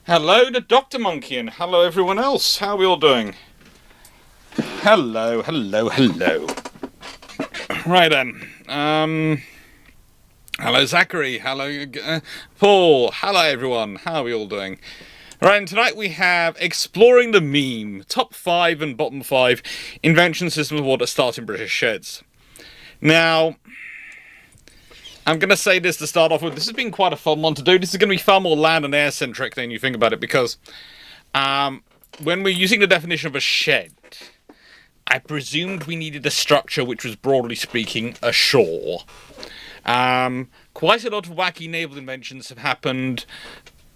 Hello to Dr. Monkey and hello everyone else. How are we all doing? Hello. Right then. Hello Zachary. Hello Paul. Hello everyone. How are we all doing? Right, and tonight we have Exploring the Meme. Top 5 and bottom 5 invention systems of war that start in British sheds. Now, I'm going to say this to start off with. This has been quite a fun one to do. This is going to be far more land and air centric than you think about it, because when we're using the definition of a shed, I presumed we needed a structure which was, broadly speaking, a shore. Quite a lot of wacky naval inventions have happened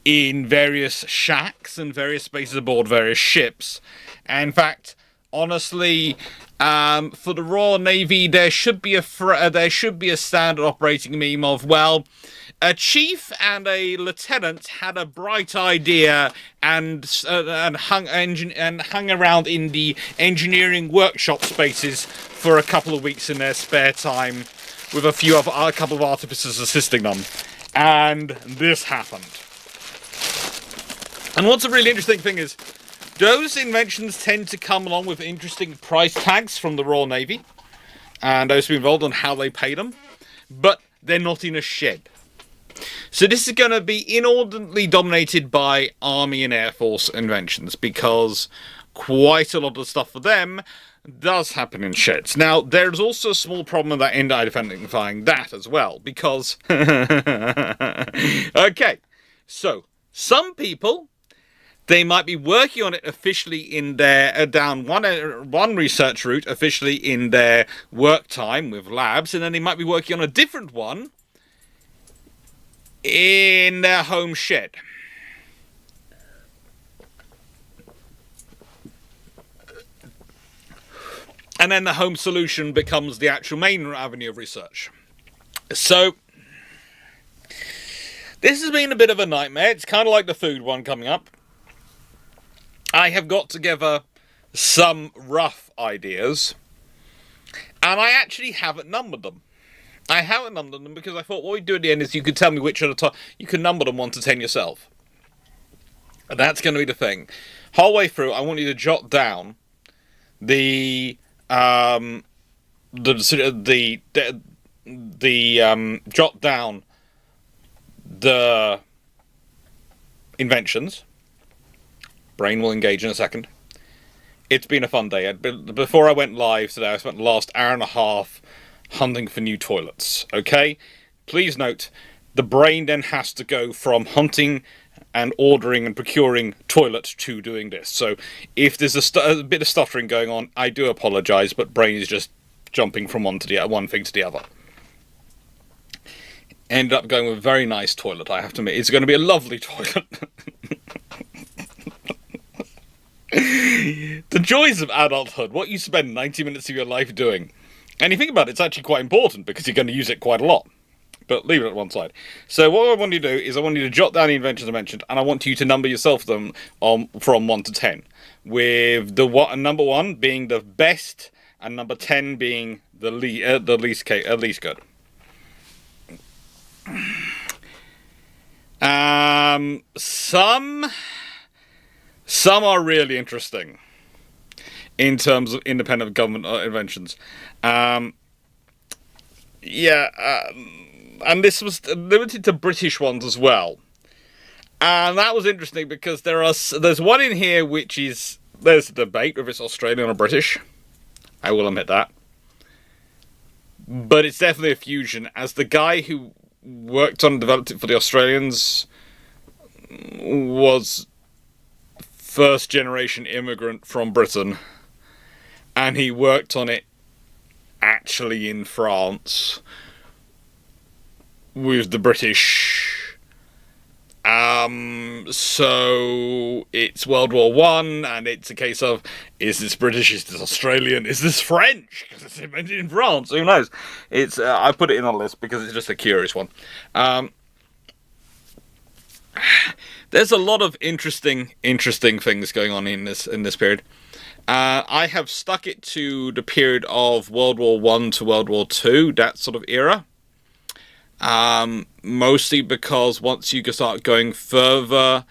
in various shacks and various spaces aboard various ships. And in fact, honestly, for the Royal Navy, there should be a standard operating meme of, well, a chief and a lieutenant had a bright idea and hung around in the engineering workshop spaces for a couple of weeks in their spare time, with a couple of artificers assisting them, and this happened. And what's a really interesting thing is, those inventions tend to come along with interesting price tags from the Royal Navy, and those who are involved on how they pay them, but they're not in a shed. So this is going to be inordinately dominated by Army and Air Force inventions, because quite a lot of stuff for them does happen in sheds. Now, there's also a small problem with that in identifying that as well, because... Okay, so some people, they might be working on it officially in their, down one research route, officially in their work time with labs, and then they might be working on a different one in their home shed. And then the home solution becomes the actual main avenue of research. So, this has been a bit of a nightmare. It's kind of like the food one coming up. I have got together some rough ideas, and I actually haven't numbered them. I haven't numbered them because I thought what we'd do at the end is you could tell me which at a time. You can number them 1 to 10 yourself. And that's going to be the thing. Whole way through, I want you to jot down the jot down the inventions. Brain will engage in a second. It's been a fun day. Before I went live today, I spent the last hour and a half hunting for new toilets. Okay? Please note, the brain then has to go from hunting and ordering and procuring toilets to doing this. So if there's a bit of stuttering going on, I do apologise, but brain is just jumping from one thing to the other. Ended up going with a very nice toilet, I have to admit. It's going to be a lovely toilet. The joys of adulthood, what you spend 90 minutes of your life doing. And you think about it, it's actually quite important because you're going to use it quite a lot. But leave it at one side. So what I want you to do is I want you to jot down the inventions I mentioned, and I want you to number yourself them from 1 to 10. With number 1 being the best, and number 10 being the least good. Some are really interesting in terms of independent government inventions. And this was limited to British ones as well. And that was interesting because there's one in here which is, there's a debate if it's Australian or British. I will admit that. But it's definitely a fusion, as the guy who worked on and developed it for the Australians was first generation immigrant from Britain, and he worked on it actually in France with the British. So it's World War One, and it's a case of, is this British, is this Australian, is this French? Because it's invented in France, who knows? It's I put it in on the list because it's just a curious one. There's a lot of interesting things going on in this period. I have stuck it to the period of World War One to World War Two, that sort of era. Mostly because once you start going further,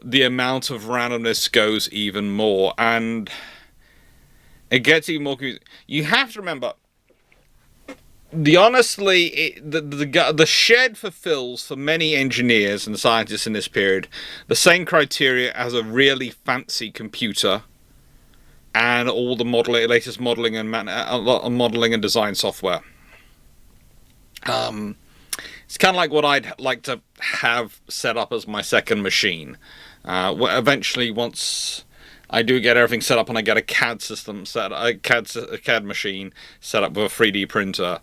the amount of randomness goes even more, and it gets even more confusing. You have to remember, the shed fulfills for many engineers and scientists in this period the same criteria as a really fancy computer and all the latest modeling and design software. It's kind of like what I'd like to have set up as my second machine. Eventually, once I do get everything set up and I get a CAD system a CAD machine set up with a 3D printer,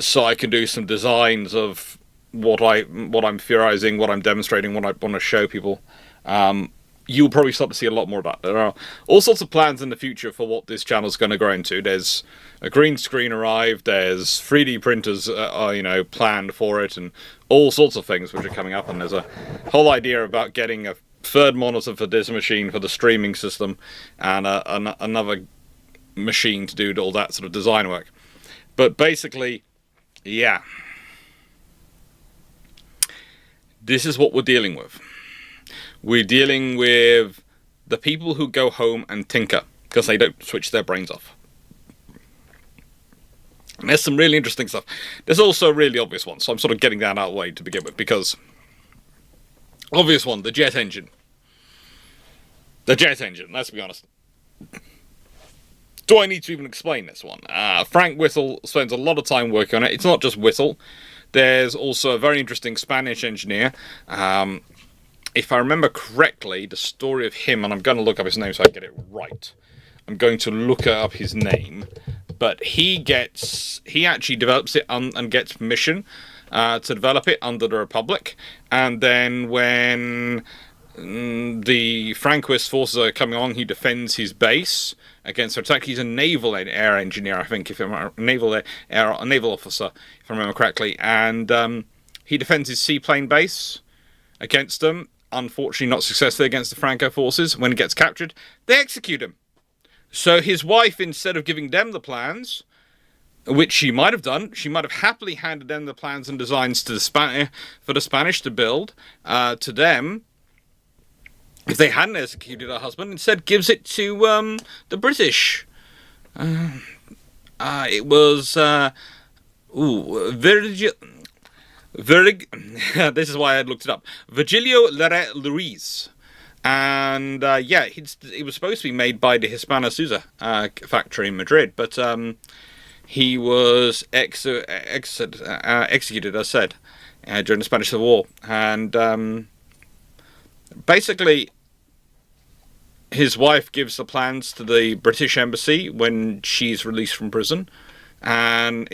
so I can do some designs of what I'm theorizing, what I'm demonstrating, what I want to show people. You'll probably start to see a lot more of that. There are all sorts of plans in the future for what this channel's going to grow into. There's a green screen arrived, there's 3D printers planned for it, and all sorts of things which are coming up, and there's a whole idea about getting a third monitor for this machine for the streaming system, and another machine to do all that sort of design work. But basically, yeah, this is what we're dealing with. We're dealing with the people who go home and tinker because they don't switch their brains off. And there's some really interesting stuff. There's also a really obvious one, so I'm sort of getting that out of the way to begin with, because obvious one, the jet engine. The jet engine, let's be honest. Do I need to even explain this one? Frank Whittle spends a lot of time working on it. It's not just Whittle. There's also a very interesting Spanish engineer. If I remember correctly, the story of him, and I'm going to look up his name so I get it right. I'm going to look up his name. But he actually develops it and gets permission to develop it under the Republic. And then when the Franquist forces are coming on, he defends his base against their attack. He's a naval air engineer, I think, a naval officer, if I remember correctly. And he defends his seaplane base against them. Unfortunately, not successfully against the Franco forces. When he gets captured, they execute him. So his wife, instead of giving them the plans, which she might have done, she might have happily handed them the plans and designs to for the Spanish to build to them. If they hadn't executed her husband, instead gives it to the British. It was this is why I looked it up. Virgilio Lara Luis. And it was supposed to be made by the Hispana Suiza factory in Madrid, but he was executed, as I said, during the Spanish Civil War. And basically, his wife gives the plans to the British embassy when she's released from prison, and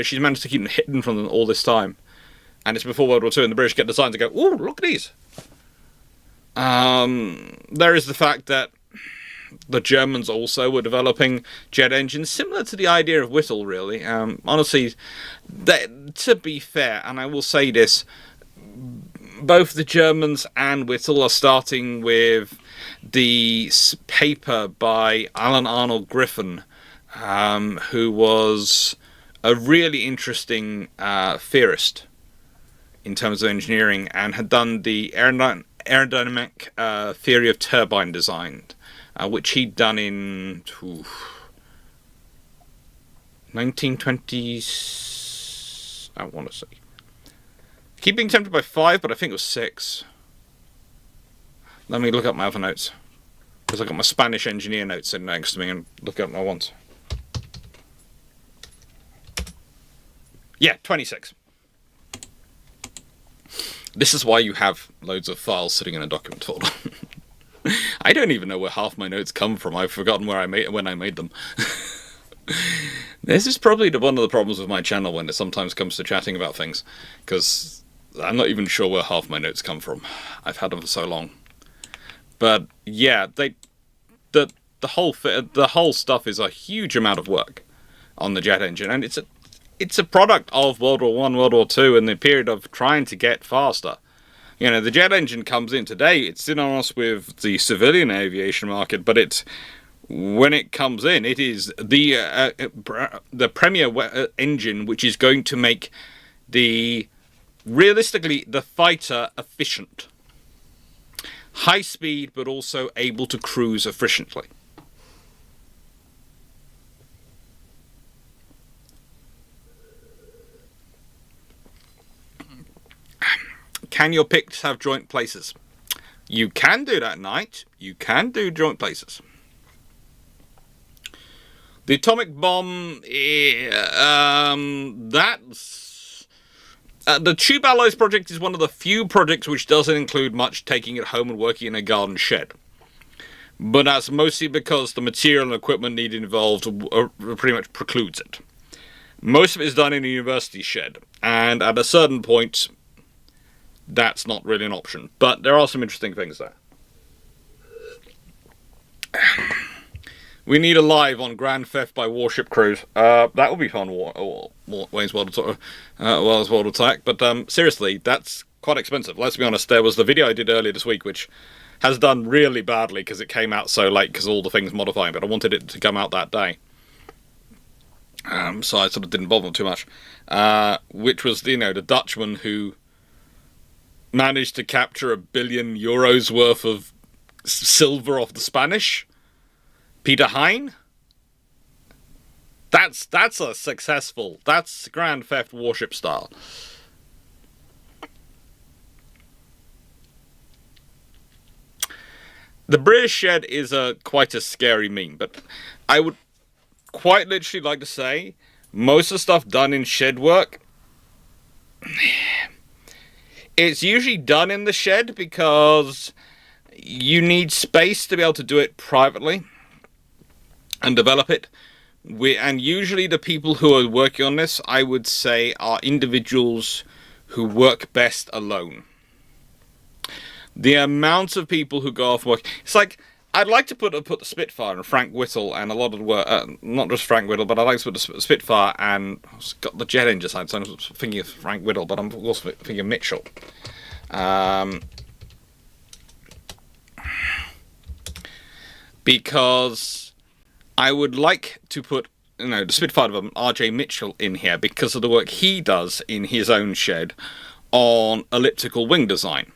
she's managed to keep them hidden from them all this time. And it's before World War II, and the British get the signs and go, "Ooh, look at these." There is the fact that the Germans also were developing jet engines, similar to the idea of Whittle, really. Honestly, to be fair, and I will say this, both the Germans and Whittle are starting with the paper by Alan Arnold Griffin, who was a really interesting theorist in terms of engineering, and had done the aerodynamic theory of turbine design, which he'd done in 1920s. I want to say. Keep being tempted by 5, but I think it was 6. Let me look up my other notes, because I've got my Spanish engineer notes sitting next to me, and look up my ones. Yeah, 26. This is why you have loads of files sitting in a document folder. I don't even know where half my notes come from. I've forgotten when I made them. This is probably one of the problems with my channel when it sometimes comes to chatting about things, because I'm not even sure where half my notes come from. I've had them for so long. But yeah, the whole stuff is a huge amount of work on the jet engine, and it's a product of World War I, World War II, and the period of trying to get faster. You know, the jet engine comes in today, it's synonymous with the civilian aviation market, but when it comes in, it is the premier engine which is going to make realistically, the fighter efficient. high speed, but also able to cruise efficiently. Can your picks have joint places? You can do that, Knight. You can do joint places. The atomic bomb, that's... the tube alloys project is one of the few projects which doesn't include much taking it home and working in a garden shed. But that's mostly because the material and equipment needed involved pretty much precludes it. Most of it is done in a university shed, and at a certain point, that's not really an option. But there are some interesting things there. We need a live on Grand Theft by Warship Cruise. That would be fun, Wayne's World Attack. But seriously, that's quite expensive. Let's be honest, there was the video I did earlier this week, which has done really badly because it came out so late because all the things modifying, but I wanted it to come out that day. So I sort of didn't bother too much. Which was, the Dutchman who managed to capture €1 billion worth of silver off the Spanish. Peter Hein? That's a successful, that's Grand Theft Warship style. The British shed is quite a scary meme, but I would quite literally like to say most of the stuff done in shed work, it's usually done in the shed because you need space to be able to do it privately and develop it. And usually the people who are working on this, I would say, are individuals who work best alone. The amount of people who go off work, it's like, I'd like to put the Spitfire and Frank Whittle and a lot of the work, not just Frank Whittle, but I'd like to put the Spitfire and got the jet engine side, so I'm thinking of Frank Whittle, but I'm also thinking of Mitchell. Because I would like to put, the Spitfire development, R.J. Mitchell, in here because of the work he does in his own shed on elliptical wing design.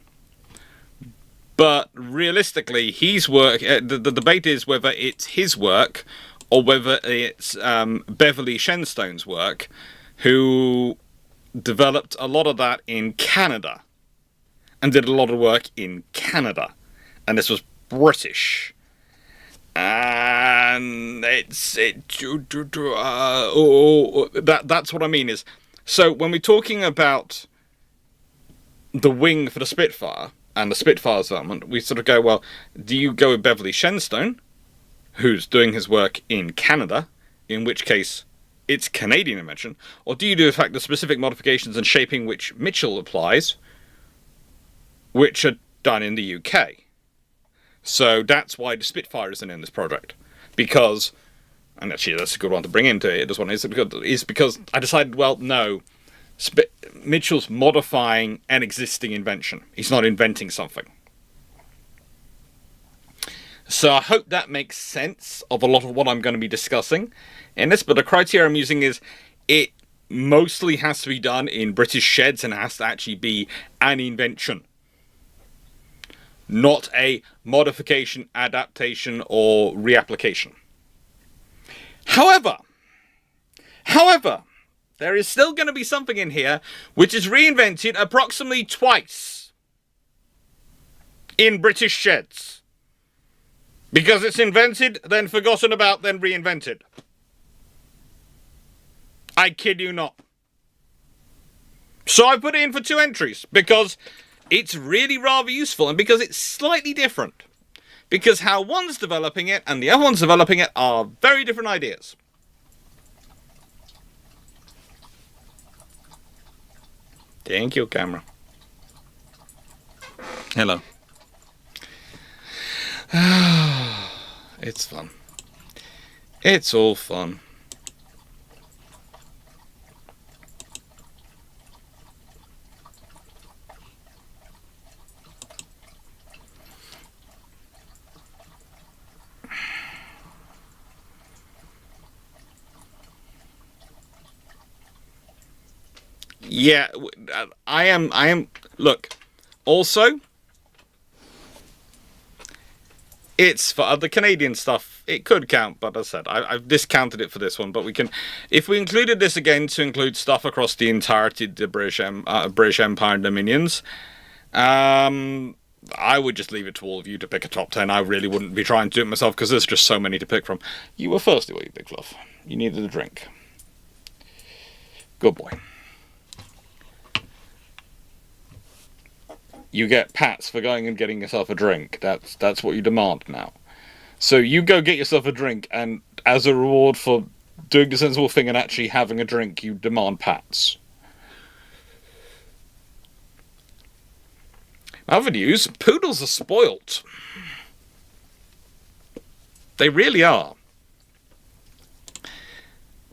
But realistically, his work, the debate is whether it's his work or whether it's Beverly Shenstone's work, who developed a lot of that in Canada and did a lot of work in Canada. And this was British. And that's what I mean is, so when we're talking about the wing for the Spitfire and the Spitfire's development, we sort of go, well, do you go with Beverly Shenstone, who's doing his work in Canada, in which case it's Canadian invention, or do you do, in fact, the specific modifications and shaping which Mitchell applies, which are done in the UK? So that's why the Spitfire isn't in this project. Because, and actually that's a good one to bring into it, this one is because I decided, well, no, Mitchell's modifying an existing invention. He's not inventing something. So I hope that makes sense of a lot of what I'm going to be discussing in this, but the criteria I'm using is it mostly has to be done in British sheds and it has to actually be an invention. Not a modification, adaptation, or reapplication. However, there is still going to be something in here which is reinvented approximately twice in British sheds. Because it's invented, then forgotten about, then reinvented. I kid you not. So I put it in for 2 entries, because it's really rather useful, and because it's slightly different. Because how one's developing it and the other one's developing it are very different ideas. Thank you, camera. Hello. It's fun. It's all fun. Yeah, I am, look, also, It's for other Canadian stuff. It could count, but as I said, I've discounted it for this one. But we can, if we included this again to include stuff across the entirety of the British Empire and Dominions, I would just leave it to all of you to pick a top 10. I really wouldn't be trying to do it myself because there's just so many to pick from. You were thirsty, were you, Big Fluff? You needed a drink. Good boy. You get pats for going and getting yourself a drink. That's what you demand now. So you go get yourself a drink, and as a reward for doing the sensible thing and actually having a drink, you demand pats. Other news, poodles are spoilt. They really are.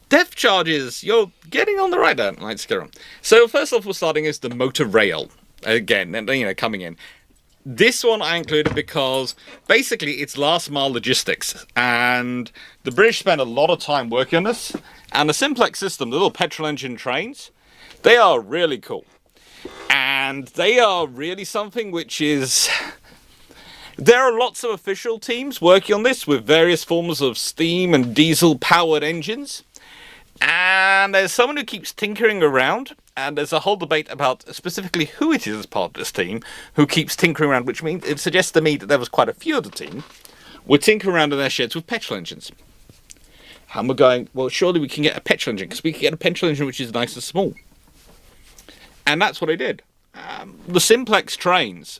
Depth charges, you're getting on the right there. Let's go on. So first off, we're starting is the motor rail. Again, you know, coming in. This one I included because basically it's last mile logistics, and the British spent a lot of time working on this. And the simplex system, the little petrol engine trains, they are really cool. And they are really something which is... There are lots of official teams working on this with various forms of steam and diesel powered engines. And there's someone who keeps tinkering around, and there's a whole debate about specifically who it is as part of this team who keeps tinkering around, which means it suggests to me that there was quite a few of the team were tinkering around in their sheds with petrol engines. And we're going, well, surely we can get a petrol engine, because we can get a petrol engine which is nice and small. And that's what I did. The simplex trains.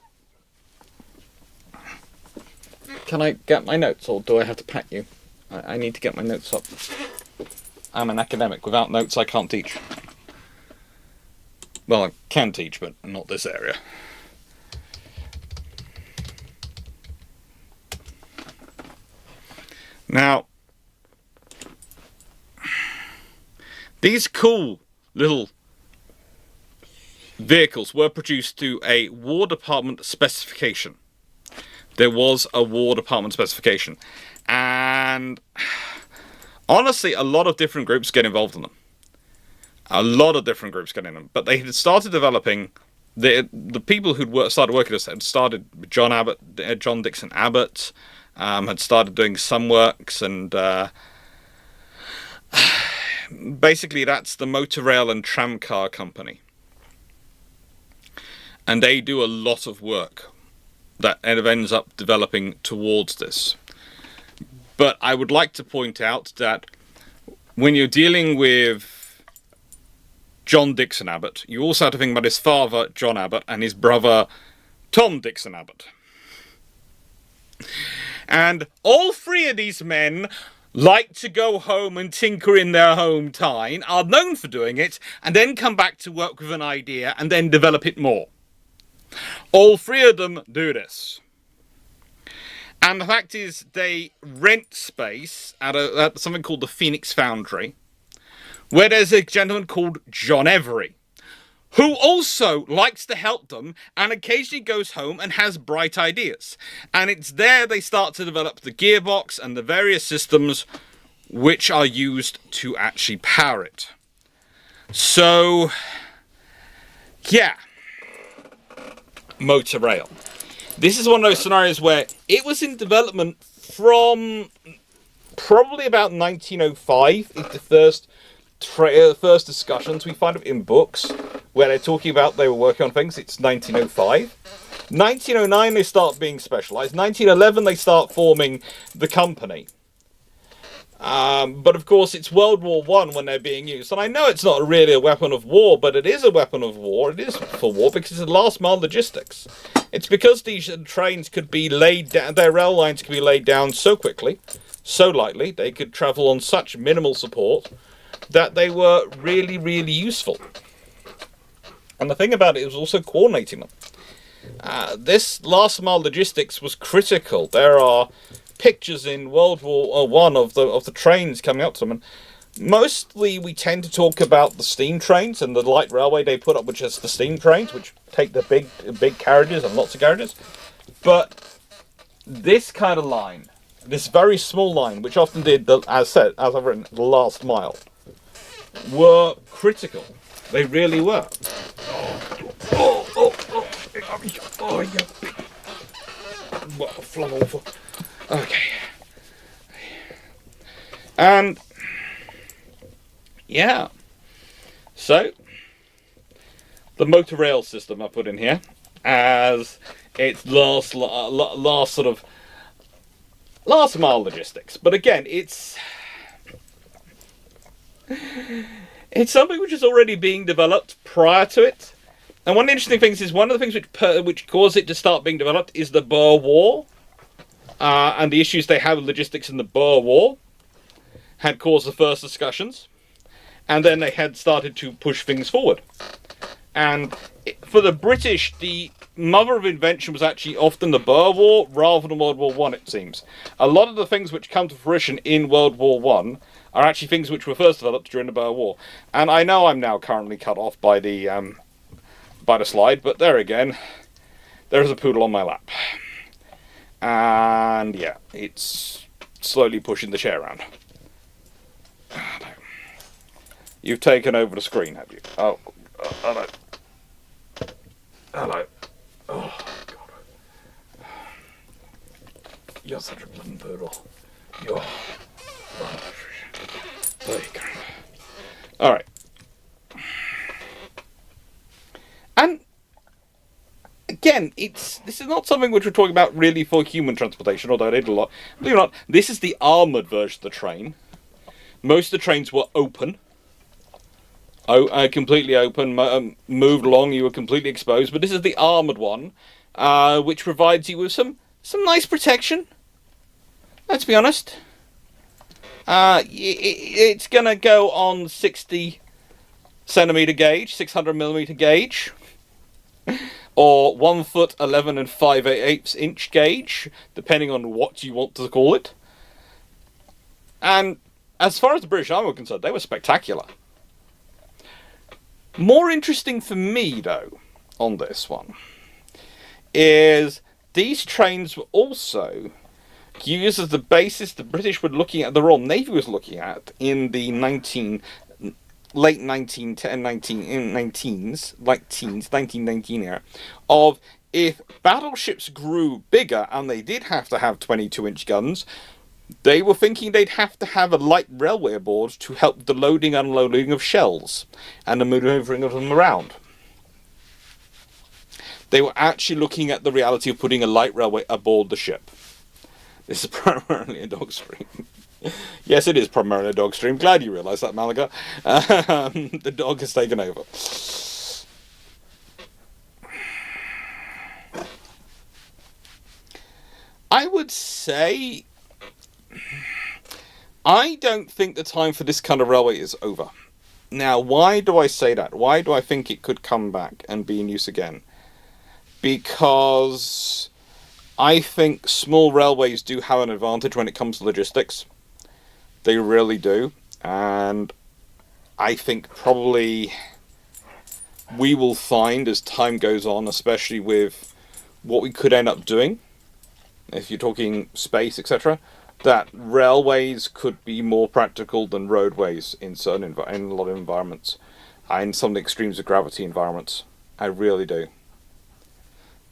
Can I get my notes, or do I have to pat you? I need to get my notes up. I'm an academic. Without notes, I can't teach. Well, I can teach, but not this area. Now, these cool little vehicles were produced to a War Department specification. There was a War Department specification. And honestly, a lot of different groups get involved in them. A lot of different groups get in them. But they had started developing... The people who'd started working this had started... John Dixon Abbott had started doing some works, and basically that's the Motor Rail and Tramcar Company. And they do a lot of work that ends up developing towards this. But I would like to point out that when you're dealing with John Dixon Abbott, you also have to think about his father, John Abbott, and his brother, Tom Dixon Abbott. And all three of these men like to go home and tinker in their home time, are known for doing it, and then come back to work with an idea and then develop it more. All three of them do this. And the fact is, they rent space at something called the Phoenix Foundry, where there's a gentleman called John Every, who also likes to help them and occasionally goes home and has bright ideas. And it's there they start to develop the gearbox and the various systems which are used to actually power it. So, yeah. Motor rail. This is one of those scenarios where it was in development from probably about 1905, if the first discussions we find it in books where they're talking about they were working on things. It's 1905. 1909 they start being specialized. 1911 they start forming the company. But of course it's World War I when they're being used. And I know it's not really a weapon of war, but it is a weapon of war. It is for war because it's last mile logistics. It's because these trains could be laid down, their rail lines could be laid down so quickly, so lightly, they could travel on such minimal support that they were really, really useful. And the thing about it was also coordinating them. This last mile logistics was critical. There are pictures in World War I of the trains coming up to them, and mostly we tend to talk about the steam trains and the light railway they put up, which is the steam trains, which take the big carriages and lots of carriages. But this kind of line, this very small line, which often did, as I've written, the last mile, were critical. They really were. Okay. And yeah, so the motor rail system I put in here as its last mile logistics. But again, it's something which is already being developed prior to it. And one of the interesting things is one of the things which caused it to start being developed is the Boer War, and the issues they had with logistics in the Boer War had caused the first discussions, and then they had started to push things forward. And for the British, the mother of invention was actually often the Boer War rather than World War One. It seems a lot of the things which come to fruition in World War One are actually things which were first developed during the Boer War. And I know I'm now currently cut off by the slide, but there again, there's a poodle on my lap. And yeah, it's slowly pushing the chair around. You've taken over the screen, have you? Oh, hello. Hello. Oh, God. You're such a blooming poodle. You're... There you go. Alright. And again, this is not something which we're talking about really for human transportation, although I did a lot. Believe it or not, this is the armoured version of the train. Most of the trains were open. Completely open, moved along, you were completely exposed. But this is the armoured one, which provides you with some nice protection. Let's be honest. It's going to go on 60 centimetre gauge, 600 millimetre gauge, or 1 foot 11 and 5/8 inch gauge, depending on what you want to call it. And as far as the British Army were concerned, they were spectacular. More interesting for me, though, on this one, is these trains were also used as the basis the British were looking at, the Royal Navy was looking at in the late 1919 era, of if battleships grew bigger and they did have to have 22-inch guns, they were thinking they'd have to have a light railway aboard to help the loading and unloading of shells and the maneuvering of them around. They were actually looking at the reality of putting a light railway aboard the ship. This is primarily a dog stream. Yes, it is primarily a dog stream. Glad you realised that, Malaga. The dog has taken over. I would say... I don't think the time for this kind of railway is over. Now, why do I say that? Why do I think it could come back and be in use again? Because I think small railways do have an advantage when it comes to logistics. They really do. And I think probably we will find as time goes on, especially with what we could end up doing, if you're talking space, etc., that railways could be more practical than roadways in in a lot of environments, and some of the extremes of gravity environments. I really do.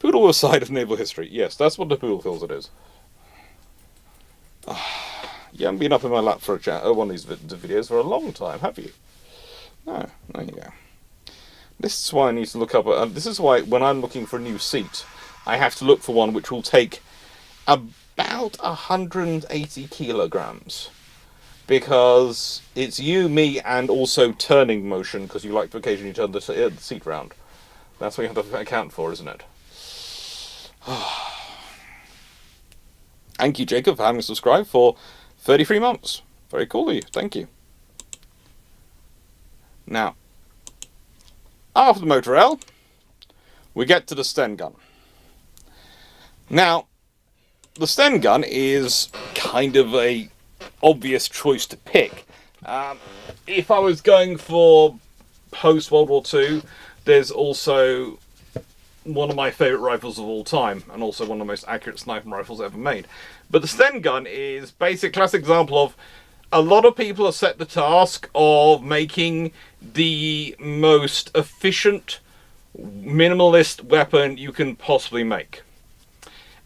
Poodle aside of naval history, yes, that's what the poodle feels it is. You haven't been up in my lap for one of these videos for a long time, have you? No, there you go. This is why I need to look up. This is why when I'm looking for a new seat, I have to look for one which will take about 180 kilograms, because it's you, me, and also turning motion, because you like to occasionally turn the seat round. That's what you have to account for, isn't it? Thank you, Jacob, for having subscribed for 33 months. Very cool of you. Thank you. Now, after the motor rail, we get to the Sten gun. Now, the Sten gun is kind of a obvious choice to pick. If I was going for post-World War II, there's also one of my favourite rifles of all time, and also one of the most accurate sniping rifles ever made. But the Sten gun is basic classic example of a lot of people have set the task of making the most efficient, minimalist weapon you can possibly make.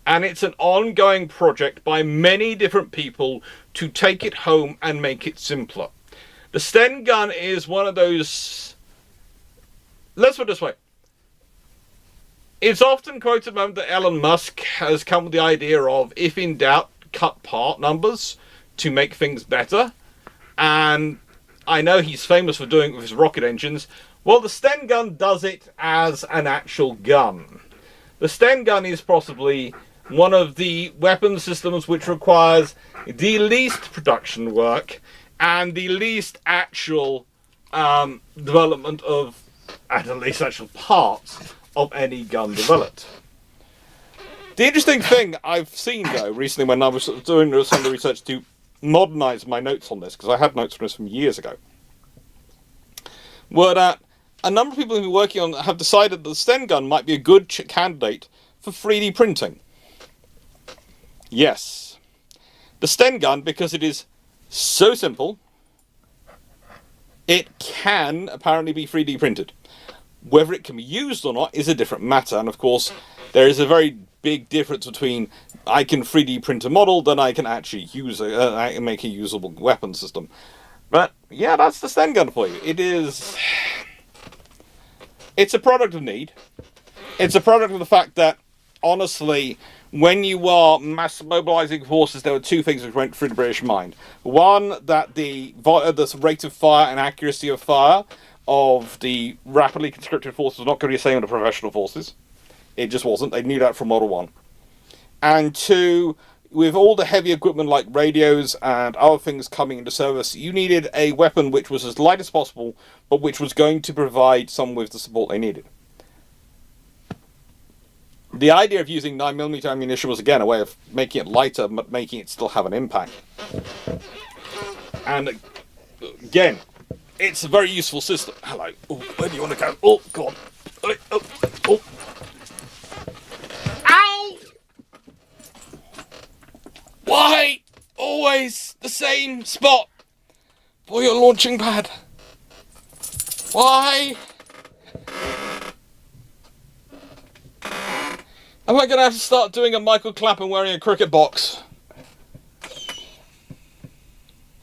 And it's an ongoing project by many different people to take it home and make it simpler. The Sten gun is one of those... Let's put it this way. It's often quoted at the moment that Elon Musk has come with the idea of, if in doubt, cut part numbers to make things better. And I know he's famous for doing it with his rocket engines. Well, the Sten gun does it as an actual gun. The Sten gun is possibly one of the weapon systems which requires the least production work and the least actual development of, at least actual parts of any gun developed. The interesting thing I've seen, though, recently when I was doing some of the research to modernise my notes on this, because I had notes from this from years ago, were that a number of people who've been working on have decided that the Sten gun might be a good candidate for 3D printing. Yes. The Sten gun, because it is so simple, it can apparently be 3D printed. Whether it can be used or not is a different matter, and of course there is a very big difference between I can 3D print a model than I can actually use make a usable weapon system. But yeah, that's the Sten gun for you. It's a product of need. It's a product of the fact that, honestly, when you are mass mobilizing forces, there were two things which went through the British mind. One, that the rate of fire and accuracy of fire of the rapidly conscripted forces was not going to be the same as the professional forces. It just wasn't. They knew that from Model 1. And two, with all the heavy equipment like radios and other things coming into service, you needed a weapon which was as light as possible, but which was going to provide some with the support they needed. The idea of using 9mm ammunition was, again, a way of making it lighter, but making it still have an impact. And, again, it's a very useful system. Hello. Oh, where do you want to go? Oh, go on. Oh, oh. Ow! Why always the same spot for your launching pad? Why? Am I going to have to start doing a Michael Clapham wearing a cricket box?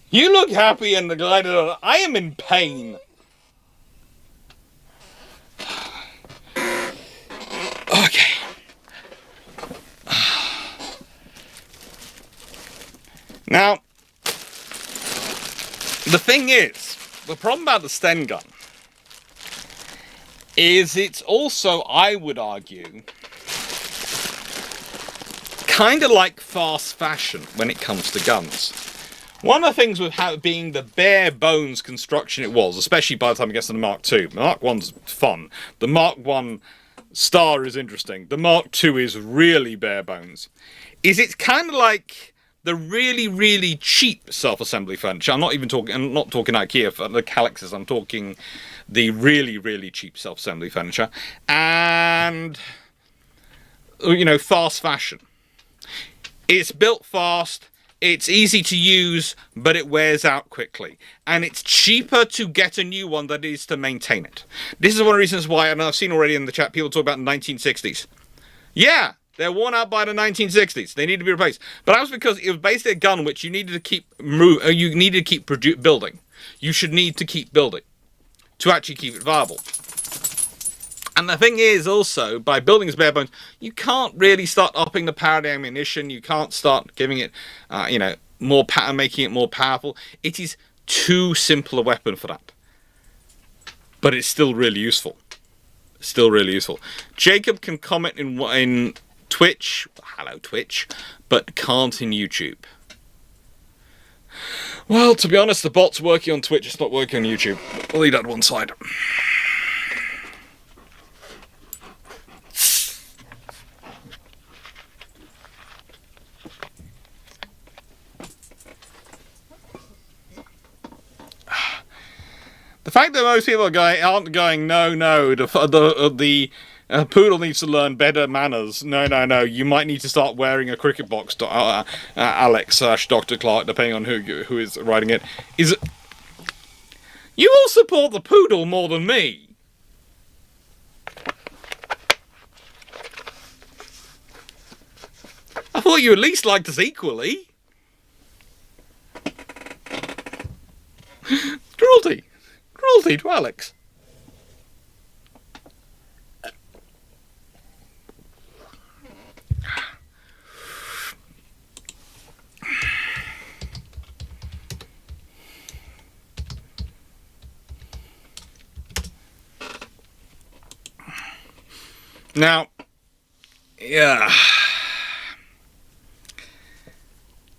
You look happy and delighted. I am in pain. Okay. Now, the thing is, the problem about the Sten gun is it's also, I would argue, kind of like fast fashion when it comes to guns. One of the things with how being the bare bones construction it was, especially by the time it gets to the Mark II. The Mark I's fun. The Mark I Star is interesting. The Mark II is really bare bones. Is it's kind of like the really, really cheap self-assembly furniture. I'm not talking IKEA for the Calixes. I'm talking the really, really cheap self-assembly furniture. And, you know, fast fashion. It's built fast, it's easy to use, but it wears out quickly. And it's cheaper to get a new one than it is to maintain it. This is one of the reasons why, and I've seen already in the chat, people talk about the 1960s. Yeah, they're worn out by the 1960s. They need to be replaced. But that was because it was basically a gun which you needed to keep building. You should need to keep building to actually keep it viable. And the thing is also, by building as bare bones, you can't really start upping the power of the ammunition. You can't start giving it, more power, making it more powerful. It is too simple a weapon for that. But it's still really useful. Still really useful. Jacob can comment in Twitch, hello Twitch, but can't in YouTube. Well, to be honest, the bot's working on Twitch, it's not working on YouTube. I'll leave that to one side. The fact that most people aren't going, no, the poodle needs to learn better manners. No, you might need to start wearing a cricket box, Alex/Dr. Clarke, depending on who is writing it. You all support the poodle more than me. I thought you at least liked us equally. Cruelty. Cruelty to Alex. Now, yeah.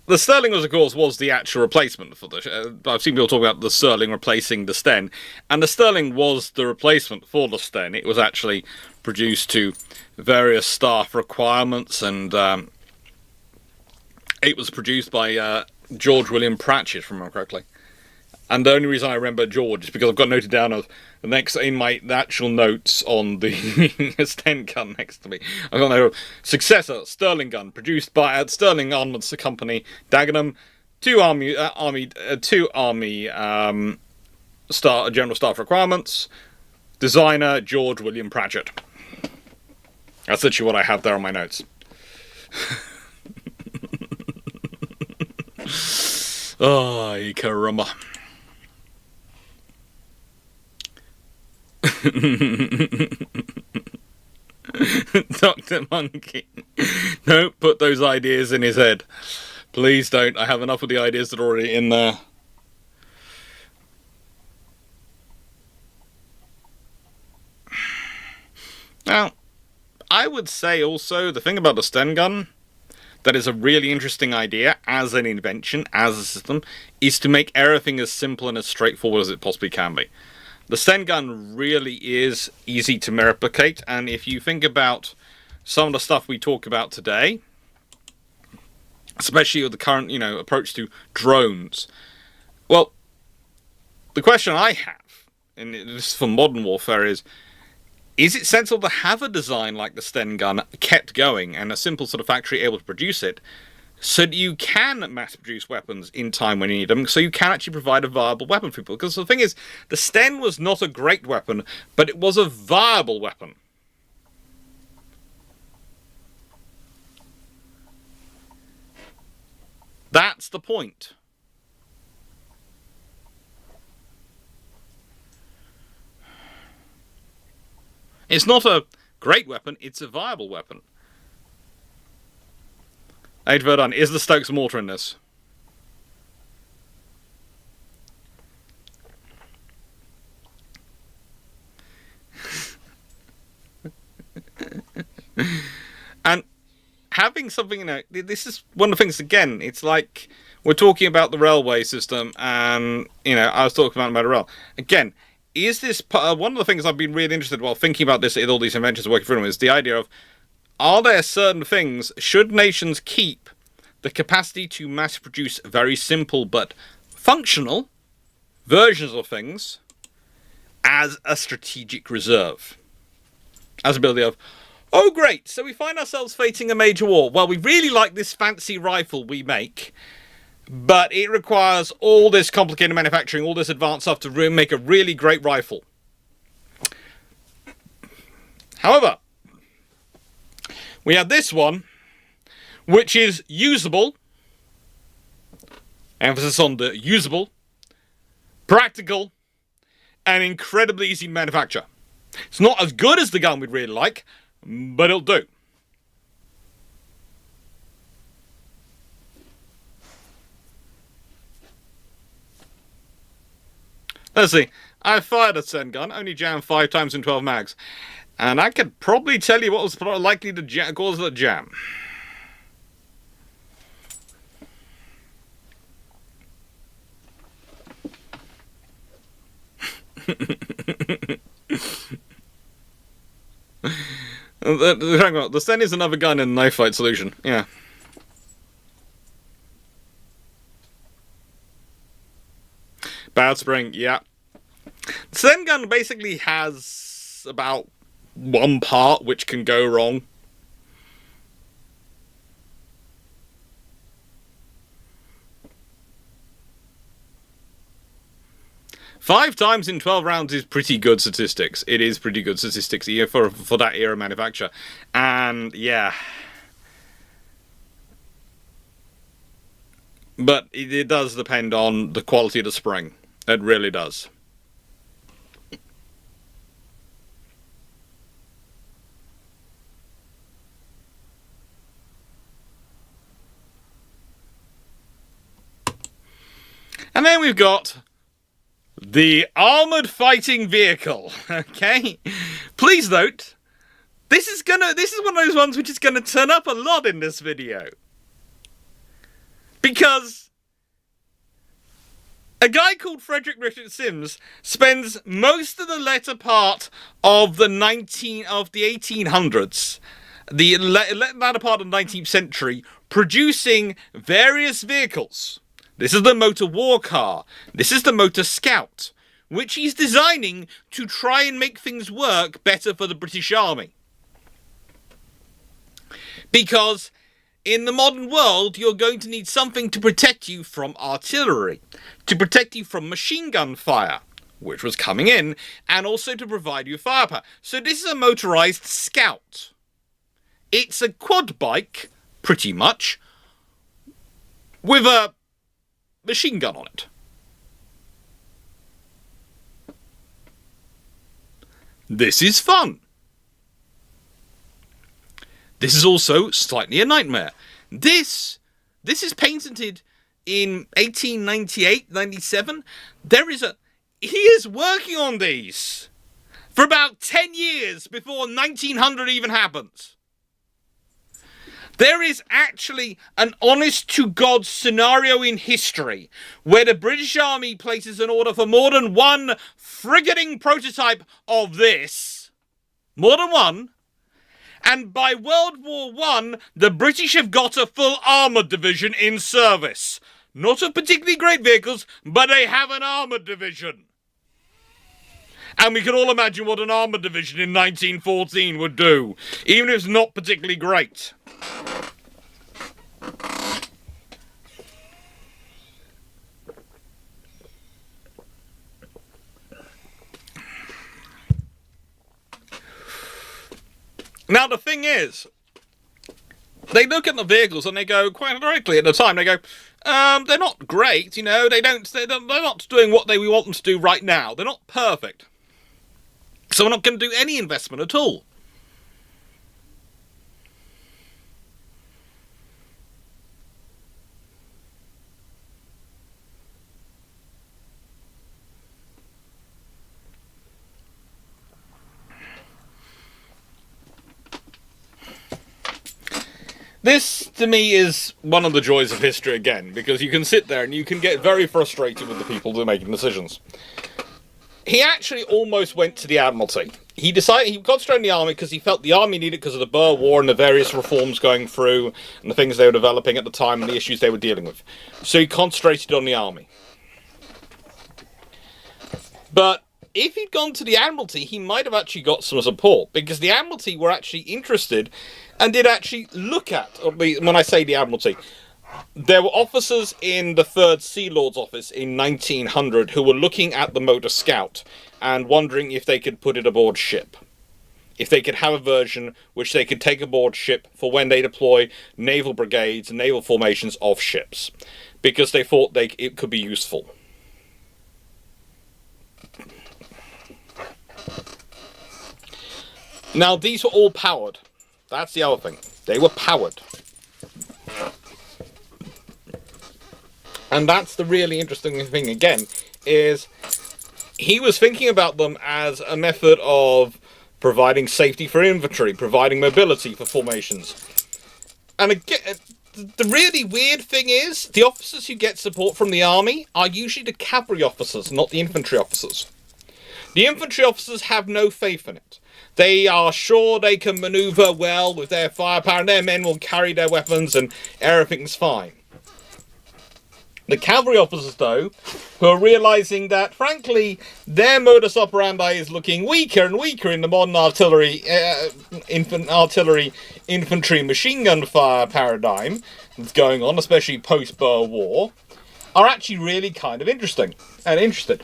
The Sterling was, of course, the actual replacement for the... I've seen people talk about the Sterling replacing the Sten, and the Sterling was the replacement for the Sten. It was actually produced to various staff requirements, and it was produced by George William Pratchett, if I remember correctly. And the only reason I remember George is because I've got noted down as the next in my actual notes on the Sten gun next to me. I've got no successor Sterling gun produced by Sterling Armaments Company, Dagenham, two army general staff requirements. Designer George William Pratchett. That's literally what I have there on my notes. Ay, caramba. Dr. Monkey. Don't put those ideas in his head. Please don't. I have enough of the ideas that are already in there. Now, I would say also the thing about the Sten gun that is a really interesting idea as an invention, as a system, is to make everything as simple and as straightforward as it possibly can be. The Sten gun really is easy to replicate, and if you think about some of the stuff we talk about today, especially with the current, approach to drones, well, the question I have, and this is for modern warfare, is it sensible to have a design like the Sten gun kept going and a simple sort of factory able to produce it so that you can mass produce weapons in time when you need them, so you can actually provide a viable weapon for people? Because the thing is, the Sten was not a great weapon, but it was a viable weapon. That's the point. It's not a great weapon, it's a viable weapon. Age Verdun, is the Stokes mortar in this? And having something, this is one of the things, again, it's like we're talking about the railway system, and, I was talking about rail. Again, is this, one of the things I've been really interested in while thinking about this, all these inventions working through them, is the idea of, are there certain things, should nations keep the capacity to mass produce very simple but functional versions of things as a strategic reserve? As a ability of, oh great, so we find ourselves facing a major war. Well, we really like this fancy rifle we make, but it requires all this complicated manufacturing, all this advanced stuff to make a really great rifle. However, we have this one, which is usable, emphasis on the usable, practical, and incredibly easy to manufacture. It's not as good as the gun we'd really like, but it'll do. Let's see. I fired a Sten gun, only jammed 5 times in 12 mags. And I could probably tell you what was likely to cause the jam. The Sten is another gun in a knife fight solution. Yeah. Bad spring, yeah. The Sten gun basically has about one part which can go wrong. Five times in 12 rounds is pretty good statistics. It is pretty good statistics for that era manufacture. And yeah. But it does depend on the quality of the spring. It really does. And then we've got the armoured fighting vehicle. Okay? Please note, this is one of those ones which is gonna turn up a lot in this video. Because a guy called Frederick Richard Sims spends most of the latter part of the 1800s, the latter part of the 19th century, producing various vehicles. This is the motor war car. This is the motor scout, which he's designing to try and make things work better for the British Army. Because in the modern world, you're going to need something to protect you from artillery, to protect you from machine gun fire, which was coming in, and also to provide you firepower. So this is a motorized scout. It's a quad bike, pretty much, with a machine gun on it. This is fun. This is also slightly a nightmare. This is patented in 1898-97. He is working on these for about 10 years before 1900 even happens. There is actually an honest-to-God scenario in history where the British Army places an order for more than one frigating prototype of this. More than one. And by World War I, the British have got a full armoured division in service. Not of particularly great vehicles, but they have an armoured division. And we can all imagine what an armoured division in 1914 would do, even if it's not particularly great. Now the thing is, they look at the vehicles and they go, quite directly at the time, they go, they're not great, you know, they're not doing what we want them to do right now. They're not perfect. So we're not going to do any investment at all. This, to me, is one of the joys of history again, because you can sit there and you can get very frustrated with the people that are making decisions. He actually almost went to the Admiralty. He decided he concentrated on the army because he felt the army needed it because of the Boer War and the various reforms going through and the things they were developing at the time and the issues they were dealing with. So he concentrated on the army. But if he'd gone to the Admiralty, he might have actually got some support, because the Admiralty were actually interested and did actually look at, when I say the Admiralty, there were officers in the 3rd Sea Lord's office in 1900 who were looking at the Motor Scout and wondering if they could put it aboard ship. If they could have a version which they could take aboard ship for when they deploy naval brigades and naval formations off ships, because they thought it could be useful. Now, these were all powered. That's the other thing. They were powered. And that's the really interesting thing again, is he was thinking about them as a method of providing safety for infantry, providing mobility for formations. And again, the really weird thing is, the officers who get support from the army are usually the cavalry officers, not the infantry officers. The infantry officers have no faith in it. They are sure they can maneuver well with their firepower and their men will carry their weapons and everything's fine. The cavalry officers, though, who are realising that, frankly, their modus operandi is looking weaker and weaker in the modern artillery, infantry, machine gun fire paradigm that's going on, especially post-Boer War, are actually really kind of interesting and interested.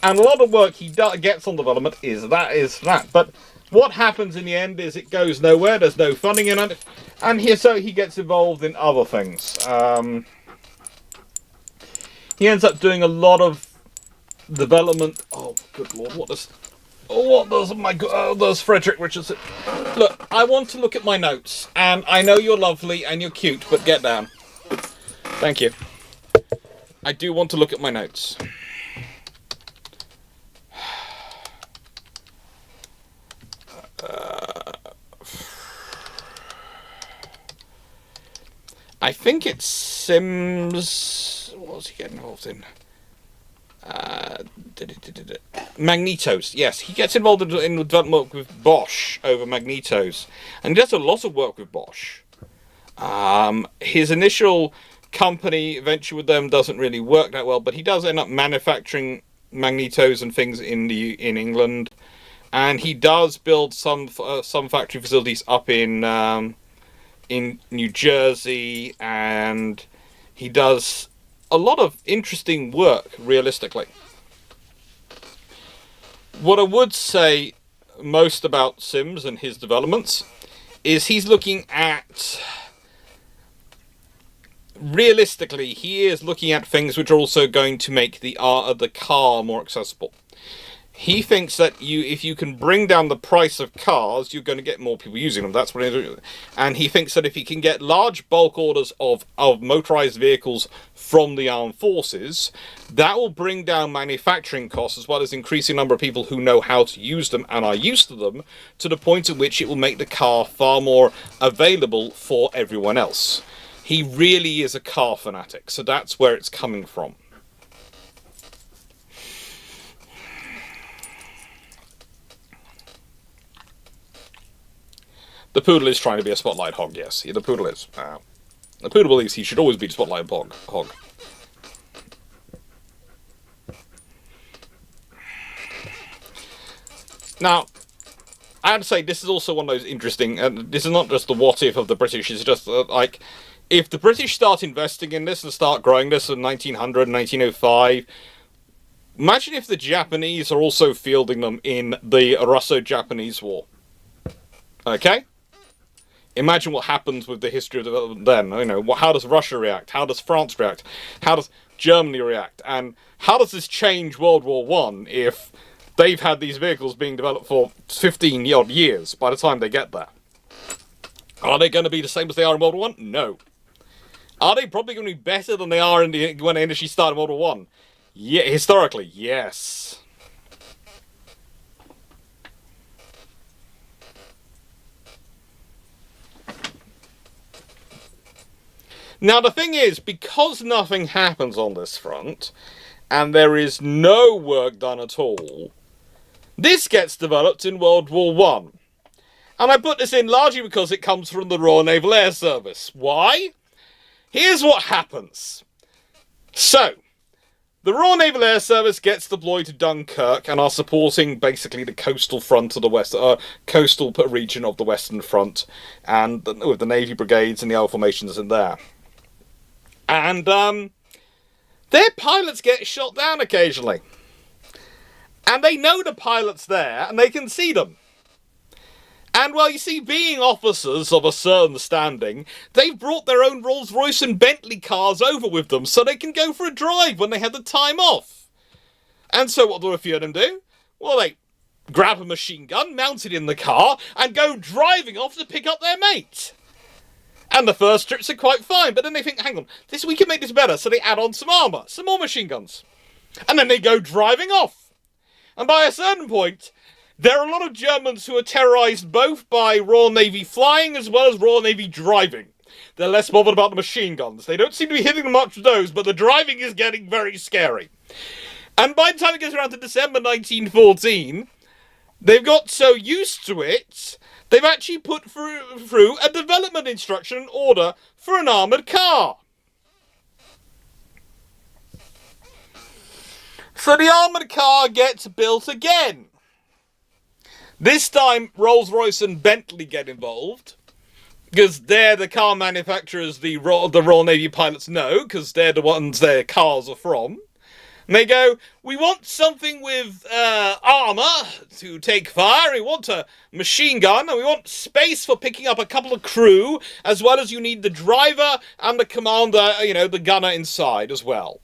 And a lot of work he gets on development is that. But what happens in the end is it goes nowhere. There's no funding in it, and so he gets involved in other things. He ends up doing a lot of development. Oh, good lord, what does my God, there's Frederick Richardson. Look, I want to look at my notes, and I know you're lovely and you're cute, but get down. Thank you. I do want to look at my notes. I think it's Sims. What was he getting involved in? Magnetos. Yes, he gets involved in development work with Bosch over magnetos, and he does a lot of work with Bosch. His initial company venture with them doesn't really work that well, but he does end up manufacturing magnetos and things in England, and he does build some factory facilities up in New Jersey, and he does a lot of interesting work, realistically. What I would say most about Sims and his developments is he's looking at... Realistically, he is looking at things which are also going to make the car more accessible. He thinks that if you can bring down the price of cars, you're going to get more people using them. That's what he's doing. And he thinks that if he can get large bulk orders of motorized vehicles from the armed forces, that will bring down manufacturing costs as well as increasing the number of people who know how to use them and are used to them, to the point at which it will make the car far more available for everyone else. He really is a car fanatic, so that's where it's coming from. The poodle is trying to be a spotlight hog, yes. The poodle is. The poodle believes he should always be the spotlight hog. Now, I have to say, this is also one of those interesting... this is not just the what if of the British, it's just like... If the British start investing in this and start growing this in 1900, 1905... Imagine if the Japanese are also fielding them in the Russo-Japanese War. Okay? Imagine what happens with the history of development then. You know, how does Russia react? How does France react? How does Germany react? And how does this change World War I if they've had these vehicles being developed for 15-odd years by the time they get there? Are they going to be the same as they are in World War I? No. Are they probably going to be better than they are when they initially started World War I? Yeah, historically, yes. Now, the thing is, because nothing happens on this front, and there is no work done at all, this gets developed in World War I. And I put this in largely because it comes from the Royal Naval Air Service. Why? Here's what happens. So, the Royal Naval Air Service gets deployed to Dunkirk and are supporting basically the coastal front of the west, coastal region of the Western Front, and with the Navy brigades and the other formations in there. And their pilots get shot down occasionally. And they know the pilot's there, and they can see them. And, well, you see, being officers of a certain standing, they've brought their own Rolls-Royce and Bentley cars over with them so they can go for a drive when they have the time off. And so what do a few of them do? Well, they grab a machine gun, mount it in the car, and go driving off to pick up their mate. And the first trips are quite fine, but then they think, hang on, we can make this better, so they add on some armour, some more machine guns. And then they go driving off. And by a certain point, there are a lot of Germans who are terrorised both by Royal Navy flying as well as Royal Navy driving. They're less bothered about the machine guns. They don't seem to be hitting them much with those, but the driving is getting very scary. And by the time it gets around to December 1914, they've got so used to it, they've actually put through a development instruction and order for an armoured car. So the armoured car gets built again. This time, Rolls-Royce and Bentley get involved, because they're the car manufacturers the Royal Navy pilots know, because they're the ones their cars are from. And they go, we want something with armour to take fire, we want a machine gun, and we want space for picking up a couple of crew, as well as you need the driver and the commander, the gunner inside as well.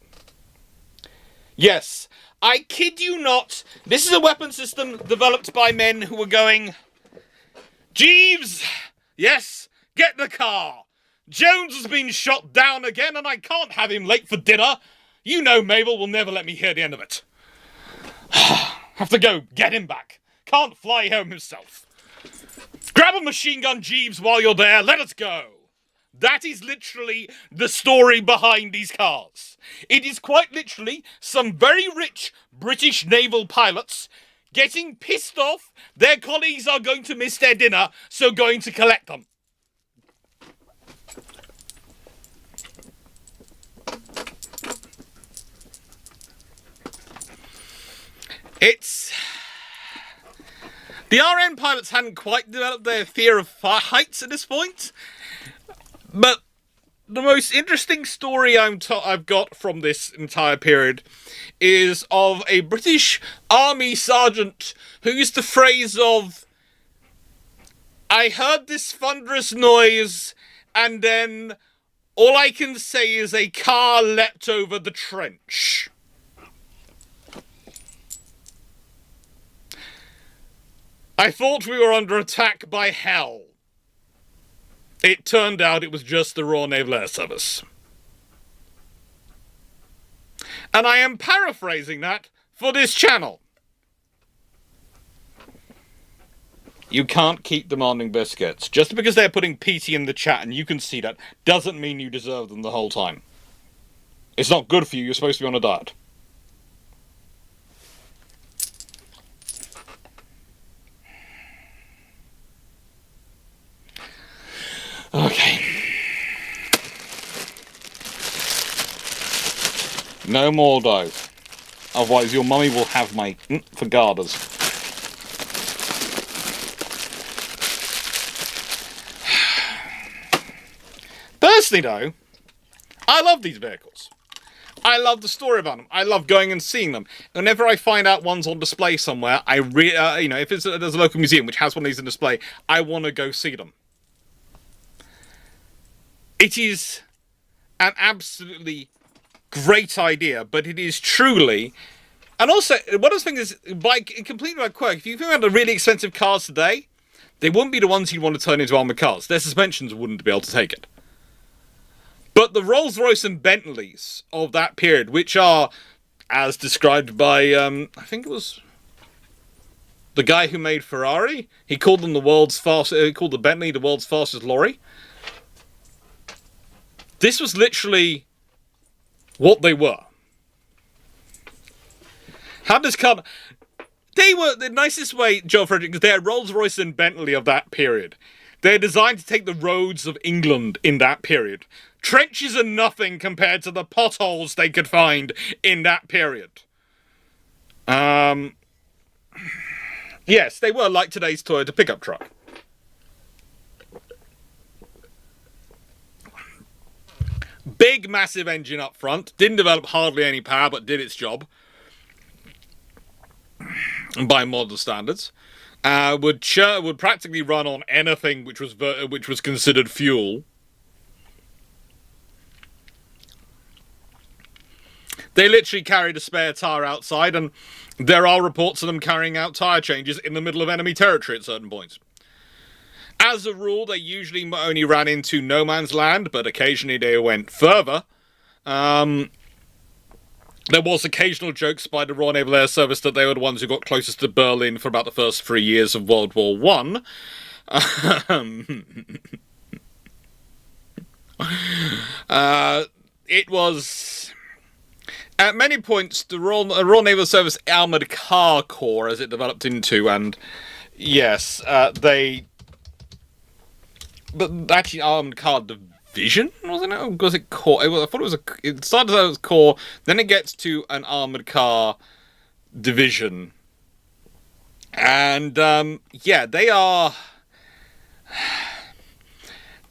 Yes, I kid you not, this is a weapon system developed by men who were going, Jeeves, yes, get the car. Jones has been shot down again and I can't have him late for dinner. You know Mabel will never let me hear the end of it. Have to go get him back. Can't fly home himself. Grab a machine gun, Jeeves, while you're there. Let us go. That is literally the story behind these cars. It is quite literally some very rich British naval pilots getting pissed off their colleagues are going to miss their dinner, so going to collect them. The RN pilots hadn't quite developed their fear of heights at this point, but the most interesting story I've got from this entire period is of a British Army sergeant who used the phrase of, I heard this thunderous noise and then all I can say is a car leapt over the trench. I thought we were under attack by hell. It turned out it was just the Royal Naval Air Service. And I am paraphrasing that for this channel. You can't keep demanding biscuits. Just because they're putting PT in the chat and you can see that, doesn't mean you deserve them the whole time. It's not good for you, you're supposed to be on a diet. Okay. No more dough. Otherwise your mummy will have my for garters. Personally though, I love these vehicles. I love the story about them. I love going and seeing them. Whenever I find out one's on display somewhere, if there's a local museum which has one of these on display, I want to go see them. It is an absolutely great idea, but it is truly... And also, one of the things is, completely by quirk, if you think about the really expensive cars today, they wouldn't be the ones you'd want to turn into armoured cars. Their suspensions wouldn't be able to take it. But the Rolls-Royce and Bentleys of that period, which are, as described by, I think it was the guy who made Ferrari, he called them he called the Bentley the world's fastest lorry. This was literally what they were. How does come? They were the nicest way, Joe Frederick, because they're Rolls-Royce and Bentley of that period. They're designed to take the roads of England in that period. Trenches are nothing compared to the potholes they could find in that period. Yes, they were like today's Toyota pickup truck. Big, massive engine up front. Didn't develop hardly any power, but did its job. By modern standards. Would practically run on anything which was considered fuel. They literally carried a spare tyre outside, and there are reports of them carrying out tyre changes in the middle of enemy territory at certain points. As a rule, they usually only ran into no man's land, but occasionally they went further. There was occasional jokes by the Royal Naval Air Service that they were the ones who got closest to Berlin for about the first 3 years of World War I. It was... At many points, the Royal Naval Service Armoured Car Corps, as it developed into, and yes, they... But actually, Armoured Car Division, wasn't it? Or was it Corps? I thought it was it started out as Corps, then it gets to an Armoured Car Division. And, yeah, they are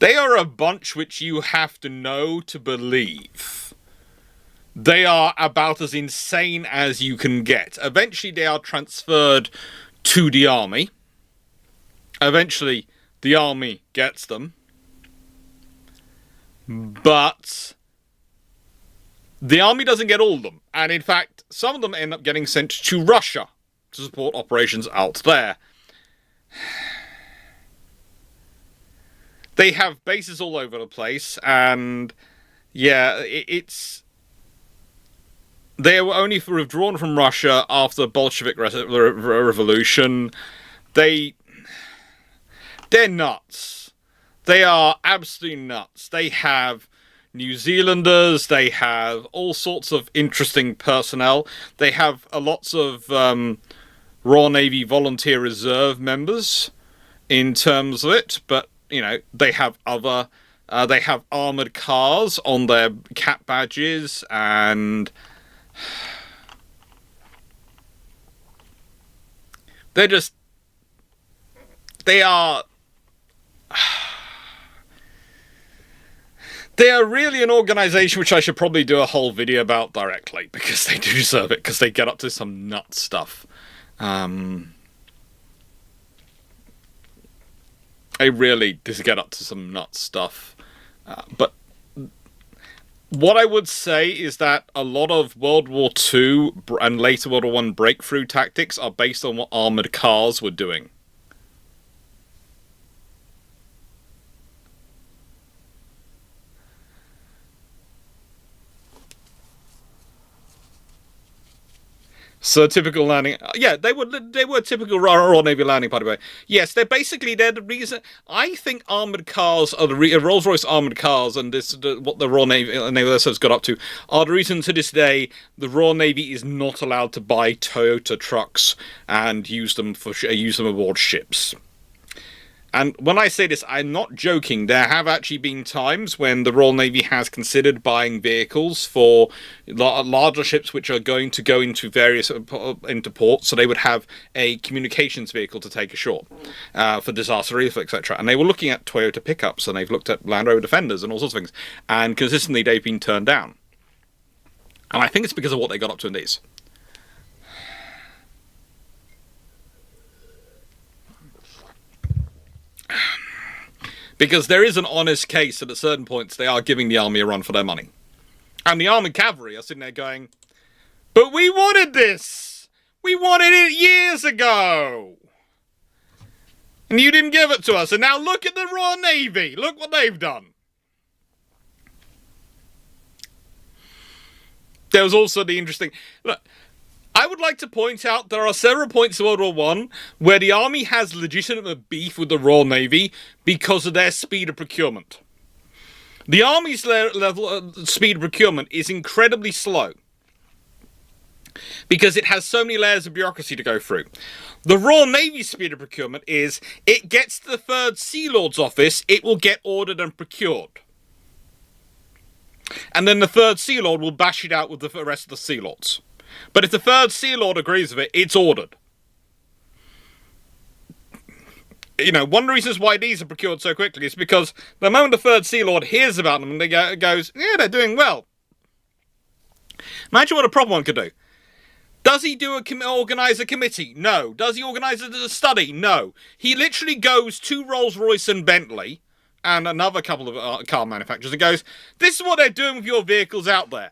a bunch which you have to know to believe. They are about as insane as you can get. Eventually, they are transferred to the army. Eventually, the army gets them. But The army doesn't get all of them, and in fact, some of them end up getting sent to Russia to support operations out there. They have bases all over the place, and yeah, they were only withdrawn from Russia after the Bolshevik Revolution. They're nuts. They are absolutely nuts. They have New Zealanders. They have all sorts of interesting personnel. They have lots of Royal Navy Volunteer Reserve members in terms of it, but you know, they have other. They have armoured cars on their cap badges, and they're just... They are really an organisation which I should probably do a whole video about directly, because they do deserve it, because they get up to some nut stuff. They really just get up to some nut stuff. But what I would say is that a lot of World War II and later World War I breakthrough tactics are based on what armoured cars were doing. So typical landing, yeah, they were typical Royal Navy landing, by the way. Yes, they're the reason. I think armored cars are Rolls-Royce armored cars, and what the Royal Navy has got up to are the reason to this day the Royal Navy is not allowed to buy Toyota trucks and use them aboard ships. And when I say this, I'm not joking. There have actually been times when the Royal Navy has considered buying vehicles for larger ships which are going to go into into ports, so they would have a communications vehicle to take ashore for disaster relief, etc. And they were looking at Toyota pickups, and they've looked at Land Rover Defenders and all sorts of things, and consistently they've been turned down. And I think it's because of what they got up to in these. Because there is an honest case that at certain points they are giving the army a run for their money. And the armoured cavalry are sitting there going, but we wanted this! We wanted it years ago! And you didn't give it to us, and now look at the Royal Navy! Look what they've done! There was also the interesting... Look, I would like to point out there are several points in World War I where the army has legitimate beef with the Royal Navy because of their speed of procurement. The army's level speed of procurement is incredibly slow because it has so many layers of bureaucracy to go through. The Royal Navy's speed of procurement is it gets to the 3rd Sea Lord's office, it will get ordered and procured. And then the 3rd Sea Lord will bash it out with the rest of the Sea Lords. But if the 3rd Sea Lord agrees with it, it's ordered. You know, one of the reasons why these are procured so quickly is because the moment the 3rd Sea Lord hears about them, they goes, yeah, they're doing well. Imagine what a proper one could do. Does he organise a committee? No. Does he organise a study? No. He literally goes to Rolls-Royce and Bentley and another couple of car manufacturers and goes, this is what they're doing with your vehicles out there.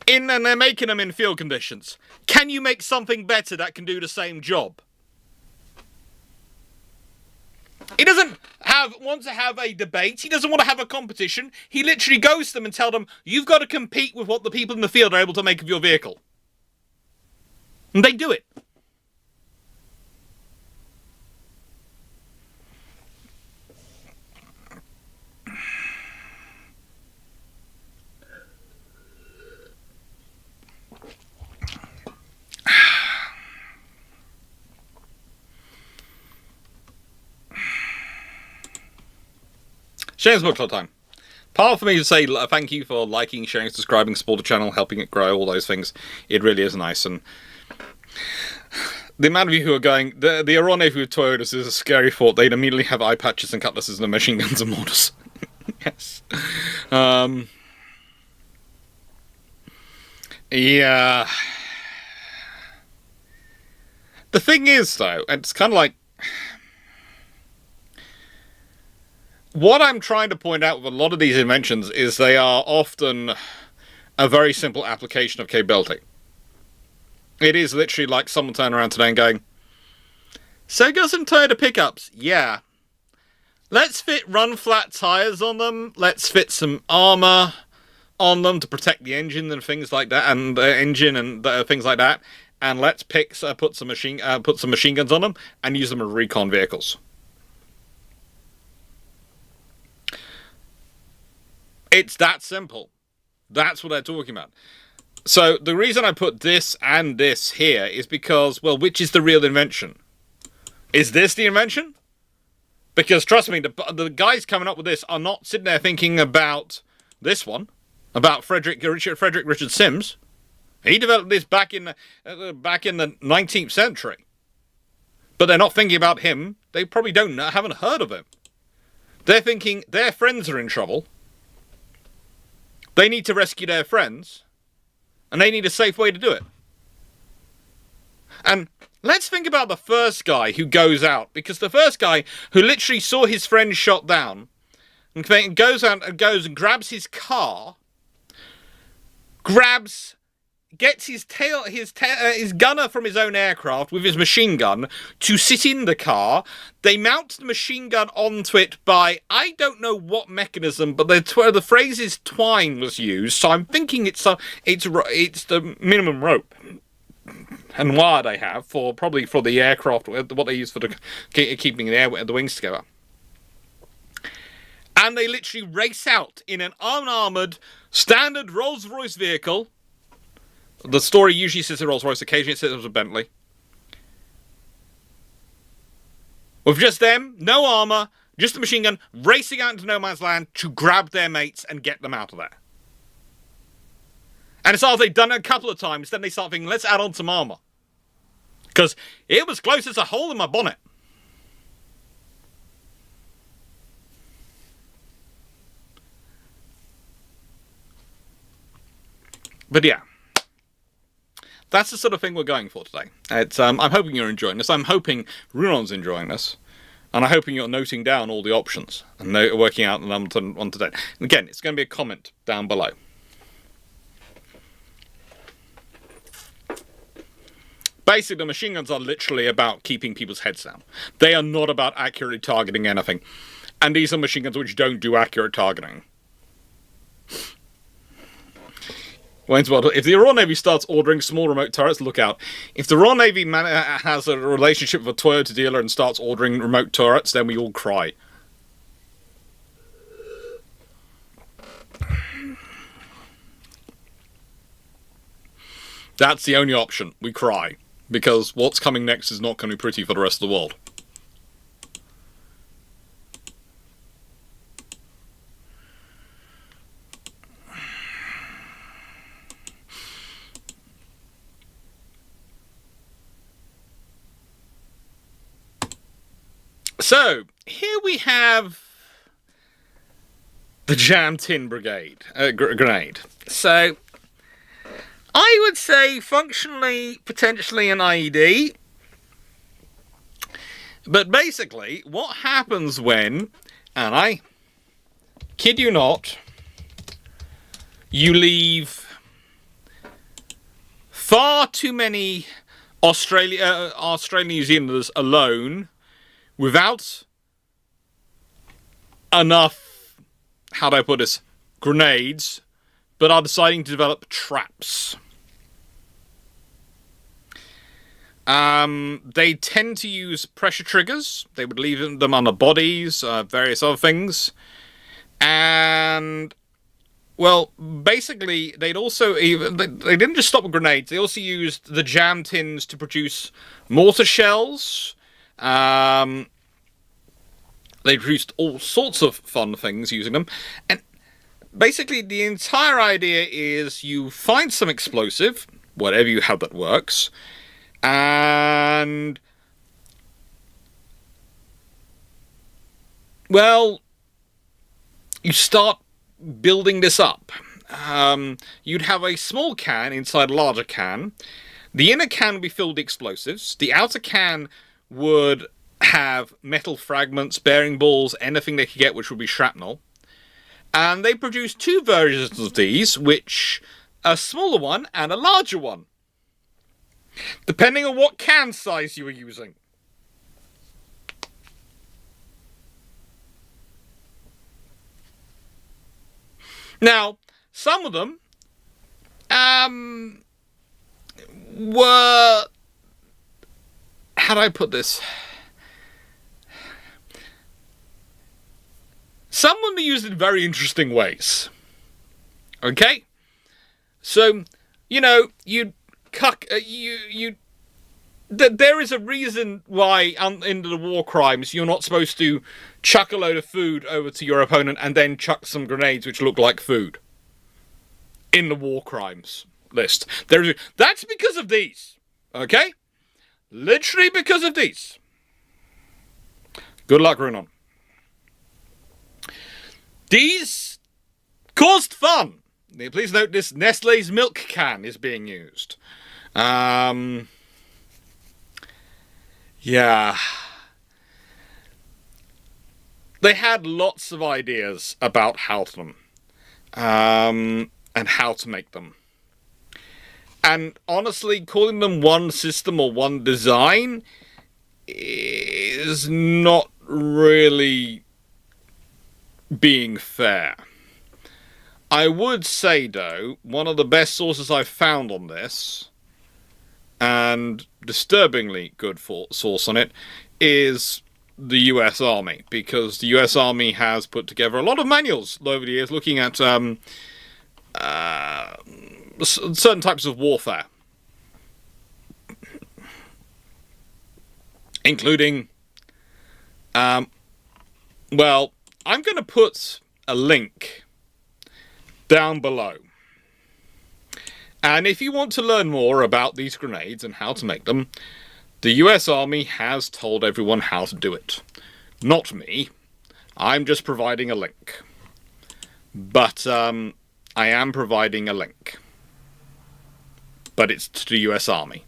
And they're making them in field conditions. Can you make something better that can do the same job? He doesn't want to have a debate. He doesn't want to have a competition. He literally goes to them and tells them, you've got to compete with what the people in the field are able to make of your vehicle. And they do it. Shane's Book Club time. Part for me to say thank you for liking, sharing, subscribing, support the channel, helping it grow, all those things. It really is nice. And the amount of you who are going, the Royal Navy with Toyotas is a scary thought. They'd immediately have eye patches and cutlasses and machine guns and mortars. Yes. Yeah. The thing is, though, and it's kind of like... What I'm trying to point out with a lot of these inventions is they are often a very simple application of capability. It is literally like someone turning around today and going, so you got some Toyota pickups? Yeah. Let's fit run-flat tyres on them. Let's fit some armour on them to protect the engine and things like that, and things like that. And let's put some machine guns on them and use them as recon vehicles. It's that simple. That's what they're talking about. So the reason I put this and this here is because, well, which is the real invention? Is this the invention? Because trust me, the guys coming up with this are not sitting there thinking about this one, about Frederick Richard Sims. He developed this back in the 19th century. But they're not thinking about him. They probably haven't heard of him. They're thinking their friends are in trouble. They need to rescue their friends. And they need a safe way to do it. And let's think about the first guy who goes out. Because the first guy who literally saw his friend shot down and goes out and grabs his car, gets his gunner from his own aircraft with his machine gun to sit in the car. They mount the machine gun onto it by, I don't know what mechanism, but the phrase is twine was used, so I'm thinking it's the minimum rope and wire they have probably for the aircraft, what they use for keeping the wings together. And they literally race out in an unarmoured standard Rolls-Royce vehicle. The story usually says a Rolls-Royce, occasionally it says it was a Bentley. With just them, no armour, just a machine gun, racing out into no man's land to grab their mates and get them out of there. And it's after they've done it a couple of times, then they start thinking, let's add on some armour. Because it was close as a hole in my bonnet. But yeah. That's the sort of thing we're going for today. I'm hoping you're enjoying this. I'm hoping Runon's enjoying this. And I'm hoping you're noting down all the options and working out the number one to 10. And again, it's going to be a comment down below. Basically, the machine guns are literally about keeping people's heads down. They are not about accurately targeting anything. And these are machine guns which don't do accurate targeting. If the Royal Navy starts ordering small remote turrets, look out. If the Royal Navy has a relationship with a Toyota dealer and starts ordering remote turrets, then we all cry. That's the only option. We cry. Because what's coming next is not going to be pretty for the rest of the world. So, here we have the Jam Tin Grenade. So, I would say functionally, potentially an IED. But basically, what happens when, and I kid you not, you leave far too many Australian New Zealanders alone without enough, how do I put this, grenades, but are deciding to develop traps. They tend to use pressure triggers. They would leave them on the bodies, various other things. And, well, basically, they didn't just stop with grenades. They also used the jam tins to produce mortar shells. They produced all sorts of fun things using them. And basically, the entire idea is you find some explosive, whatever you have that works, and, well, you start building this up. You'd have a small can inside a larger can. The inner can would be filled with explosives. The outer can would have metal fragments, bearing balls, anything they could get, which would be shrapnel. And they produced two versions of these, which a smaller one, and a larger one, depending on what can size you are using. Now, some of them were... how do I put this? Some of them are used in very interesting ways. Okay? So, you know, there is a reason why in the war crimes you're not supposed to chuck a load of food over to your opponent and then chuck some grenades which look like food. In the war crimes list. That's because of these. Okay? Literally because of these. Good luck, Runon. These caused fun. Please note this Nestle's milk can is being used. Yeah. They had lots of ideas about how to and how to make them. And honestly, calling them one system or one design is not really being fair. I would say, though, one of the best sources I've found on this, and disturbingly good source on it, is the US Army, because the US Army has put together a lot of manuals over the years looking at certain types of warfare, including, well, I'm going to put a link down below. And if you want to learn more about these grenades and how to make them, the US Army has told everyone how to do it. Not me. I'm just providing a link. But I am providing a link. But it's to the US Army.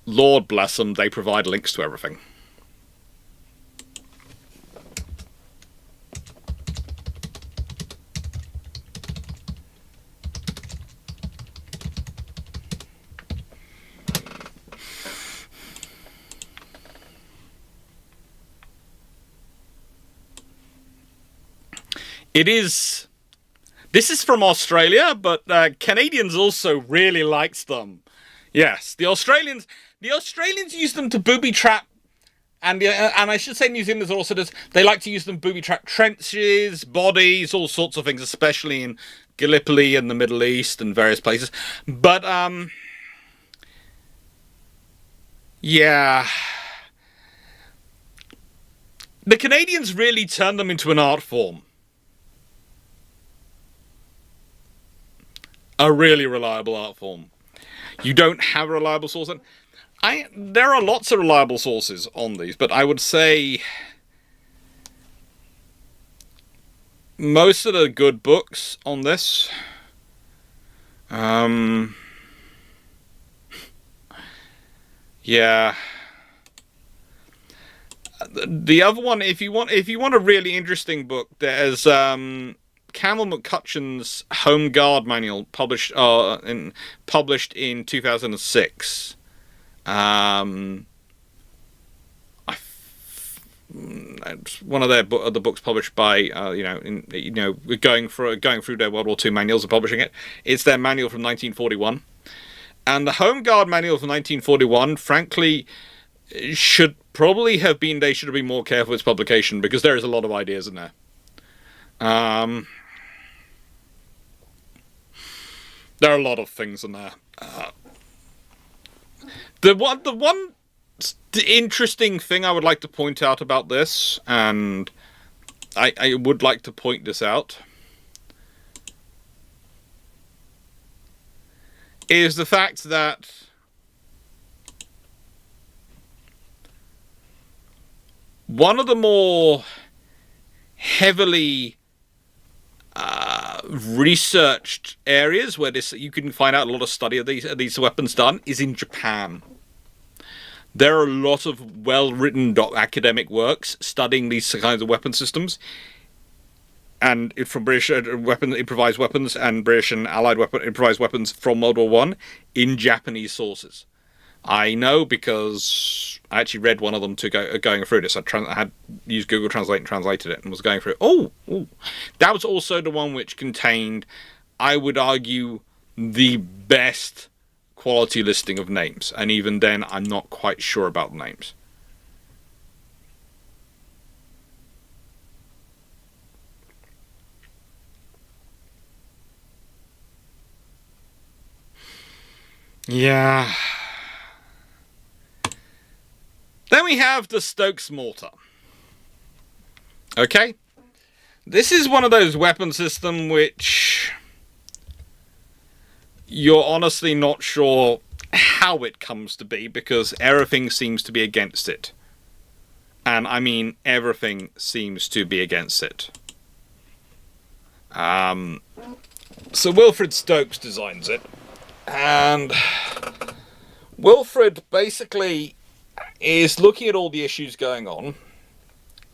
Lord bless them, they provide links to everything. This is from Australia, but Canadians also really likes them. Yes, the Australians use them to booby trap, and I should say New Zealanders also does. They like to use them to booby trap trenches, bodies, all sorts of things, especially in Gallipoli and the Middle East and various places. But yeah, the Canadians really turned them into an art form. A really reliable art form. You don't have a reliable source. There are lots of reliable sources on these, but I would say most of the good books on this, yeah. The other one, if you want a really interesting book, there's Campbell McCutcheon's Home Guard Manual, published in 2006. One of the books published by going through their World War II manuals and publishing it. It's their manual from 1941, and the Home Guard Manual from 1941, frankly, should have been more careful with its publication, because there is a lot of ideas in there. There are a lot of things in there. The one interesting thing I would like to point out about this, and I would like to point this out, is the fact that one of the more heavily researched areas where you can find out a lot of study of these weapons done is in Japan. There are a lot of well-written academic works studying these kinds of weapon systems, and from British improvised weapons and British and Allied improvised weapons from World War One in Japanese sources. I know because I actually read one of them going through this. I had used Google Translate and translated it and was going through it. Oh, that was also the one which contained, I would argue, the best quality listing of names. And even then, I'm not quite sure about the names. Yeah. Then we have the Stokes mortar. Okay? This is one of those weapon systems which you're honestly not sure how it comes to be, because everything seems to be against it. And I mean, everything seems to be against it. So Wilfred Stokes designs it. And Wilfred basically is looking at all the issues going on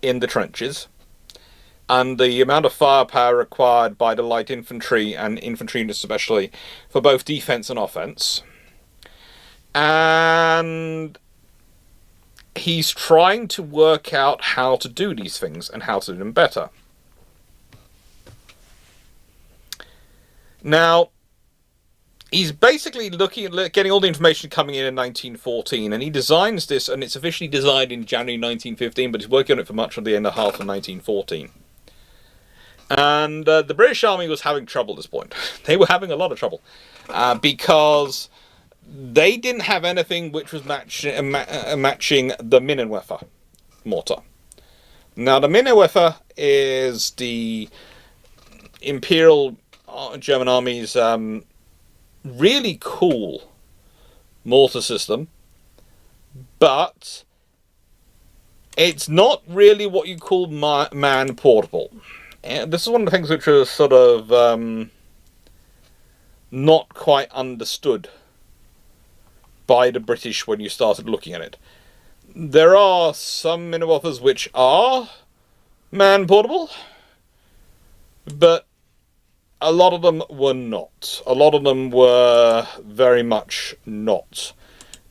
in the trenches and the amount of firepower required by the light infantry and infantry units especially for both defense and offense. And he's trying to work out how to do these things and how to do them better. Now, he's basically looking at getting all the information coming in 1914, and he designs this, and it's officially designed in January 1915, but he's working on it for much of the end of half of 1914. And the British Army was having trouble at this point. They were having a lot of trouble because they didn't have anything which was matching the Minenwerfer mortar. Now, the Minenwerfer is the Imperial German Army's really cool mortar system, but it's not really what you call man portable. And this is one of the things which was sort of not quite understood by the British when you started looking at it. There are some Minenwerfers which are man portable, but a lot of them were not. A lot of them were very much not.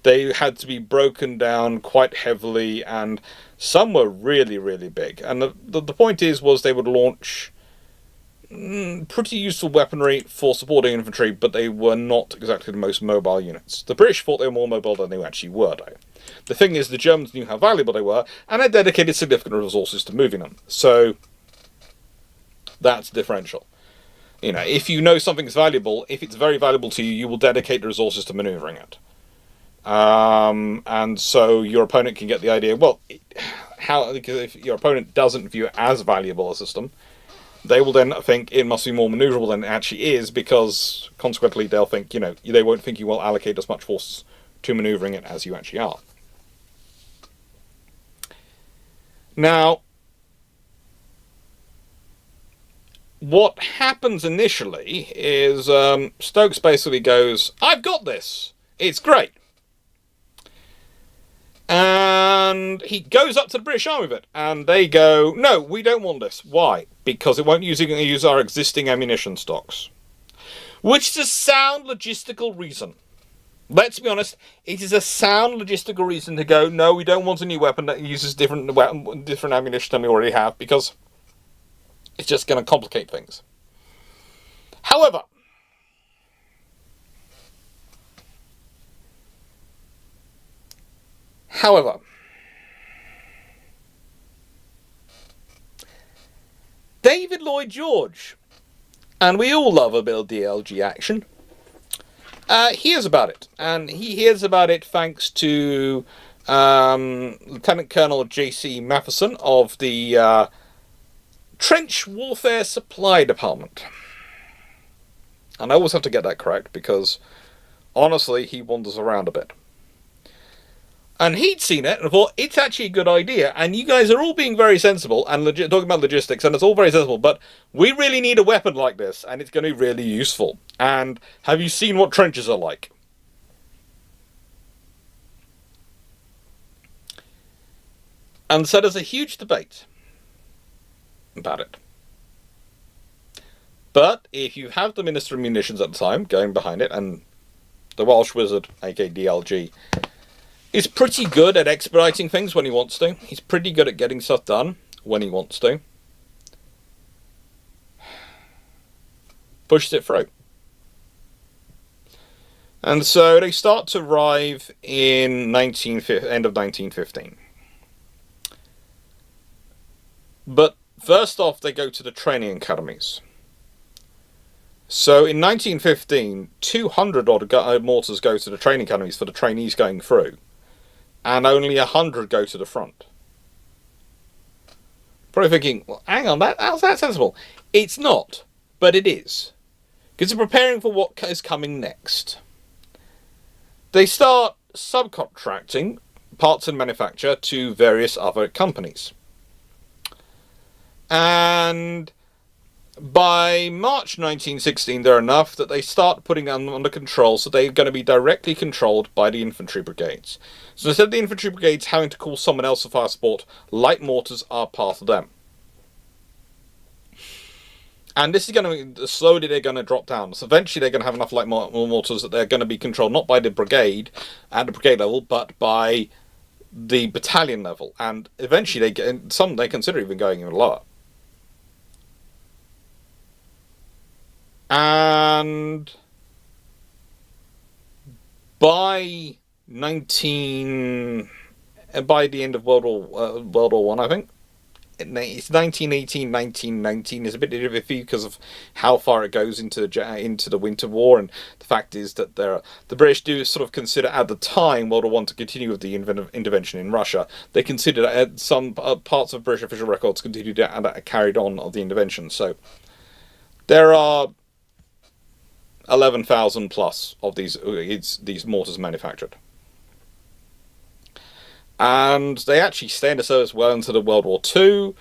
They had to be broken down quite heavily, and some were really, really big. And the point was they would launch pretty useful weaponry for supporting infantry, but they were not exactly the most mobile units. The British thought they were more mobile than they actually were, though. The thing is, the Germans knew how valuable they were, and had dedicated significant resources to moving them. So that's differential. You know, if you know something's valuable, if it's very valuable to you, you will dedicate the resources to maneuvering it. And so your opponent can get the idea, well, because if your opponent doesn't view it as valuable a system, they will then think it must be more maneuverable than it actually is, because consequently they'll think, you know, they won't think you will allocate as much force to maneuvering it as you actually are. Now, what happens initially is Stokes basically goes, I've got this. It's great. And he goes up to the British Army with it, and they go, no, we don't want this. Why? Because it won't use our existing ammunition stocks. Which is a sound logistical reason. Let's be honest, it is a sound logistical reason to go, no, we don't want a new weapon that uses different ammunition than we already have, because it's just going to complicate things. However, David Lloyd George, and we all love a bit of DLG action, hears about it. And he hears about it thanks to Lieutenant Colonel J.C. Matheson of the Trench Warfare Supply Department. And I always have to get that correct, because honestly, he wanders around a bit. And he'd seen it and thought, it's actually a good idea, and you guys are all being very sensible and talking about logistics, and it's all very sensible, but we really need a weapon like this, and it's going to be really useful. And have you seen what trenches are like? And so there's a huge debate about it. But if you have the Minister of Munitions at the time going behind it, and the Welsh Wizard, aka DLG, is pretty good at expediting things when he wants to. He's pretty good at getting stuff done when he wants to. Pushes it through. And so they start to arrive in end of 1915. But first off, they go to the training academies. So in 1915, 200 odd mortars go to the training academies for the trainees going through, and only 100 go to the front. Probably thinking, well, hang on, how's that sensible? It's not, but it is. Because they're preparing for what is coming next. They start subcontracting parts and manufacture to various other companies. And by March 1916, they're enough that they start putting them under control, so they're going to be directly controlled by the infantry brigades. So instead of the infantry brigades having to call someone else to fire support, light mortars are part of them. And this is going to, slowly they're going to drop down. So eventually they're going to have enough light mortars that they're going to be controlled not by the brigade at the brigade level, but by the battalion level. And eventually they consider even going even lower. And by the end of World War I, I think, it's 1918, 1919 is a bit iffy because of how far it goes into the Winter War, and the fact is that the British do sort of consider at the time World War I to continue with the intervention in Russia. They consider that some parts of British official records continued and carried on of the intervention. So there are 11,000 plus of these mortars manufactured. And they actually stay in the service well into the World War II,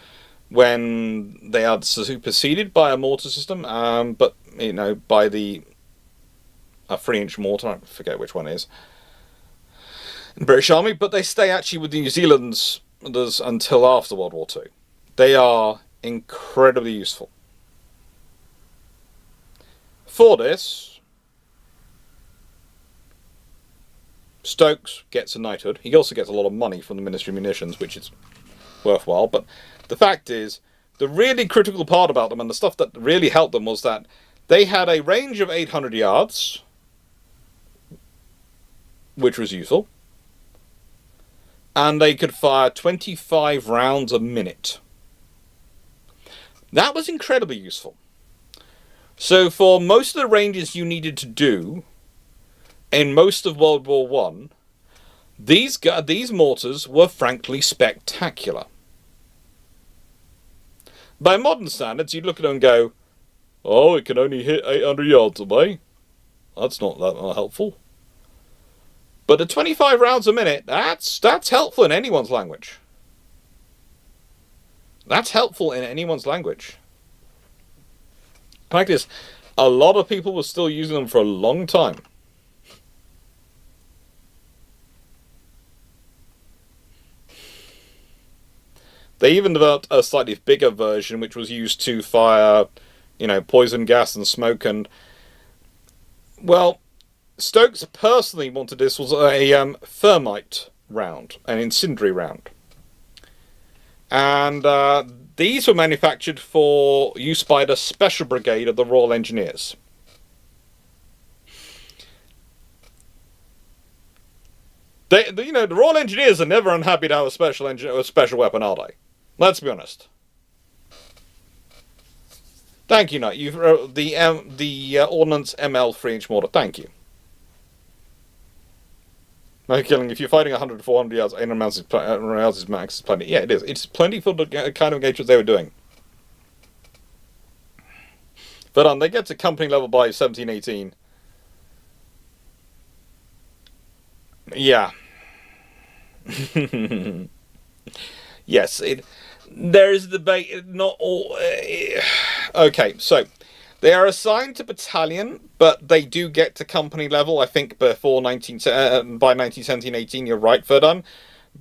when they are superseded by a mortar system, but by a 3-inch mortar. I forget which one it is in the British Army, but they stay actually with the New Zealanders until after World War II. They are incredibly useful. For this, Stokes gets a knighthood. He also gets a lot of money from the Ministry of Munitions, which is worthwhile. But the fact is, the really critical part about them, and the stuff that really helped them, was that they had a range of 800 yards, which was useful, and they could fire 25 rounds a minute. That was incredibly useful. So for most of the ranges you needed to do in most of World War I, these mortars were frankly spectacular. By modern standards, you'd look at them and go, oh, it can only hit 800 yards away. That's not that helpful. But at 25 rounds a minute, that's helpful in anyone's language. That's helpful in anyone's language. The fact is, a lot of people were still using them for a long time. They even developed a slightly bigger version, which was used to fire, poison gas and smoke. And, well, Stokes personally wanted this was a thermite round, an incendiary round. And these were manufactured for use by the Special Brigade of the Royal Engineers. The Royal Engineers are never unhappy to have a special weapon, are they? Let's be honest. Thank you, Knight. You've the Ordnance ML 3-inch mortar. Thank you. No killing. If you're fighting 100 to 400 yards, 800 rounds is max. Is plenty. Yeah, it is. It's plenty for the kind of engagements they were doing. But they get to company level by 1718. Yeah. Yes, there is a debate. Not all. Okay, so they are assigned to battalion, but they do get to company level. I think by 1917-18. You're right, Verdun.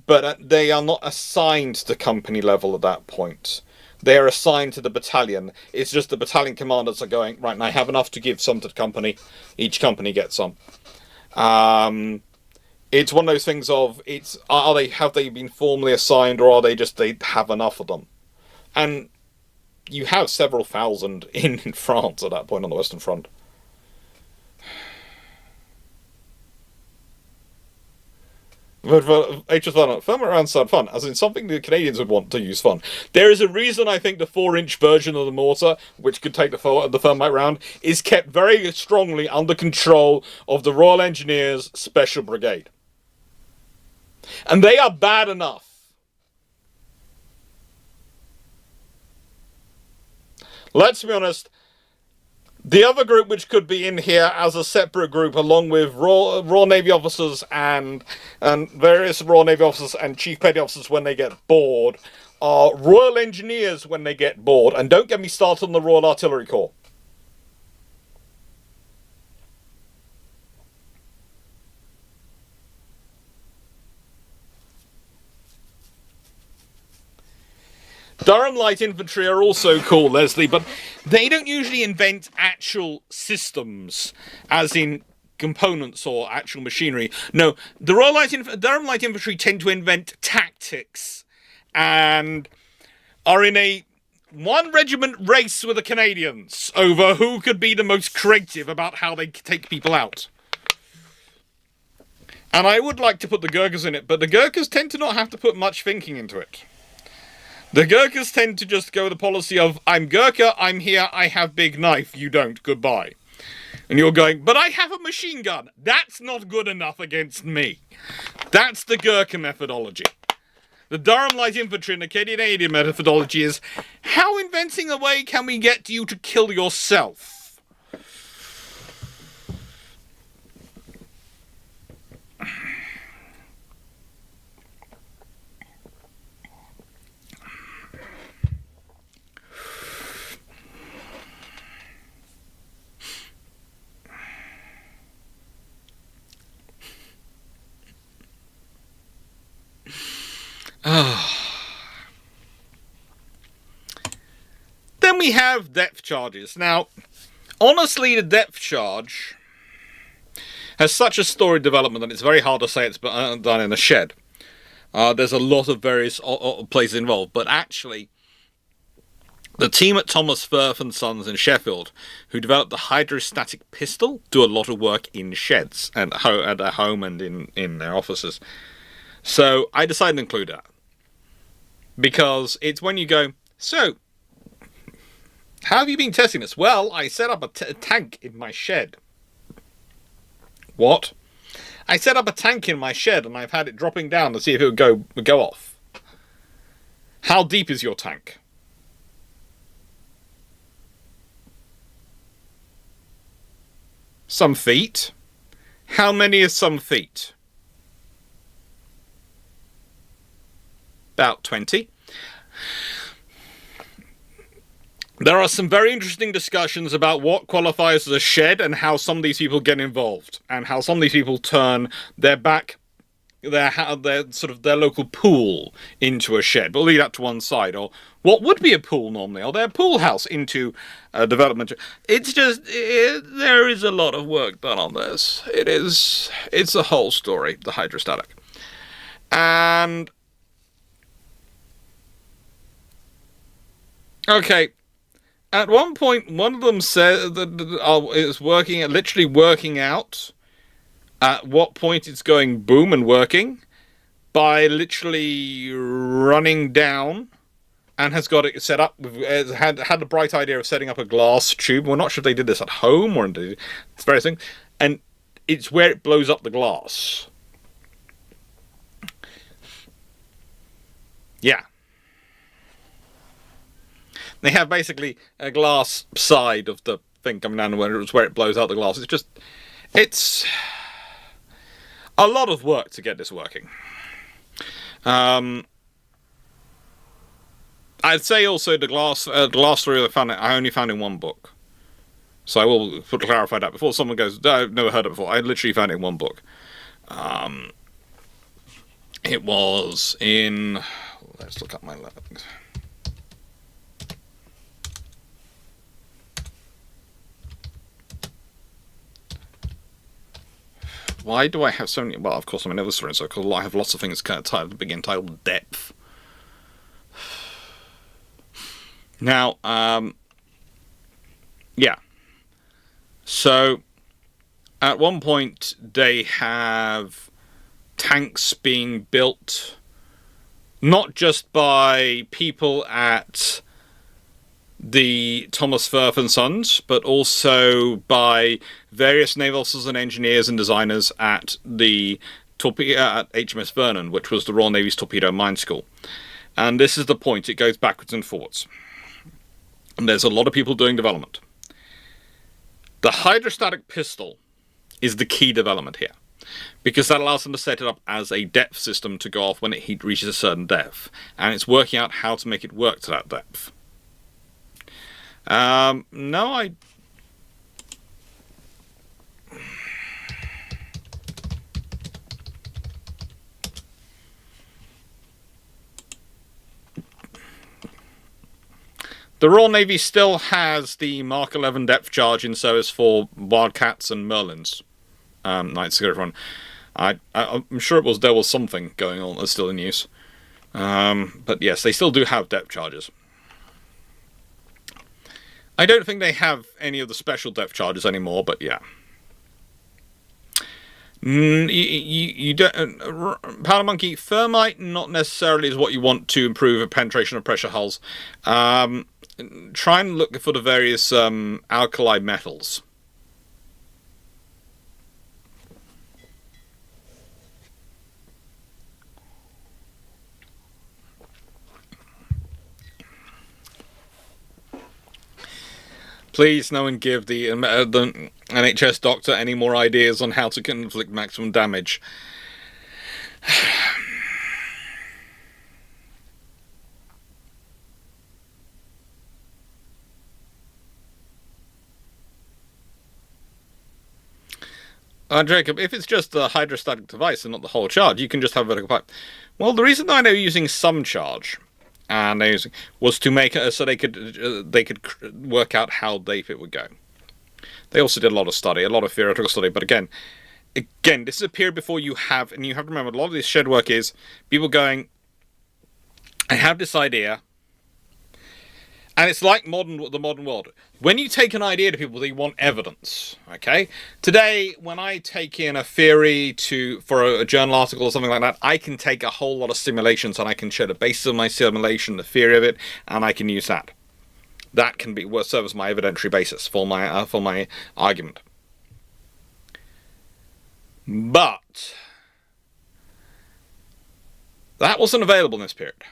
But they are not assigned to company level at that point. They are assigned to the battalion. It's just the battalion commanders are going, right, and I have enough to give some to the company. Each company gets some. It's one of those things of, have they been formally assigned, or are they have enough of them? And you have several thousand in France at that point on the Western Front. But for HS Fun, firmware around sound fun, as in something the Canadians would want to use fun. There is a reason I think the 4-inch version of the mortar, which could take the thermite round, is kept very strongly under control of the Royal Engineers Special Brigade. And they are bad enough. Let's be honest, the other group which could be in here as a separate group, along with Royal Navy officers and various Royal Navy officers and Chief Petty officers when they get bored, are Royal Engineers when they get bored. And don't get me started on the Royal Artillery Corps. Durham Light Infantry are also cool, Leslie, but they don't usually invent actual systems, as in components or actual machinery. No, the Durham Light Infantry tend to invent tactics, and are in a one-regiment race with the Canadians over who could be the most creative about how they take people out. And I would like to put the Gurkhas in it, but the Gurkhas tend to not have to put much thinking into it. The Gurkhas tend to just go with the policy of, I'm Gurkha, I'm here, I have big knife, you don't, goodbye. And you're going, but I have a machine gun. That's not good enough against me. That's the Gurkha methodology. The Durham Light Infantry and the Canadian methodology is, how inventing a way can we get you to kill yourself? Then we have depth charges. Now, honestly, the depth charge has such a storied development that it's very hard to say it's done in a shed. There's a lot of various places involved, but actually, the team at Thomas Firth and Sons in Sheffield, who developed the hydrostatic pistol, do a lot of work in sheds and at their home and in their offices. So I decided to include that. Because it's when you go, so, how have you been testing this? Well, I set up a tank in my shed. What? I set up a tank in my shed and I've had it dropping down to see if it would go off. How deep is your tank? Some feet. How many is some feet? About 20. There are some very interesting discussions about what qualifies as a shed and how some of these people get involved and how some of these people turn their local pool into a shed. But we'll leave that to one side. Or what would be a pool normally, or their pool house into a development. It's just, there is a lot of work done on this. It's a whole story, the hydrostatic. And okay, at one point, one of them said that it's literally working out at what point it's going boom and working by literally running down, and has got it set up. Had the bright idea of setting up a glass tube. We're not sure if they did this at home or it's various things, and it's where it blows up the glass. Yeah. They have basically a glass side of the thing coming down where it blows out the glass. It's a lot of work to get this working. I'd say also the glass theory I only found in one book. So I will clarify that before someone goes, I've never heard it before. I literally found it in one book. It was in... Let's look up my... Why do I have so many? Well, of course I'm an illustrator, so I have lots of things kind of begin titled depth. Now, yeah. So, at one point, they have tanks being built, not just by people at the Thomas Firth and Sons, but also by various naval officers and engineers and designers at the at HMS Vernon, which was the Royal Navy's torpedo mine school. And this is the point, it goes backwards and forwards. And there's a lot of people doing development. The hydrostatic pistol is the key development here, because that allows them to set it up as a depth system to go off when it reaches a certain depth, and it's working out how to make it work to that depth. The Royal Navy still has the Mark 11 depth charge in service for Wildcats and Merlins. Night Security Run. I'm sure there was something going on that's still in use. But yes, they still do have depth charges. I don't think they have any of the special depth charges anymore, but yeah. You don't, Powder Monkey, thermite not necessarily is what you want to improve a penetration of pressure hulls. Try and look for the various alkali metals. Please, no one give the NHS doctor any more ideas on how to inflict maximum damage. Jacob, if it's just a hydrostatic device and not the whole charge, you can just have a vertical pipe. Well, the reason I know using some charge and was to make it so they could work out how deep it would go. They also did a lot of study, a lot of theoretical study, but again, this is a period before you have, and you have to remember, a lot of this shed work is people going, I have this idea, and it's like the modern world. When you take an idea to people, they want evidence. Okay. Today, when I take in a theory for a journal article or something like that, I can take a whole lot of simulations and I can show the basis of my simulation, the theory of it, and I can use that. That can serve as my evidentiary basis for my argument. But that wasn't available in this period.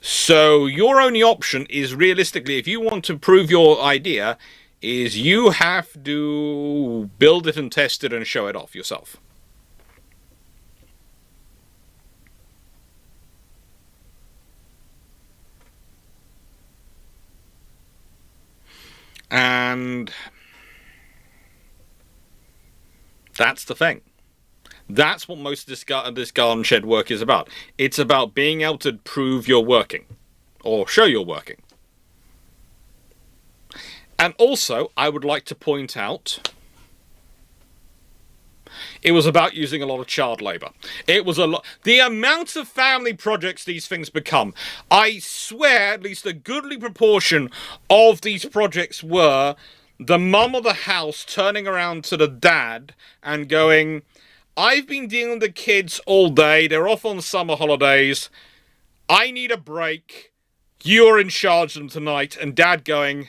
So your only option is, realistically, if you want to prove your idea, is you have to build it and test it and show it off yourself. And that's the thing. That's what most of this garden shed work is about. It's about being able to prove you're working, or show you're working. And also, I would like to point out, it was about using a lot of child labour. It was a lot. The amount of family projects these things become, I swear at least a goodly proportion of these projects were the mum of the house turning around to the dad and going, I've been dealing with the kids all day. They're off on summer holidays. I need a break. You're in charge of them tonight. And Dad going,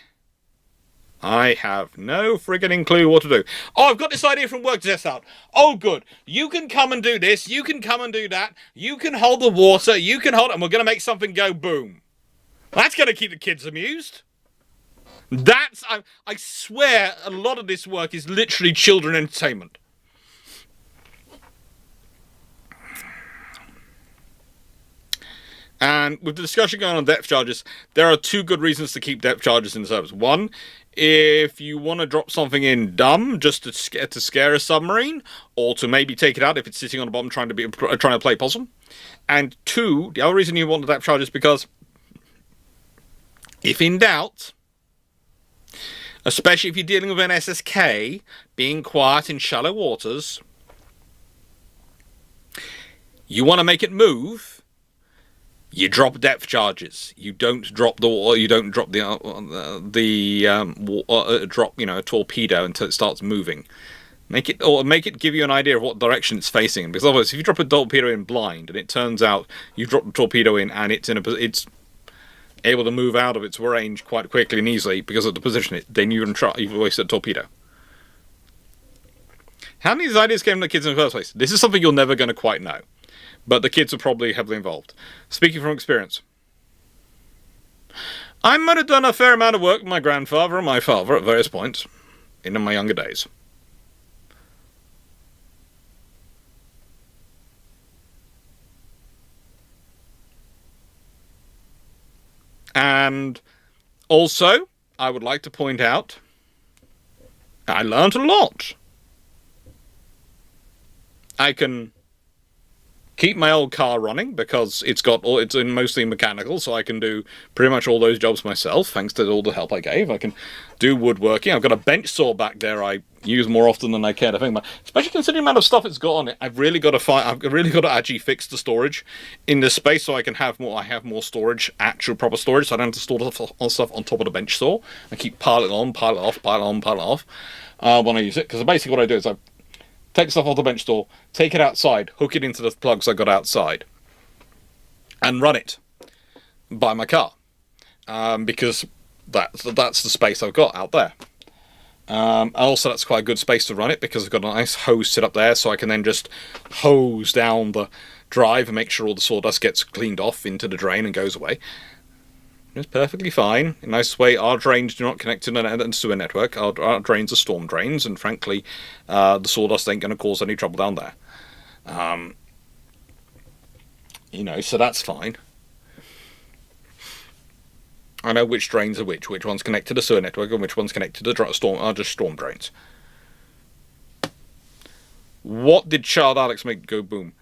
I have no friggin' clue what to do. Oh, I've got this idea from work to test out. Oh, good. You can come and do this. You can come and do that. You can hold the water. You can hold it. And we're going to make something go boom. That's going to keep the kids amused. I swear a lot of this work is literally children entertainment. And with the discussion going on depth charges, there are two good reasons to keep depth charges in service. One, if you want to drop something in dumb just to scare a submarine, or to maybe take it out if it's sitting on the bottom trying to play possum. And two, the other reason you want the depth charge is because, if in doubt, Especially if you're dealing with an SSK, being quiet in shallow waters. You want to make it move. You drop depth charges. You don't drop drop a torpedo until it starts moving. Make it give you an idea of what direction it's facing. Because otherwise, if you drop a torpedo in blind and it turns out you drop the torpedo in and it's able to move out of its range quite quickly and easily because of the position, then you've wasted a torpedo. How many of these ideas came from the kids in the first place? This is something you're never going to quite know. But the kids are probably heavily involved. Speaking from experience, I might have done a fair amount of work with my grandfather and my father at various points in my younger days. And also, I would like to point out, I learned a lot. I can keep my old car running because it's mostly mechanical, so I can do pretty much all those jobs myself, thanks to all the help I gave. I can do woodworking. I've got a bench saw back there I use more often than I care to think about, especially considering the amount of stuff it's got on it. I've really got to actually fix the storage in this space so I can have more. I have more storage, actual proper storage, so I don't have to store stuff on top of the bench saw. I keep pile it on, pile it off, pile it on, pile it off when I use it. Because basically what I do is I take stuff off the bench saw, take it outside, hook it into the plugs I got outside, and run it by my car. Because that's the space I've got out there. Also, that's quite a good space to run it because I've got a nice hose set up there, so I can then just hose down the drive and make sure all the sawdust gets cleaned off into the drain and goes away. It's perfectly fine. In a nice way, our drains do not connect to the sewer network. Our drains are storm drains, and frankly, the sawdust ain't going to cause any trouble down there. So that's fine. I know which drains are which ones connect to the sewer network, and which ones connect to the storm are just storm drains. What did Child Alex make go boom?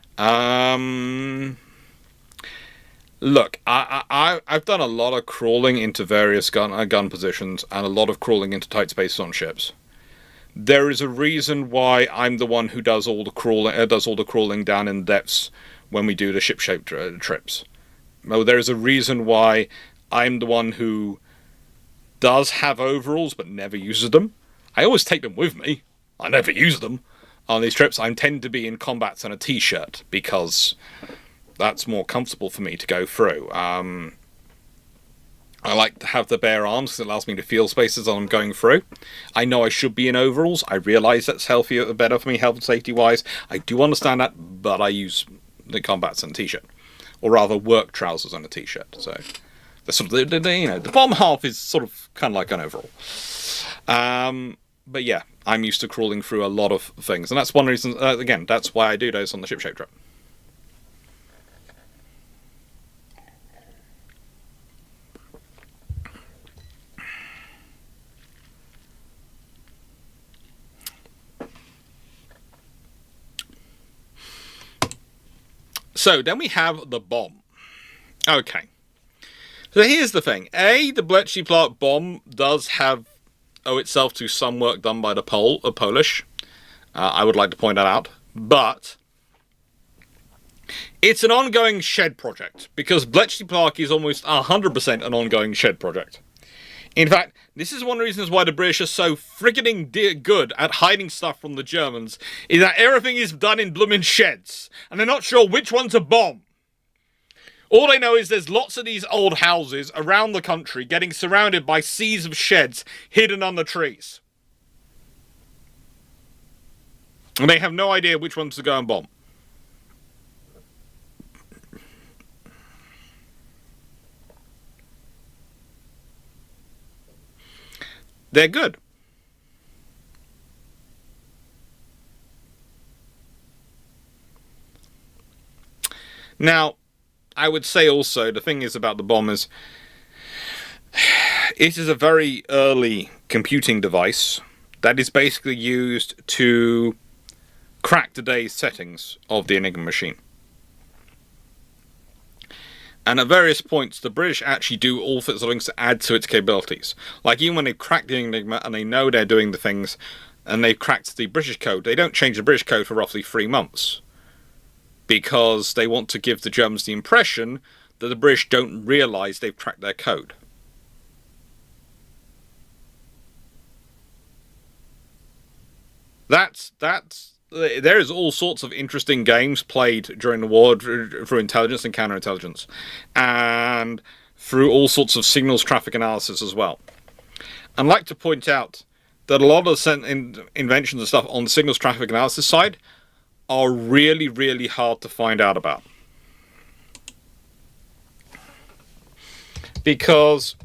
Look, I've done a lot of crawling into various gun positions and a lot of crawling into tight spaces on ships. There is a reason why I'm the one who does all the crawling down in depths when we do the ship-shaped trips. Well, there is a reason why I'm the one who does have overalls but never uses them. I always take them with me. I never use them on these trips. I tend to be in combats and a t-shirt because that's more comfortable for me to go through. I like to have the bare arms because it allows me to feel spaces as I'm going through. I know I should be in overalls. I realise that's better for me, health and safety wise. I do understand that, but I use the combats and a t-shirt, or rather, work trousers and a t-shirt. So the sort of the bottom half is sort of kind of like an overall. But yeah, I'm used to crawling through a lot of things, and that's one reason. Again, that's why I do those on the ship shape trip. So then we have the bomb. Okay. So here's the thing. The Bletchley Clarke bomb does owe itself to some work done by the Polish. I would like to point that out. But it's an ongoing shed project, because Bletchley Clarke is almost 100% an ongoing shed project. In fact, this is one of the reasons why the British are so friggin' good at hiding stuff from the Germans, is that everything is done in bloomin' sheds, and they're not sure which one's a bomb. All they know is there's lots of these old houses around the country getting surrounded by seas of sheds hidden under trees. And they have no idea which ones to go and bomb. They're good. Now, I would say also, the thing is about the bomb is, it is a very early computing device that is basically used to crack today's settings of the Enigma machine. And at various points, the British actually do all sorts of things to add to its capabilities. Like, even when they've cracked the Enigma and they know they're doing the things, and they've cracked the British code, they don't change the British code for roughly 3 months. Because they want to give the Germans the impression that the British don't realise they've cracked their code. There is all sorts of interesting games played during the war through intelligence and counterintelligence, and through all sorts of signals traffic analysis as well. I'd like to point out that a lot of the inventions and stuff on the signals traffic analysis side are really, really hard to find out about. Because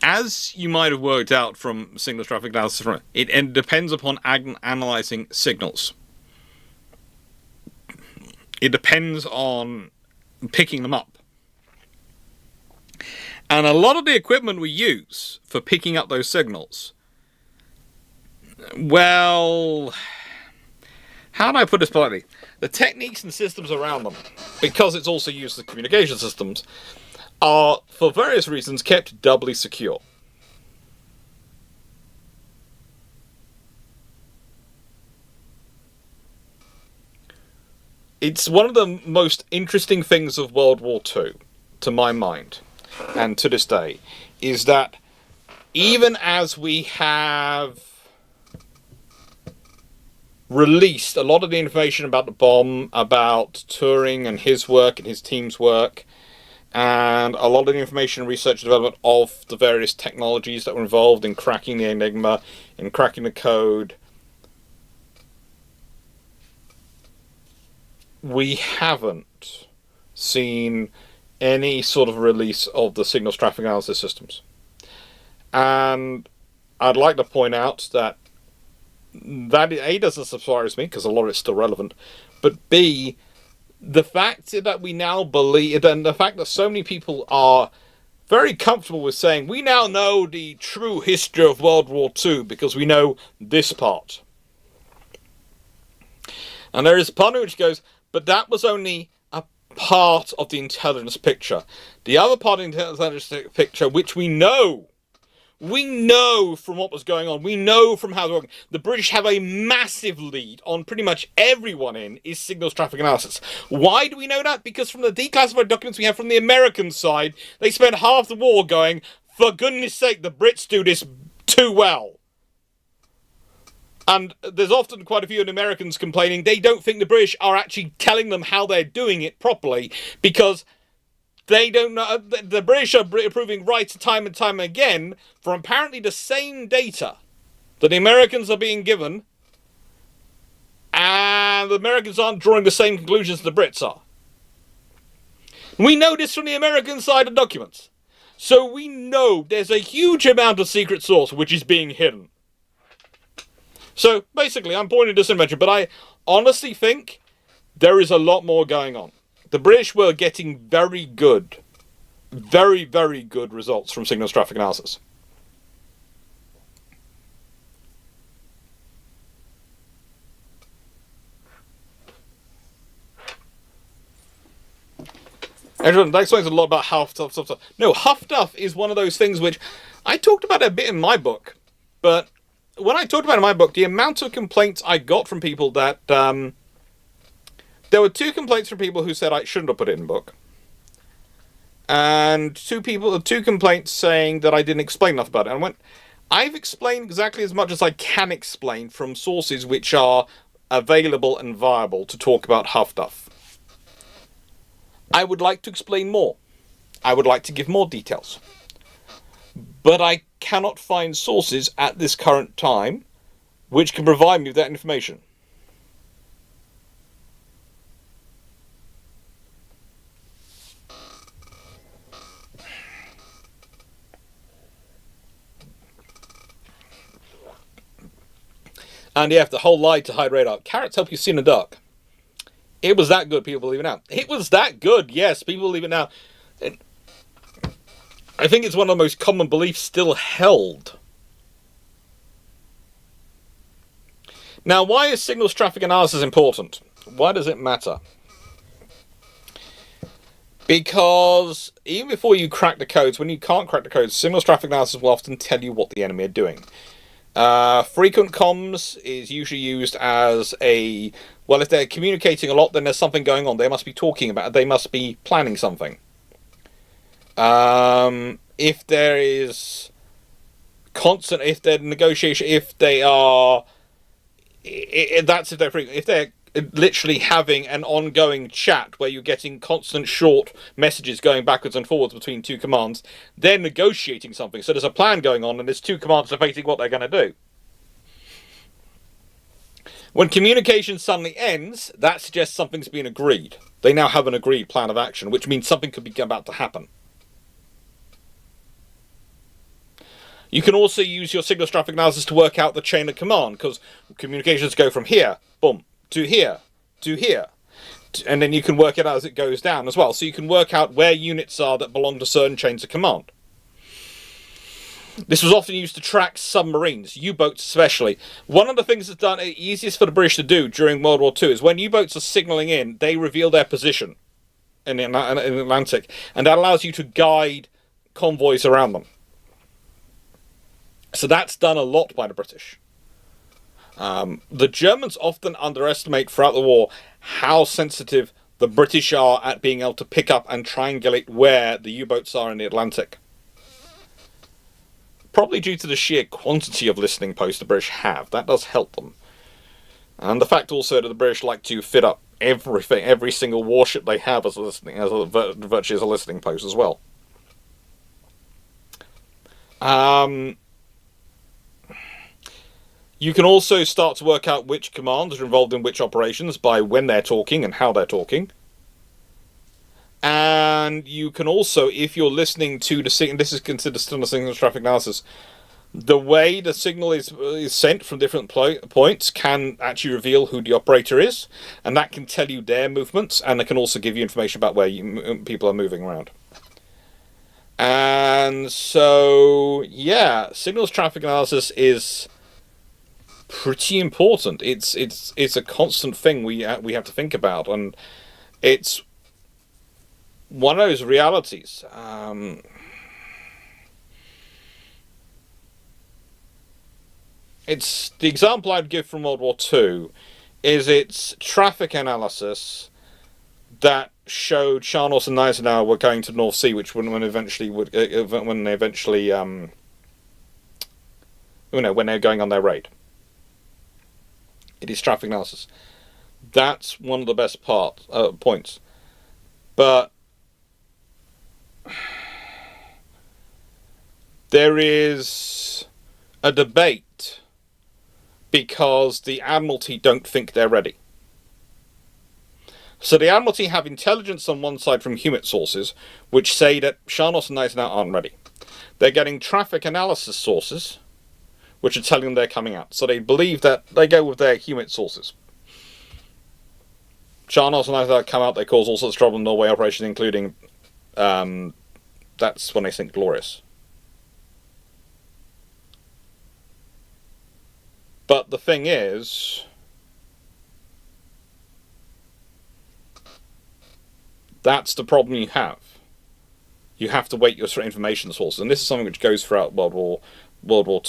as you might have worked out from signals traffic analysis, it depends upon analyzing signals. It depends on picking them up. And a lot of the equipment we use for picking up those signals, well, how do I put this politely? The techniques and systems around them, because it's also used as communication systems, are, for various reasons, kept doubly secure. It's one of the most interesting things of World War II, to my mind, and to this day, is that even as we have released a lot of the information about the bomb, about Turing and his work and his team's work, and a lot of the information, research, and development of the various technologies that were involved in cracking the Enigma, in cracking the code, we haven't seen any sort of release of the signals traffic analysis systems. And I'd like to point out that A, doesn't surprise me, because a lot of it's still relevant, but B, the fact that we now believe, and the fact that so many people are very comfortable with saying, we now know the true history of World War II because we know this part. And there is a part which goes, but that was only a part of the intelligence picture. The other part of the intelligence picture, which we know from what was going on, we know from how it's working, the British have a massive lead on pretty much everyone is signals traffic analysis. Why do we know that? Because from the declassified documents we have from the American side, they spent half the war going, for goodness sake, the Brits do this too well. And there's often quite a few Americans complaining they don't think the British are actually telling them how they're doing it properly, because they don't know. The British are proving right time and time again from apparently the same data that the Americans are being given, and the Americans aren't drawing the same conclusions the Brits are. We know this from the American side of documents. So we know there's a huge amount of secret source which is being hidden. So, basically, I'm pointing to this invention, but I honestly think there is a lot more going on. The British were getting very good, very, very good results from signals traffic analysis. Everyone, that explains a lot about Huff stuff. No, Huff stuff is one of those things which I talked about a bit in my book, but when I talked about it in my book, the amount of complaints I got from people that there were 2 complaints from people who said I shouldn't have put it in the book, and 2 complaints saying that I didn't explain enough about it. And I've explained exactly as much as I can explain from sources which are available and viable to talk about Huff stuff. I would like to explain more. I would like to give more details. But I cannot find sources at this current time which can provide me with that information. And yeah, the whole lie to hide radar. Carrots help you see in the dark. It was that good, people believe it now. It was that good, yes, people believe it now. And I think it's one of the most common beliefs still held. Now, why is signals traffic analysis important? Why does it matter? Because even before you crack the codes, when you can't crack the codes, signals traffic analysis will often tell you what the enemy are doing. Frequent comms is usually used as a, well, if they're communicating a lot, then there's something going on. They must be talking about it. They must be planning something. If there is constant, if they're negotiation, if they are, that's if they're frequent. If they're literally having an ongoing chat where you're getting constant short messages going backwards and forwards between two commands, they're negotiating something. So there's a plan going on and there's two commands debating what they're going to do. When communication suddenly ends, that suggests something's been agreed. They now have an agreed plan of action, which means something could be about to happen. You can also use your signals traffic analysis to work out the chain of command, because communications go from here, boom, to here, to here. And then you can work it out as it goes down as well. So you can work out where units are that belong to certain chains of command. This was often used to track submarines, U-boats especially. One of the things that's done easiest for the British to do during World War II is when U-boats are signalling in, they reveal their position in the Atlantic, and that allows you to guide convoys around them. So that's done a lot by the British. The Germans often underestimate throughout the war how sensitive the British are at being able to pick up and triangulate where the U-boats are in the Atlantic. Probably due to the sheer quantity of listening posts the British have. That does help them. And the fact also that the British like to fit up everything, every single warship they have as a listening, virtually as a listening post as well. You can also start to work out which commands are involved in which operations by when they're talking and how they're talking. And you can also, if you're listening to the signal, this is considered still a signals traffic analysis, the way the signal is sent from different points can actually reveal who the operator is, and that can tell you their movements, and it can also give you information about where people are moving around. And so, yeah, signals traffic analysis is pretty important. It's a constant thing we have to think about, and it's one of those realities. It's the example I'd give from World War II is its traffic analysis that showed Scharnhorst and Gneisenau were going to the North Sea, which when they eventually when they're going on their raid. It is traffic analysis. That's one of the best points. But there is a debate because the Admiralty don't think they're ready. So the Admiralty have intelligence on one side from Hewitt sources, which say that Scharnhorst and Gneisenau aren't ready. They're getting traffic analysis sources, which are telling them they're coming out. So they believe that they go with their Hewitt sources. Scharnhorst and Gneisenau come out, they cause all sorts of trouble in Norway operations, including, that's when they think Glorious. But the thing is, that's the problem you have. You have to weight your information sources, and this is something which goes throughout World War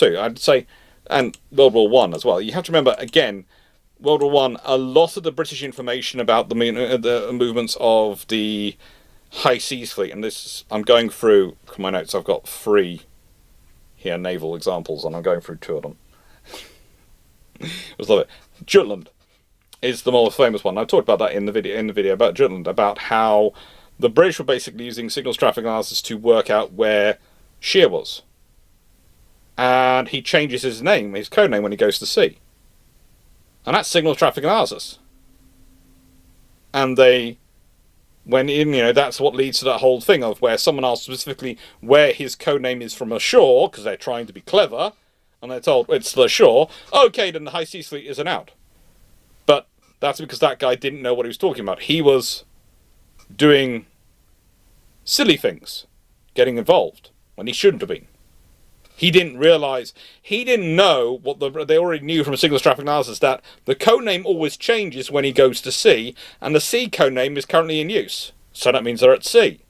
II, I'd say, and World War I as well. You have to remember, again, World War I, a lot of the British information about the movements of the High Seas Fleet, and this, I'm going through my notes, I've got 3 here, naval examples, and I'm going through 2 of them. I just love it. Jutland is the most famous one. I talked about that in the video about Jutland, about how the British were basically using signals traffic analysis to work out where Scheer was. And he changes his name, his code name, when he goes to sea. And that's signals traffic analysis. And that's what leads to that whole thing of where someone asks specifically where his code name is from ashore, because they're trying to be clever, and they're told it's the shore. Okay, then the High Seas Fleet isn't out. But that's because that guy didn't know what he was talking about. He was doing silly things, getting involved, when he shouldn't have been. He didn't realise, he didn't know what they already knew from signals traffic analysis, that the codename always changes when he goes to sea, and the sea codename is currently in use. So that means they're at sea.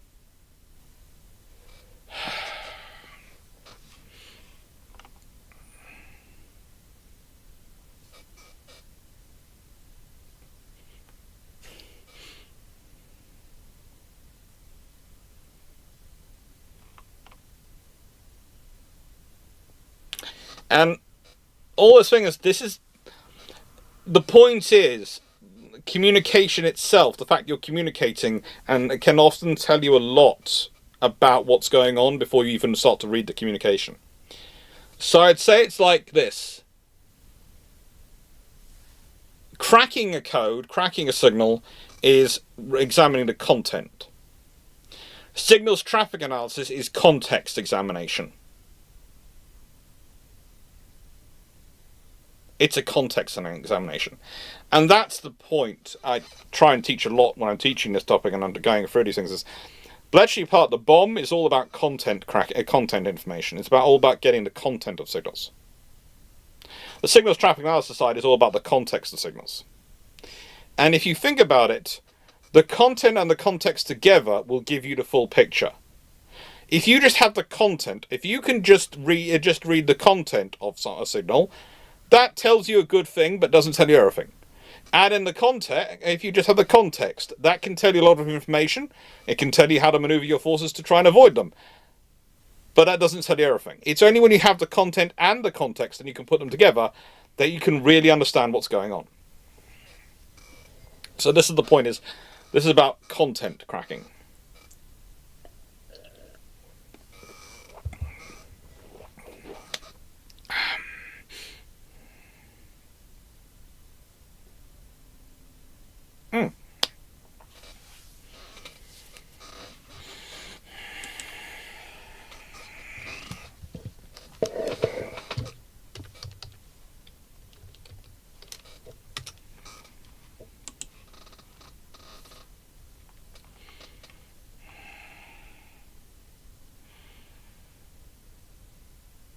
And all this thing is, the point is, communication itself, the fact you're communicating, and it can often tell you a lot about what's going on before you even start to read the communication. So I'd say it's like this. Cracking a code, cracking a signal, is examining the content. Signals traffic analysis is context examination. It's a context examination. And that's the point I try and teach a lot when I'm teaching this topic and undergoing through these things. Is Bletchley part, the bomb, is all about content information. It's all about getting the content of signals. The signals traffic analysis side is all about the context of signals. And if you think about it, the content and the context together will give you the full picture. If you just have the content, if you can just read the content of a signal, that tells you a good thing, but doesn't tell you everything. Add in the context, if you just have the context, that can tell you a lot of information. It can tell you how to maneuver your forces to try and avoid them. But that doesn't tell you everything. It's only when you have the content and the context and you can put them together that you can really understand what's going on. So this is the point, this is about content cracking.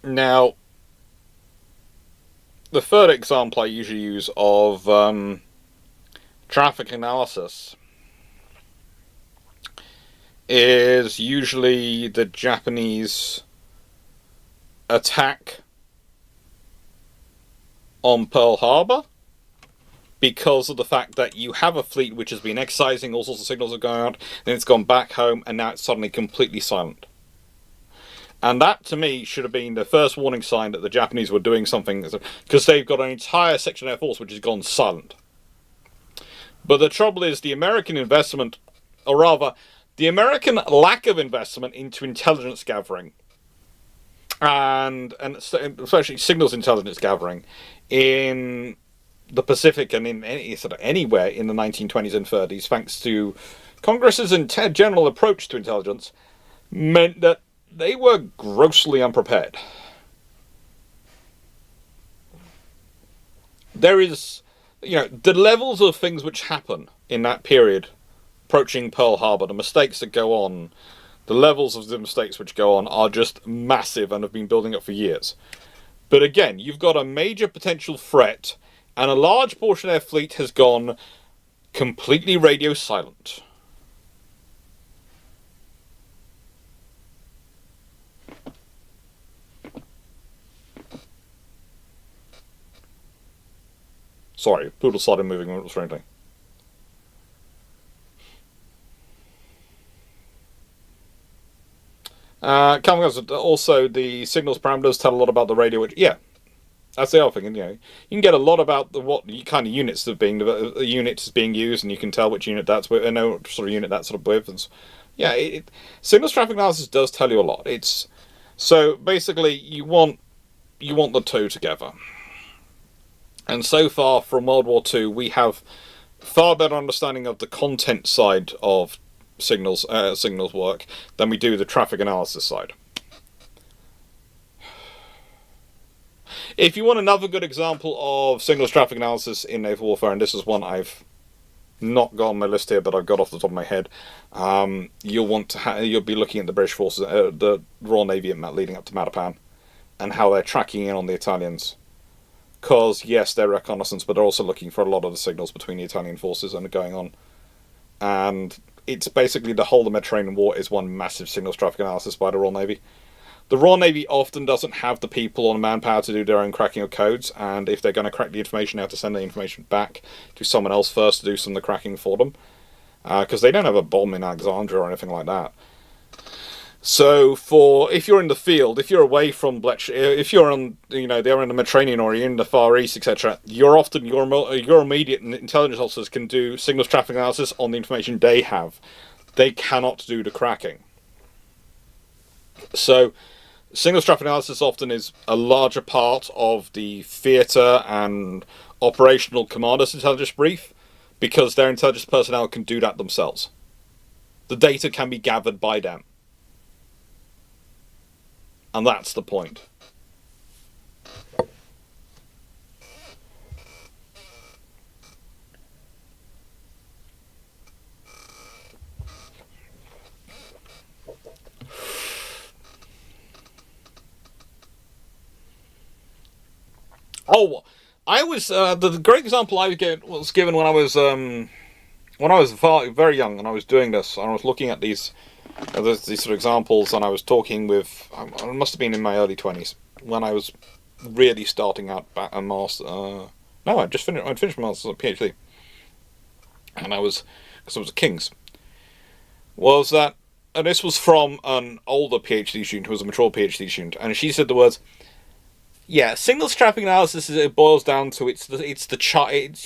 Now, the third example I usually use of traffic analysis is usually the Japanese attack on Pearl Harbor, because of the fact that you have a fleet which has been exercising, all sorts of signals are going out, then it's gone back home, and now it's suddenly completely silent. And that, to me, should have been the first warning sign that the Japanese were doing something, because they've got an entire section of their force which has gone silent. But the trouble is, the American investment, or rather, the American lack of investment into intelligence gathering, and especially signals intelligence gathering, in the Pacific and in anywhere in the 1920s and 30s, thanks to Congress's general approach to intelligence, meant that they were grossly unprepared. There is, the levels of things which happen in that period, approaching Pearl Harbor, the mistakes that go on, the levels of the mistakes which go on are just massive and have been building up for years. But again, you've got a major potential threat, and a large portion of their fleet has gone completely radio silent. Sorry, Poodle started moving strangely. Also, the signals parameters tell a lot about the radio. Yeah, that's the other thing. You can get a lot about what kind of units the unit is being used, and you can tell which unit that's with, and what sort of unit that's sort of with. And signals traffic analysis does tell you a lot. So basically you want the two together. And so far from World War II, we have far better understanding of the content side of signals work than we do the traffic analysis side. If you want another good example of signals traffic analysis in naval warfare, and this is one I've not got on my list here, but I've got off the top of my head, you'll be looking at the British forces, the Royal Navy leading up to Matapan. and how they're tracking in on the Italians. Because, yes, they're reconnaissance, but they're also looking for a lot of the signals between the Italian forces that are going on. And it's basically the whole of the Mediterranean War is one massive signals traffic analysis by the Royal Navy. The Royal Navy often doesn't have the people or the manpower to do their own cracking of codes, and if they're going to crack the information, they have to send the information back to someone else first to do some of the cracking for them. Because they don't have a bomb in Alexandria or anything like that. So, if you're in the field, if you're away from if you're on, they're in the Mediterranean or you're in the Far East, etc., you're often your immediate intelligence officers can do signals traffic analysis on the information they have. They cannot do the cracking. So, signals traffic analysis often is a larger part of the theatre and operational commander's intelligence brief, because their intelligence personnel can do that themselves. The data can be gathered by them. And that's the point. Oh, I was the great example I was given when I was very young, and I was doing this, and I was looking at these sort of examples, and I was talking with, I must have been in my early 20s when I was really starting out a master. No, I'd finished my master's PhD, and because I was at King's. And this was from an older PhD student who was a mature PhD student, and she said the words, "Yeah, signals traffic analysis it boils down to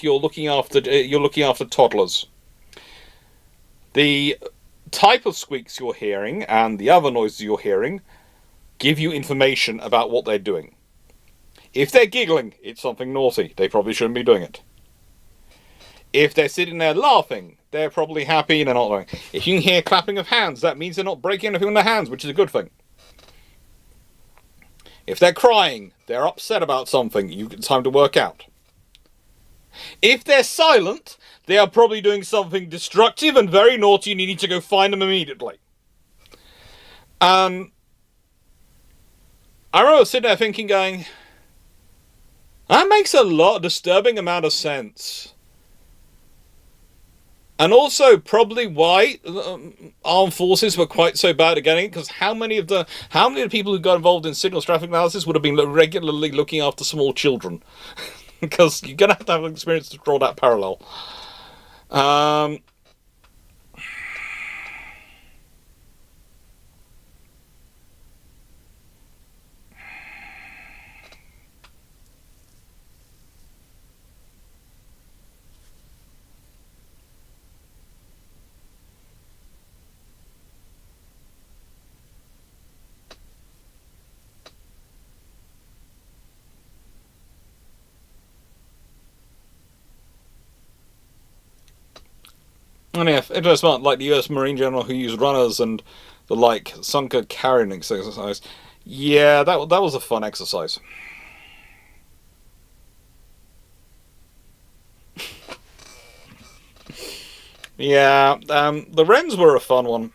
you're looking after toddlers. The type of squeaks you're hearing and the other noises you're hearing give you information about what they're doing. If they're giggling, it's something naughty. They probably shouldn't be doing it. If they're sitting there laughing, they're probably happy and they're not doing it. If you can hear clapping of hands, that means they're not breaking anything with their hands, which is a good thing. If they're crying, they're upset about something. It's time to work out. If they're silent, they are probably doing something destructive and very naughty, and you need to go find them immediately." I remember sitting there thinking, going, that makes a disturbing amount of sense. And also probably why armed forces were quite so bad at getting it, because how many of the people who got involved in signals traffic analysis would have been regularly looking after small children? Because you're going to have an experience to draw that parallel. And if it was smart, like the US Marine General who used runners and the sunker carrying exercise. Yeah, that was a fun exercise. Yeah, the Wrens were a fun one.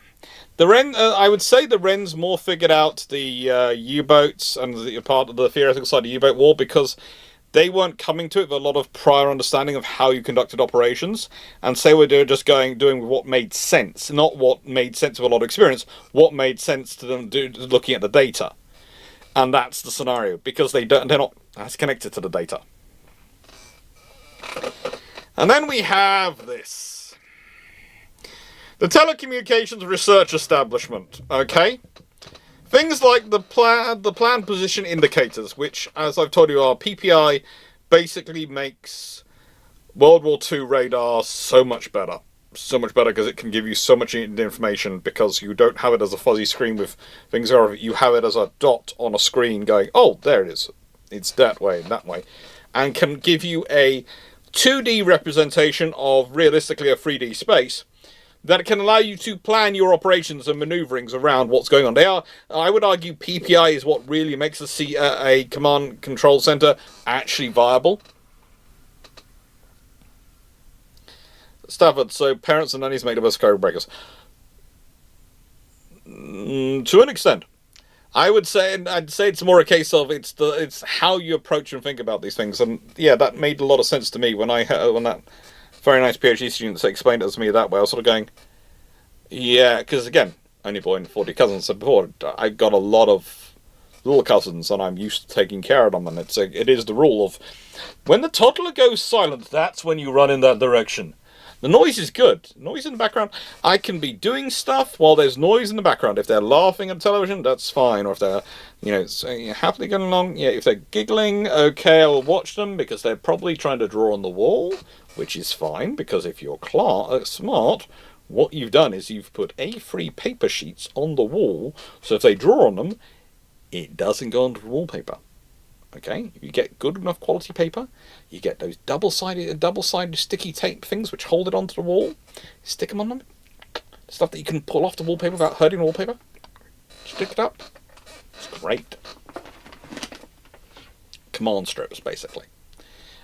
I would say the Wrens more figured out the U-boats and the part of the theoretical side of the U-boat war, because they weren't coming to it with a lot of prior understanding of how you conducted operations, and so we're doing what made sense, not what made sense with a lot of experience, what made sense to them looking at the data. And that's the scenario, because they're not as connected to the data. And then we have this. The Telecommunications Research Establishment, okay? Things like the planned position indicators, which, as I've told you, are PPI, basically makes World War II radar so much better. So much better because it can give you so much information, because you don't have it as a fuzzy screen with things, or you have it as a dot on a screen going, oh, there it is. It's that way, and can give you a 2D representation of realistically a 3D space that can allow you to plan your operations and maneuverings around what's going on. I would argue, PPI is what really makes a command control center actually viable. Stafford, so parents and nannies make the best code breakers. To an extent. I'd say it's more a case of it's how you approach and think about these things, and yeah, that made a lot of sense to me when when that very nice PhD student explained it to me that way. I was sort of going, yeah, because again, only born 40 cousins. So before, I got a lot of little cousins, and I'm used to taking care of them. And it is the rule of when the toddler goes silent, that's when you run in that direction. The noise is good. Noise in the background. I can be doing stuff while there's noise in the background. If they're laughing at television, that's fine. Or if they're, happily going along, yeah. If they're giggling, okay, I will watch them because they're probably trying to draw on the wall, which is fine because if you're smart, what you've done is you've put A3 paper sheets on the wall, so if they draw on them, it doesn't go onto the wallpaper. Okay, you get good enough quality paper, you get those double-sided sticky tape things which hold it onto the wall, stick them on them, stuff that you can pull off the wallpaper without hurting the wallpaper, stick it up, it's great. Command strokes, basically.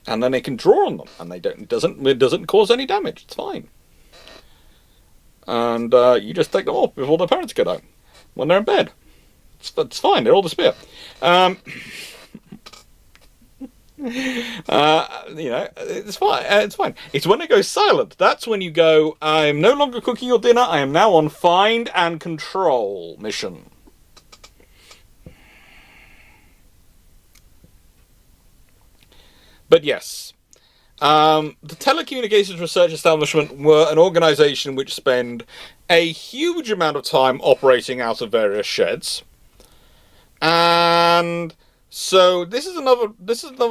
And then they can draw on them, and it doesn't cause any damage, it's fine. And you just take them off before their parents get home, when they're in bed. It's fine, they all disappear. It's fine. It's fine. It's when it goes silent. That's when you go, I am no longer cooking your dinner. I am now on find and control mission. But yes, the Telecommunications Research Establishment were an organisation which spend a huge amount of time operating out of various sheds, and so this is another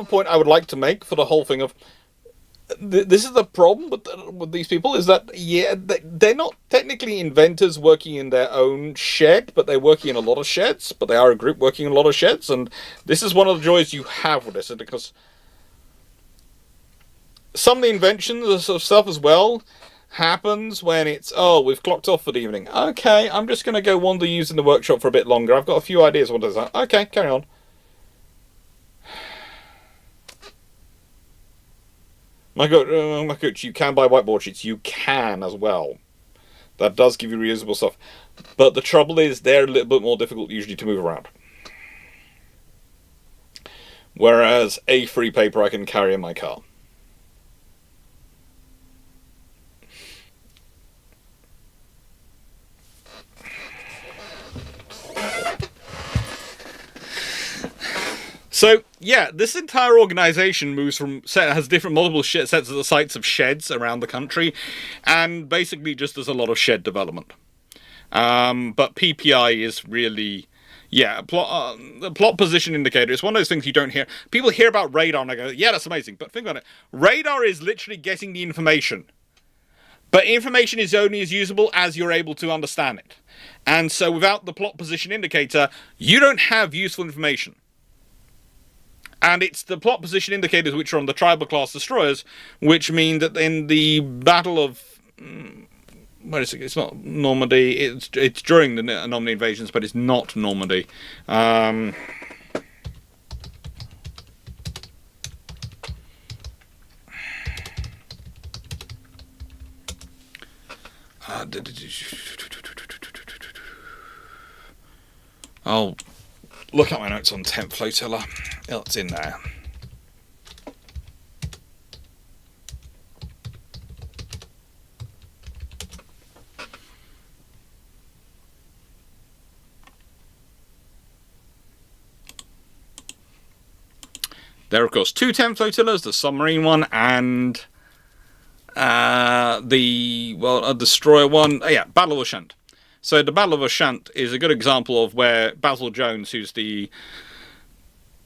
point I would like to make for the whole thing of this is the problem with these people is that they're not technically inventors working in their own shed, but they're working in a lot of sheds, but they are a group working in a lot of sheds, and this is one of the joys you have with this, because some of the inventions of stuff as well happens when it's, we've clocked off for the evening. Okay, I'm just going to go wander using the workshop for a bit longer. I've got a few ideas. What is that? Okay, carry on. My coach, you can buy whiteboard sheets. You can as well. That does give you reusable stuff. But the trouble is they're a little bit more difficult usually to move around. Whereas A3 paper I can carry in my car. So, yeah, this entire organisation has multiple sets of the sites of sheds around the country, and basically just does a lot of shed development. But PPI is really, the plot position indicator. It's one of those things you don't hear. People hear about radar and they go, yeah, that's amazing. But think about it. Radar is literally getting the information. But information is only as usable as you're able to understand it. And so without the plot position indicator, you don't have useful information. And it's the plot position indicators which are on the tribal class destroyers, which mean that in the Battle of... where is it? It's not Normandy. It's during the Normandy invasions, but it's not Normandy. I'll look at my notes on 10th Flotilla. It's in there. There are, of course, two 10th Flotillas, the submarine one and a destroyer one. Battle of Ushant. So the Battle of Ushant is a good example of where Basil Jones, who's the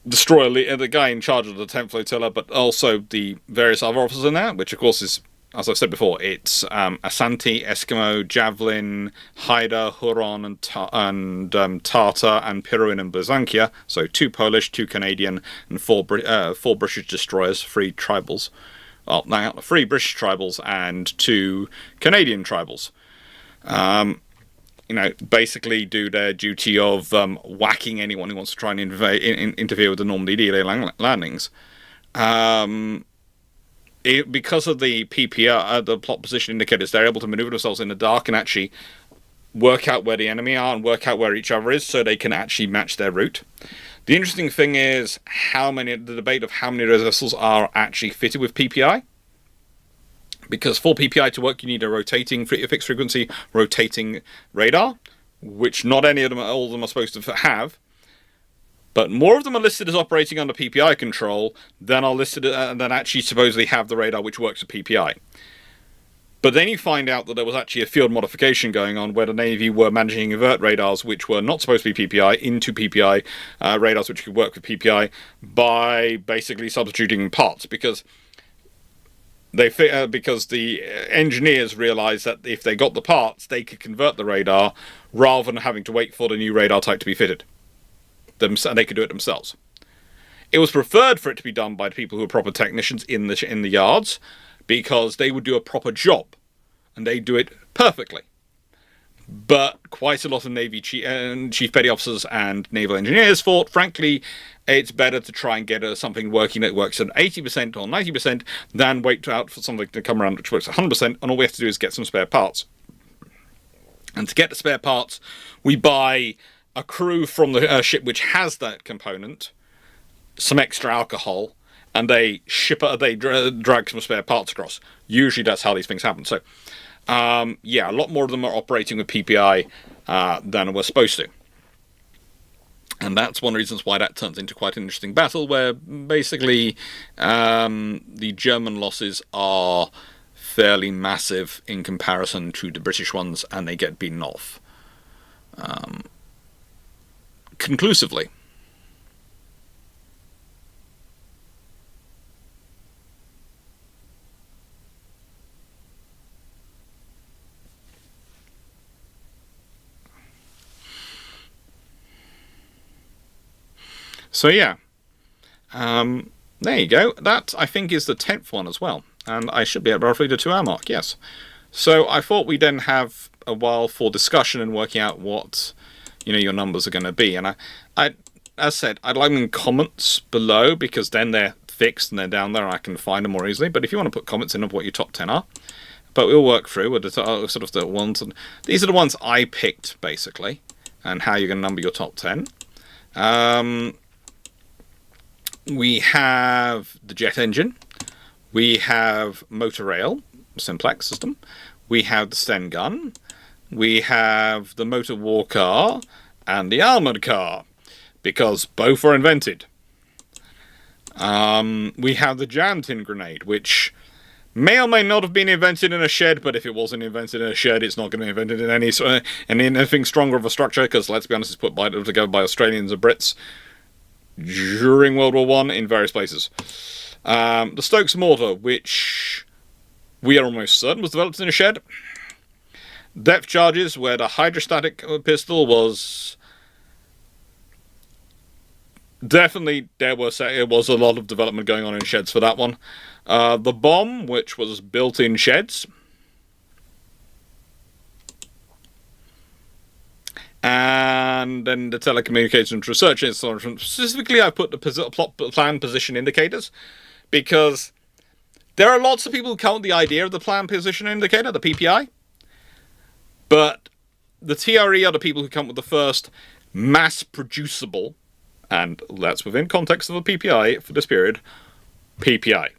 destroyer, the guy in charge of the 10th Flotilla, but also the various other officers in there, which of course is, as I've said before, it's Asante, Eskimo, Javelin, Haida, Huron, and Tartar, and Piruin and Byzantia. So 2 Polish, 2 Canadian, and 4 British destroyers, 3 tribals. Well, now 3 British tribals and 2 Canadian tribals. Basically do their duty of whacking anyone who wants to try and interfere with the Normandy D-Day landings. Because of the PPR, the plot position indicators, they're able to maneuver themselves in the dark and actually work out where the enemy are and work out where each other is so they can actually match their route. The interesting thing is the debate of how many of those vessels are actually fitted with PPI. Because for PPI to work, you need a rotating fixed frequency rotating radar, which not all of them are supposed to have. But more of them are listed as operating under PPI control than are listed than actually supposedly have the radar which works with PPI. But then you find out that there was actually a field modification going on where the Navy were managing to invert radars which were not supposed to be PPI into PPI radars which could work with PPI by basically substituting parts, because the engineers realised that if they got the parts, they could convert the radar rather than having to wait for the new radar type to be fitted. And they could do it themselves. It was preferred for it to be done by people who are proper technicians in the yards, because they would do a proper job, and they do it perfectly. But quite a lot of Navy chief petty officers and naval engineers thought, frankly, it's better to try and get something working that works at 80% or 90% than wait out for something to come around which works at 100%, and all we have to do is get some spare parts. And to get the spare parts, we buy a crew from the ship which has that component, some extra alcohol, and they drag some spare parts across. Usually that's how these things happen. So, yeah, a lot more of them are operating with PPI than we're supposed to. And that's one of the reasons why that turns into quite an interesting battle, where basically the German losses are fairly massive in comparison to the British ones, and they get beaten off conclusively. So yeah, there you go. That, I think, is the 10th one as well. And I should be at roughly the 2-hour mark, yes. So I thought we'd then have a while for discussion and working out what, your numbers are going to be. And I as said, I'd like them in comments below, because then they're fixed and they're down there and I can find them more easily. But if you want to put comments in of what your top 10 are, but we'll work through with the sort of the ones. And these are the ones I picked, basically, and how you're going to number your top 10. We have the jet engine, we have motor rail, simplex system, we have the Sten gun, we have the motor war car, and the armoured car, because both are invented. We have the jam tin grenade, which may or may not have been invented in a shed, but if it wasn't invented in a shed, it's not going to be invented in anything stronger of a structure, because let's be honest, it's put together by Australians and Brits during World War I in various places. The Stokes mortar, which we are almost certain was developed in a shed. Depth charges, where the hydrostatic pistol was definitely, it was a lot of development going on in sheds for that one. The bomb, which was built in sheds. And then the telecommunications research institute. Specifically, I put the plot plan position indicators, because there are lots of people who come with the idea of the plan position indicator, the PPI, but the TRE are the people who come with the first mass-producible, and that's within context of the PPI for this period, PPI.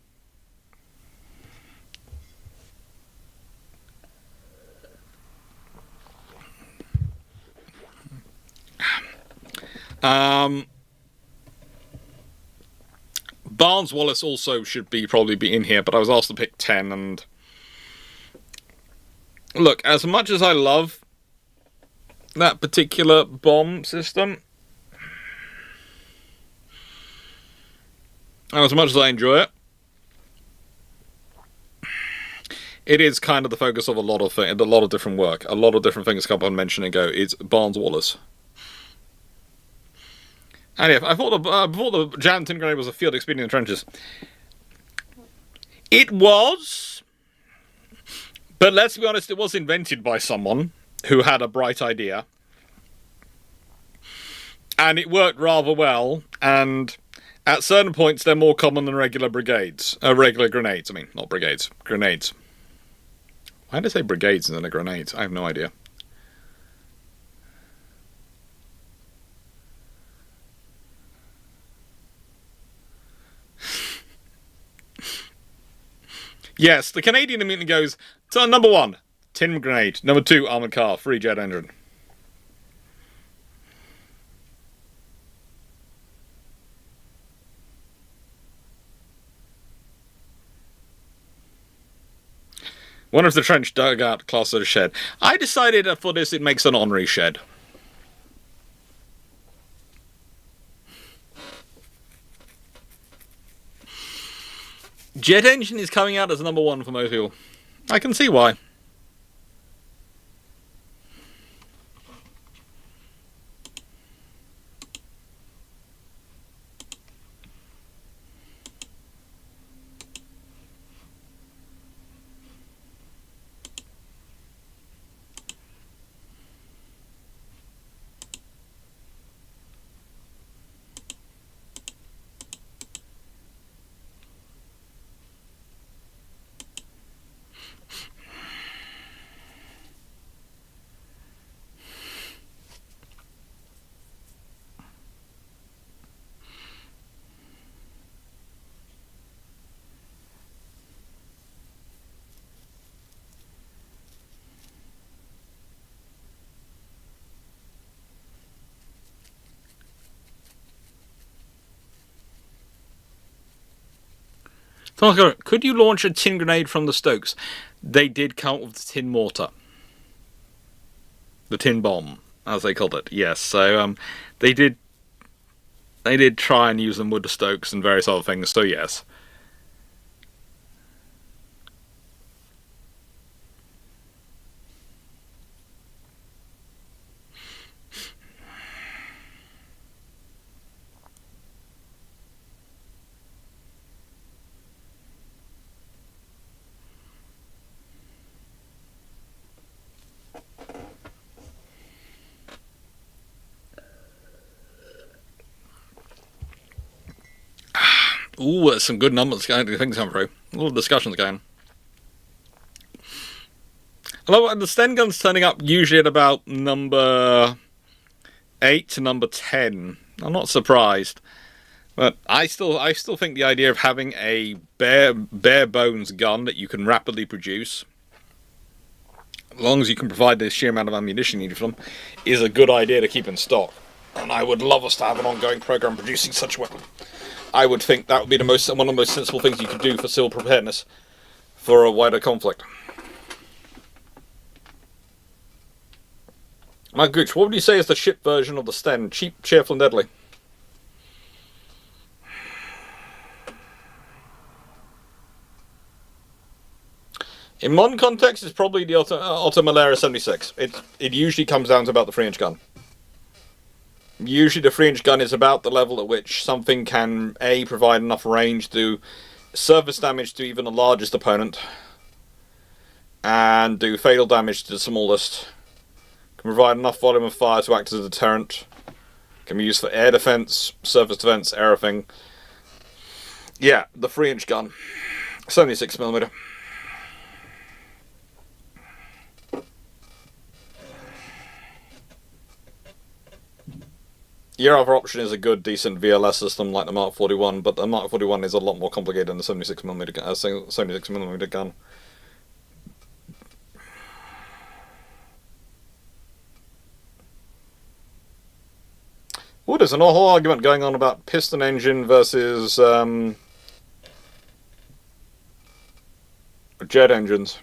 Barnes-Wallis also should probably be in here, but I was asked to pick 10, and look, as much as I love that particular bomb system, and as much as I enjoy it, it is kind of the focus of a lot of different work. A lot of different things come up and mention and go, it's Barnes-Wallis. And yeah, I thought before the jam tin grenade was a field expedient in the trenches. It was, but let's be honest, it was invented by someone who had a bright idea. And it worked rather well, and at certain points they're more common than regular grenades. I mean, not brigades, grenades. Why did I say brigades instead of grenades? I have no idea. Yes, the Canadian immediately goes to number 1, tin grenade. Number 2, armored car, free jet engine. One of the trench dugout class of shed. I decided for this it makes an honorary shed. Jet engine is coming out as number 1 for most people. I can see why. Could you launch a tin grenade from the Stokes? They did come up with the tin mortar. The tin bomb, as they called it. Yes, so they did try and use them with the Stokes and various other things, so yes. Ooh, there's some good numbers going, things come through. A lot of discussions going. I love the Sten gun's turning up usually at about number 8 to number 10. I'm not surprised. But I still think the idea of having a bare bones gun that you can rapidly produce, as long as you can provide the sheer amount of ammunition needed from them, is a good idea to keep in stock. And I would love us to have an ongoing program producing such a weapon. I would think that would be one of the most sensible things you could do for civil preparedness for a wider conflict. Mike Gooch, what would you say is the ship version of the Sten? Cheap, cheerful, and deadly. In modern context, it's probably the Otto Malaria 76. It usually comes down to about the 3-inch gun. Usually the 3-inch gun is about the level at which something can, A, provide enough range to surface damage to even the largest opponent, and do fatal damage to the smallest. Can provide enough volume of fire to act as a deterrent. Can be used for air defense, surface defense, everything. Yeah, the 3-inch gun. 76mm. Your other option is a good, decent VLS system like the Mark 41, but the Mark 41 is a lot more complicated than the 76mm gun. Oh, there's an whole argument going on about piston engine versus jet engines.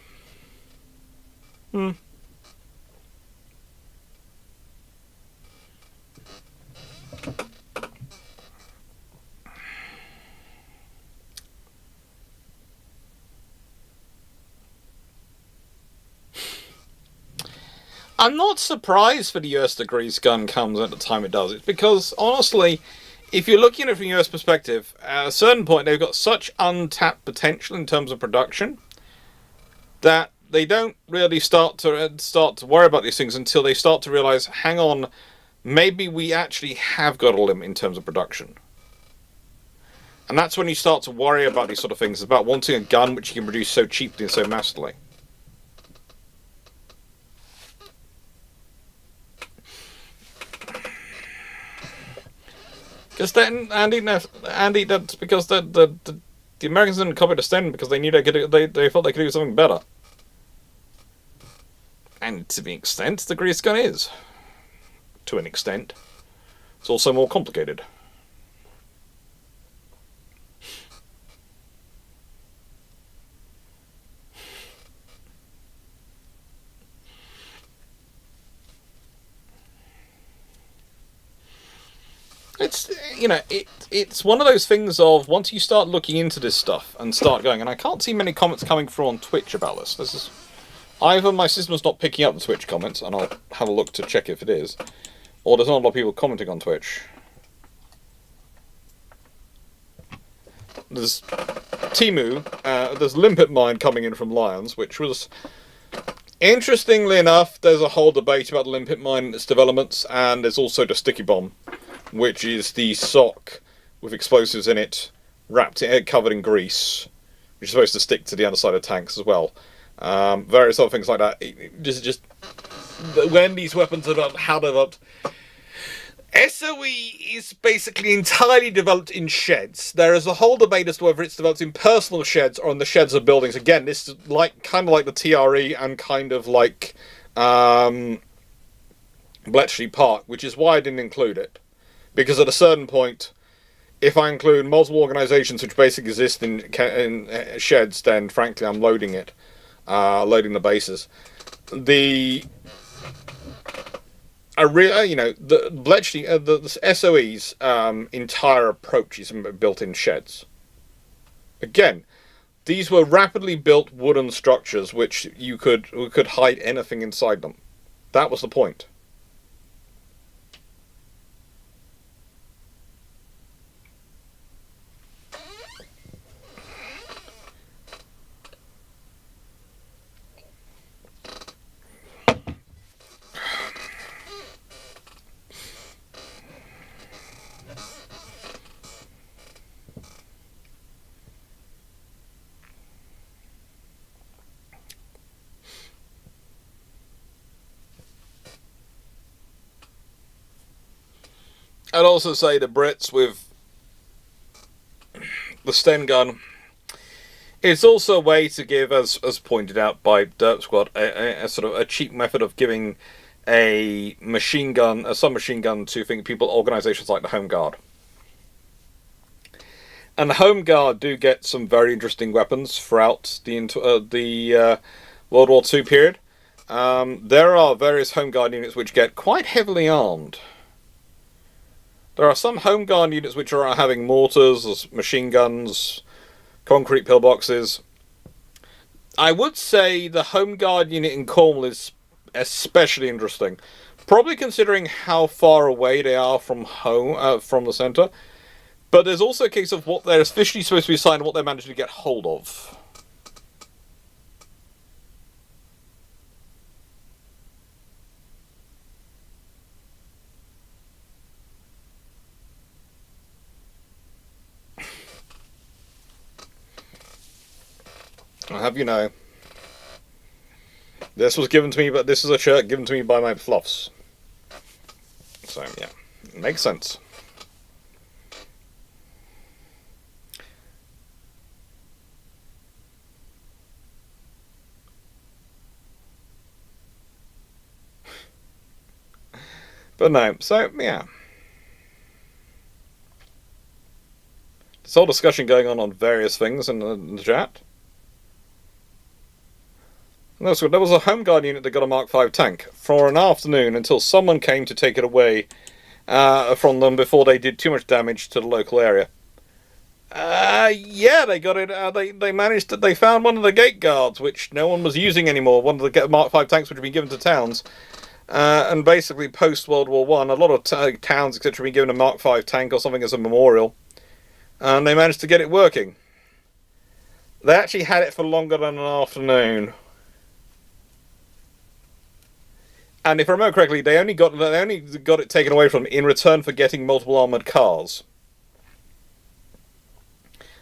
I'm not surprised for the US Degrees gun comes at the time it does. It's because, honestly, if you're looking at it from a US perspective, at a certain point they've got such untapped potential in terms of production that they don't really start to worry about these things until they start to realize, hang on, maybe we actually have got a limit in terms of production. And that's when you start to worry about these sort of things, about wanting a gun which you can produce so cheaply and so massively. Because then, Andy, that's because the the Americans didn't copy the Sten because they knew they felt they could do something better. And to the extent, the grease gun is. To an extent. It's also more complicated. It's, you know, it's one of those things of, once you start looking into this stuff and start going, and I can't see many comments coming through on Twitch about this. This is either my system's not picking up the Twitch comments, and I'll have a look to check if it is, or there's not a lot of people commenting on Twitch. There's Timu, there's Limpet Mine coming in from Lions, which was, interestingly enough, there's a whole debate about the Limpet Mine and its developments, and there's also the Sticky Bomb, which is the sock with explosives in it, covered in grease, which is supposed to stick to the underside of tanks as well. Various other things like that. Just when these weapons are developed, how they're developed. SOE is basically entirely developed in sheds. There is a whole debate as to whether it's developed in personal sheds or in the sheds of buildings. Again, this is kind of like the TRE and kind of like Bletchley Park, which is why I didn't include it. Because at a certain point, if I include multiple organisations which basically exist in sheds, then frankly I'm loading it, loading the bases. The Bletchley, the SOE's entire approach is built in sheds. Again, these were rapidly built wooden structures which you could hide anything inside them. That was the point. I'd also say the Brits with the Sten gun, it's also a way to give, as pointed out by Derp Squad, a sort of a cheap method of giving a machine gun, a submachine gun to organisations like the Home Guard. And the Home Guard do get some very interesting weapons throughout the World War II period. There are various Home Guard units which get quite heavily armed. There are some Home Guard units which are having mortars, machine guns, concrete pillboxes. I would say the Home Guard unit in Cornwall is especially interesting. Probably considering how far away they are from home, from the centre. But there's also a case of what they're officially supposed to be assigned and what they managed to get hold of. I'll have you know, this was given to me, but this is a shirt given to me by my fluffs. So yeah, it makes sense. But no, so yeah. This whole discussion going on various things in the chat. No, so there was a Home Guard unit that got a Mark V tank for an afternoon until someone came to take it away from them before they did too much damage to the local area. Yeah, they got it. They managed to. They found one of the gate guards, which no one was using anymore. One of the Mark V tanks which had been given to towns, and basically post World War One, a lot of towns etc. had been given a Mark V tank or something as a memorial, and they managed to get it working. They actually had it for longer than an afternoon. And if I remember correctly, they only got it taken away from them in return for getting multiple armoured cars.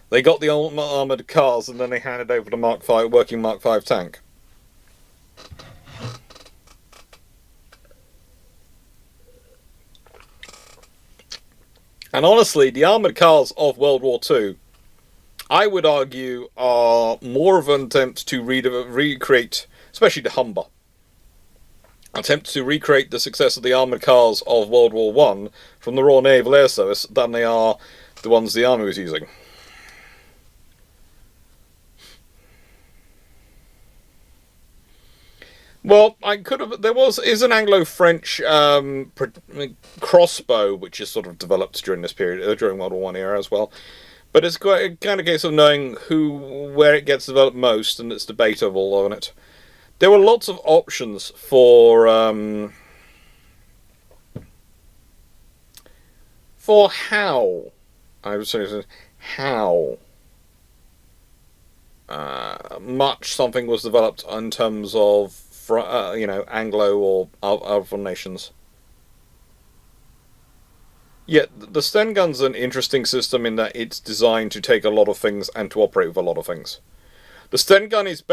They got the armoured cars and then they handed over the working Mark V tank. And honestly, the armoured cars of World War II I would argue, are more of an attempt to recreate, especially the Humber, attempt to recreate the success of the armoured cars of World War One from the Royal Naval Air Service than they are the ones the Army was using. Well, there is an Anglo-French crossbow which is sort of developed during this period, during World War One era as well. But it's quite a kind of case of knowing where it gets developed most, and it's debatable on it. There were lots of options for how I would say how much something was developed in terms of Anglo or other nations. Yet the Sten gun's an interesting system in that it's designed to take a lot of things and to operate with a lot of things. The Sten gun is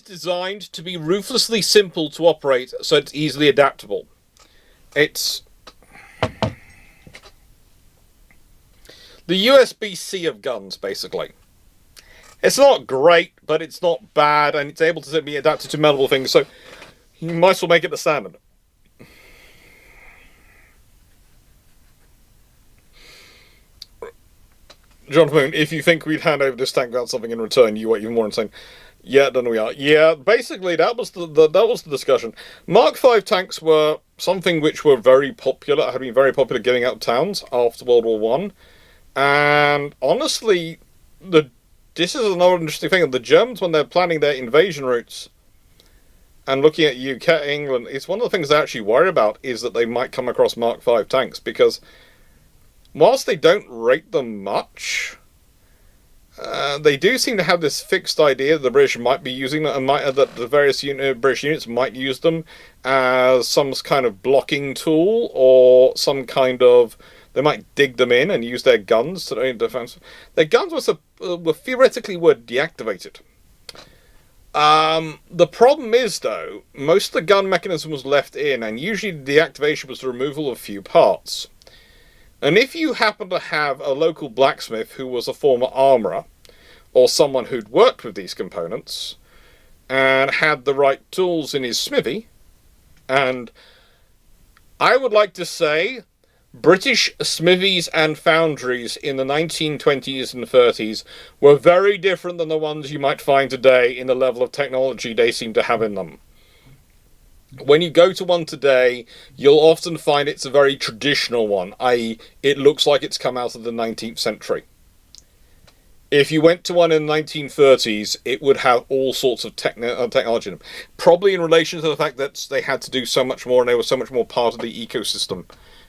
designed to be ruthlessly simple to operate, so it's easily adaptable. It's the USB-C of guns, basically. It's not great, but it's not bad, and it's able to be adapted to multiple things, so you might as well make it the standard. John Moon, if you think we'd hand over this tank without something in return, you are even more insane. Yeah, than we are. Yeah, basically that was the discussion. Mark V tanks were something which were very popular, had been very popular getting out of towns after World War One, and honestly, this is another interesting thing. The Germans, when they're planning their invasion routes and looking at UK, England, it's one of the things they actually worry about is that they might come across Mark V tanks, because whilst they don't rate them much, they do seem to have this fixed idea that the British might be using them, and that the various British units might use them as some kind of blocking tool, or some kind of... They might dig them in and use their guns to defense. Their guns were theoretically deactivated. The problem is, though, most of the gun mechanism was left in, and usually the deactivation was the removal of a few parts. And if you happen to have a local blacksmith who was a former armourer, or someone who'd worked with these components, and had the right tools in his smithy, and I would like to say British smithies and foundries in the 1920s and 30s were very different than the ones you might find today in the level of technology they seem to have in them. When you go to one today, you'll often find it's a very traditional one, i.e. it looks like it's come out of the 19th century. If you went to one in the 1930s, it would have all sorts of technology in them. Probably in relation to the fact that they had to do so much more and they were so much more part of the ecosystem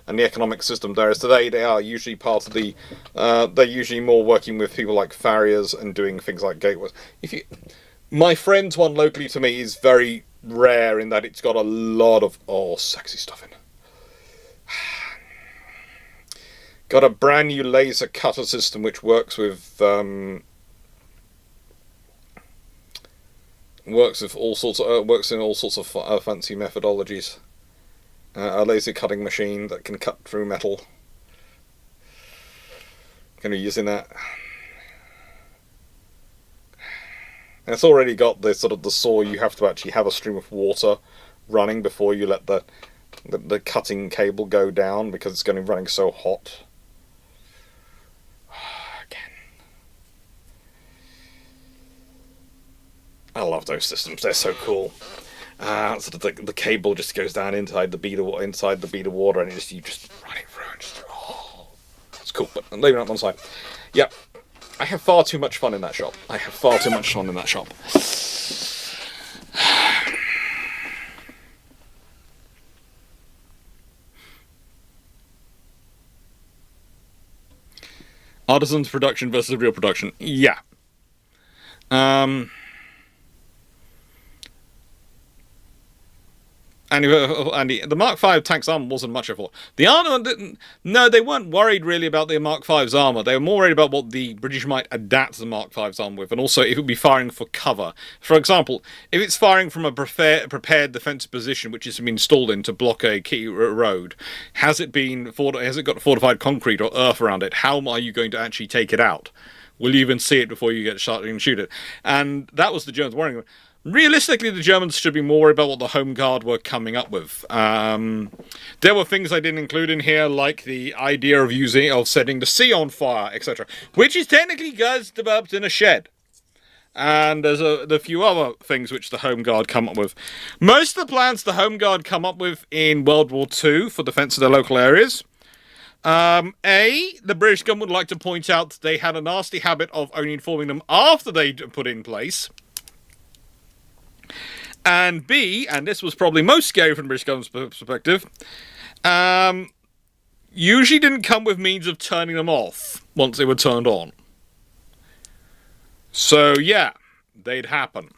and the economic system, whereas today they are usually part of the... they're usually more working with people like farriers and doing things like gateways. My friend's one locally to me is very rare in that it's got a lot of sexy stuff in it. Got a brand new laser cutter system which works with all sorts of fancy methodologies. A laser cutting machine that can cut through metal. Going to be using that. And it's already got the sort of the saw. You have to actually have a stream of water running before you let the cutting cable go down, because it's going to be running so hot. Again, I love those systems. They're so cool. Sort of the cable just goes down inside the bead of water, and you just run it through, and just it's cool. But I'm leaving it on one side. Yeah, I have far too much fun in that shop. Artisans production versus real production. Yeah. Andy, the Mark V tank's armour wasn't much of a... The armour didn't... No, they weren't worried really about the Mark V's armour. They were more worried about what the British might adapt the Mark V's armour with, and also if it would be firing for cover. For example, if it's firing from a prepared defensive position which has been installed in to block a key road, has it got fortified concrete or earth around it? How are you going to actually take it out? Will you even see it before you get shot and shoot it? And that was the Germans worrying about. Realistically, the Germans should be more worried about what the Home Guard were coming up with. There were things I didn't include in here, like the idea of setting the sea on fire, etc., which is technically guys developed in a shed. And there's a few other things which the Home Guard come up with. Most of the plans the Home Guard come up with in World War II for defence of their local areas. The British government would like to point out that they had a nasty habit of only informing them after they'd put in place. And B, and this was probably most scary from the British government's perspective, usually didn't come with means of turning them off once they were turned on. So, yeah, they'd happen.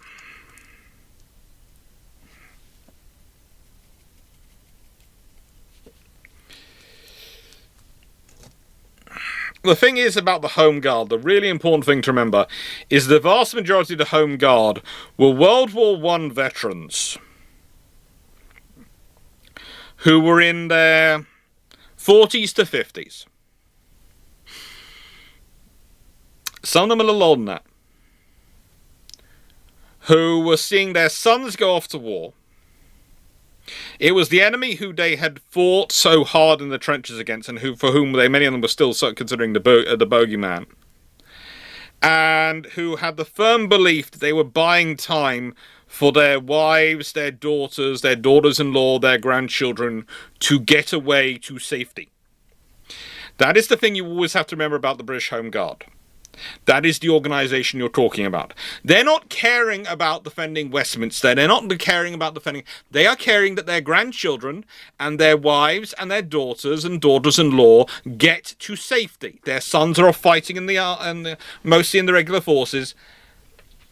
The thing is about the Home Guard, the really important thing to remember, is the vast majority of the Home Guard were World War I veterans who were in their 40s to 50s. Some of them a little older than that. Who were seeing their sons go off to war. It was the enemy who they had fought so hard in the trenches against, and for whom many of them were still considering the bogeyman, and who had the firm belief that they were buying time for their wives, their daughters-in-law, their grandchildren to get away to safety. That is the thing you always have to remember about the British Home Guard. That is the organisation you're talking about. They're not caring about defending Westminster. They're not caring about defending. They are caring that their grandchildren and their wives and their daughters and daughters-in-law get to safety. Their sons are fighting mostly in the regular forces.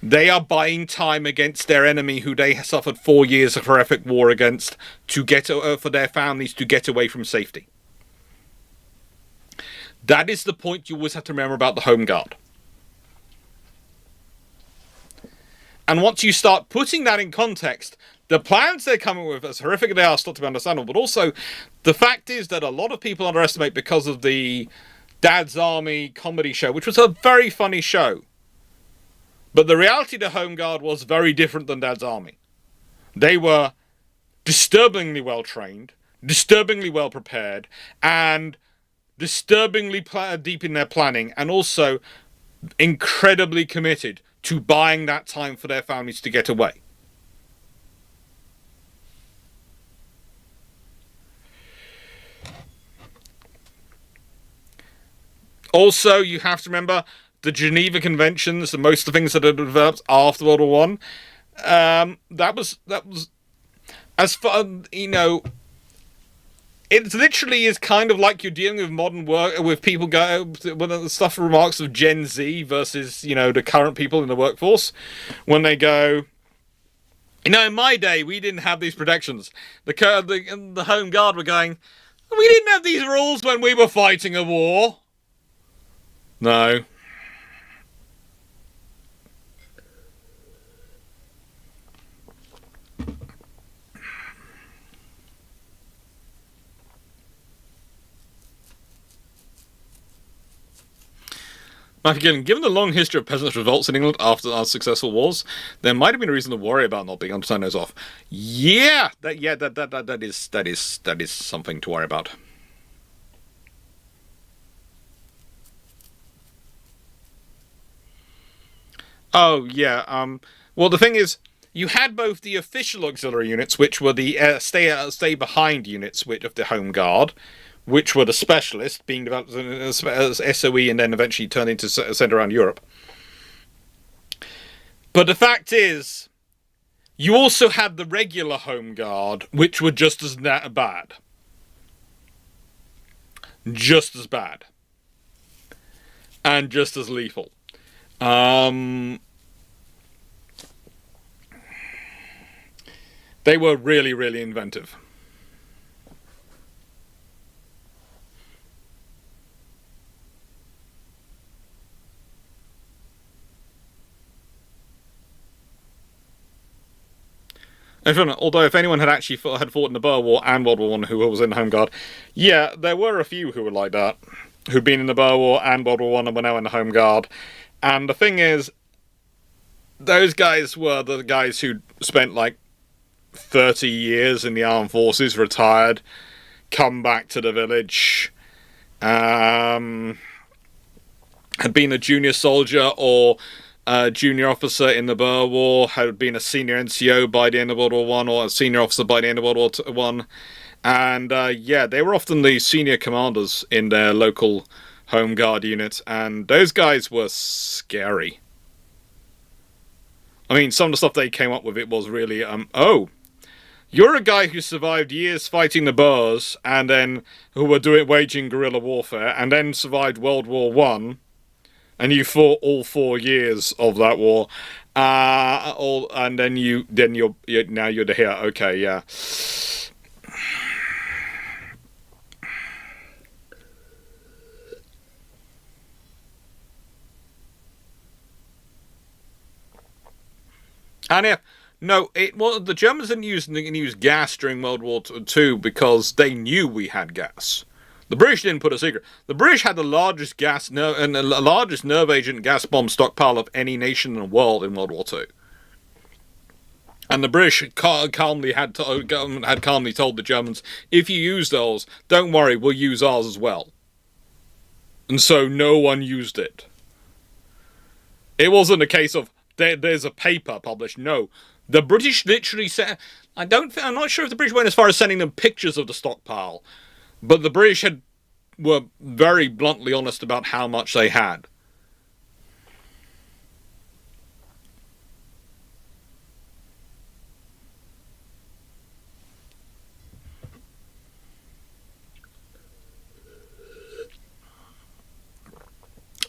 They are buying time against their enemy, who they suffered 4 years of horrific war against, to get for their families to get away from safety. That is the point you always have to remember about the Home Guard. And once you start putting that in context, the plans they're coming with, as horrific as they are, start to be understandable. But also, the fact is that a lot of people underestimate, because of the Dad's Army comedy show, which was a very funny show. But the reality of the Home Guard was very different than Dad's Army. They were disturbingly well trained, disturbingly well prepared, and disturbingly deep in their planning, and also incredibly committed to buying that time for their families to get away. Also, you have to remember the Geneva Conventions and most of the things that are developed after World War One. That was as far, it literally is kind of like you're dealing with modern work, with people with the stuff remarks of Gen Z versus, the current people in the workforce. When they go, in my day, we didn't have these protections. The Home Guard were going, we didn't have these rules when we were fighting a war. No. Again, given the long history of peasants' revolts in England after our successful wars, there might have been a reason to worry about not being able to turn those off. That is something to worry about. Oh yeah. Well, the thing is, you had both the official auxiliary units, which were the stay behind units, of the Home Guard, which were the specialists, being developed as SOE and then eventually turned into centre around Europe. But the fact is, you also had the regular Home Guard, which were just as bad. Just as bad. And just as lethal. They were really, really inventive. Although if anyone had actually fought in the Boer War and World War I who was in the Home Guard, yeah, there were a few who were like that. who'd been in the Boer War and World War One and were now in the Home Guard. And the thing is, those guys were the guys who spent like 30 years in the armed forces, retired, come back to the village, had been a junior soldier or a junior officer in the Boer War, had been a senior NCO by the end of World War One or a senior officer by the end of World War One. And yeah, they were often the senior commanders in their local Home Guard unit, and those guys were scary. I mean, some of the stuff they came up with, it was really, oh, you're a guy who survived years fighting the Boers, and then who were waging guerrilla warfare, and then survived World War One, and you fought all 4 years of that war, and then you're the hero. Okay, yeah. And yeah, no, the Germans didn't use gas during World War II because they knew we had gas. The British didn't put a secret. The British had the largest largest nerve agent gas bomb stockpile of any nation in the world in World War II. And the British calmly had calmly told the Germans, if you use those, don't worry, we'll use ours as well. And so no one used it. It wasn't a case of there's a paper published. No, the British literally said. I'm not sure if the British went as far as sending them pictures of the stockpile, but the British were very bluntly honest about how much they had.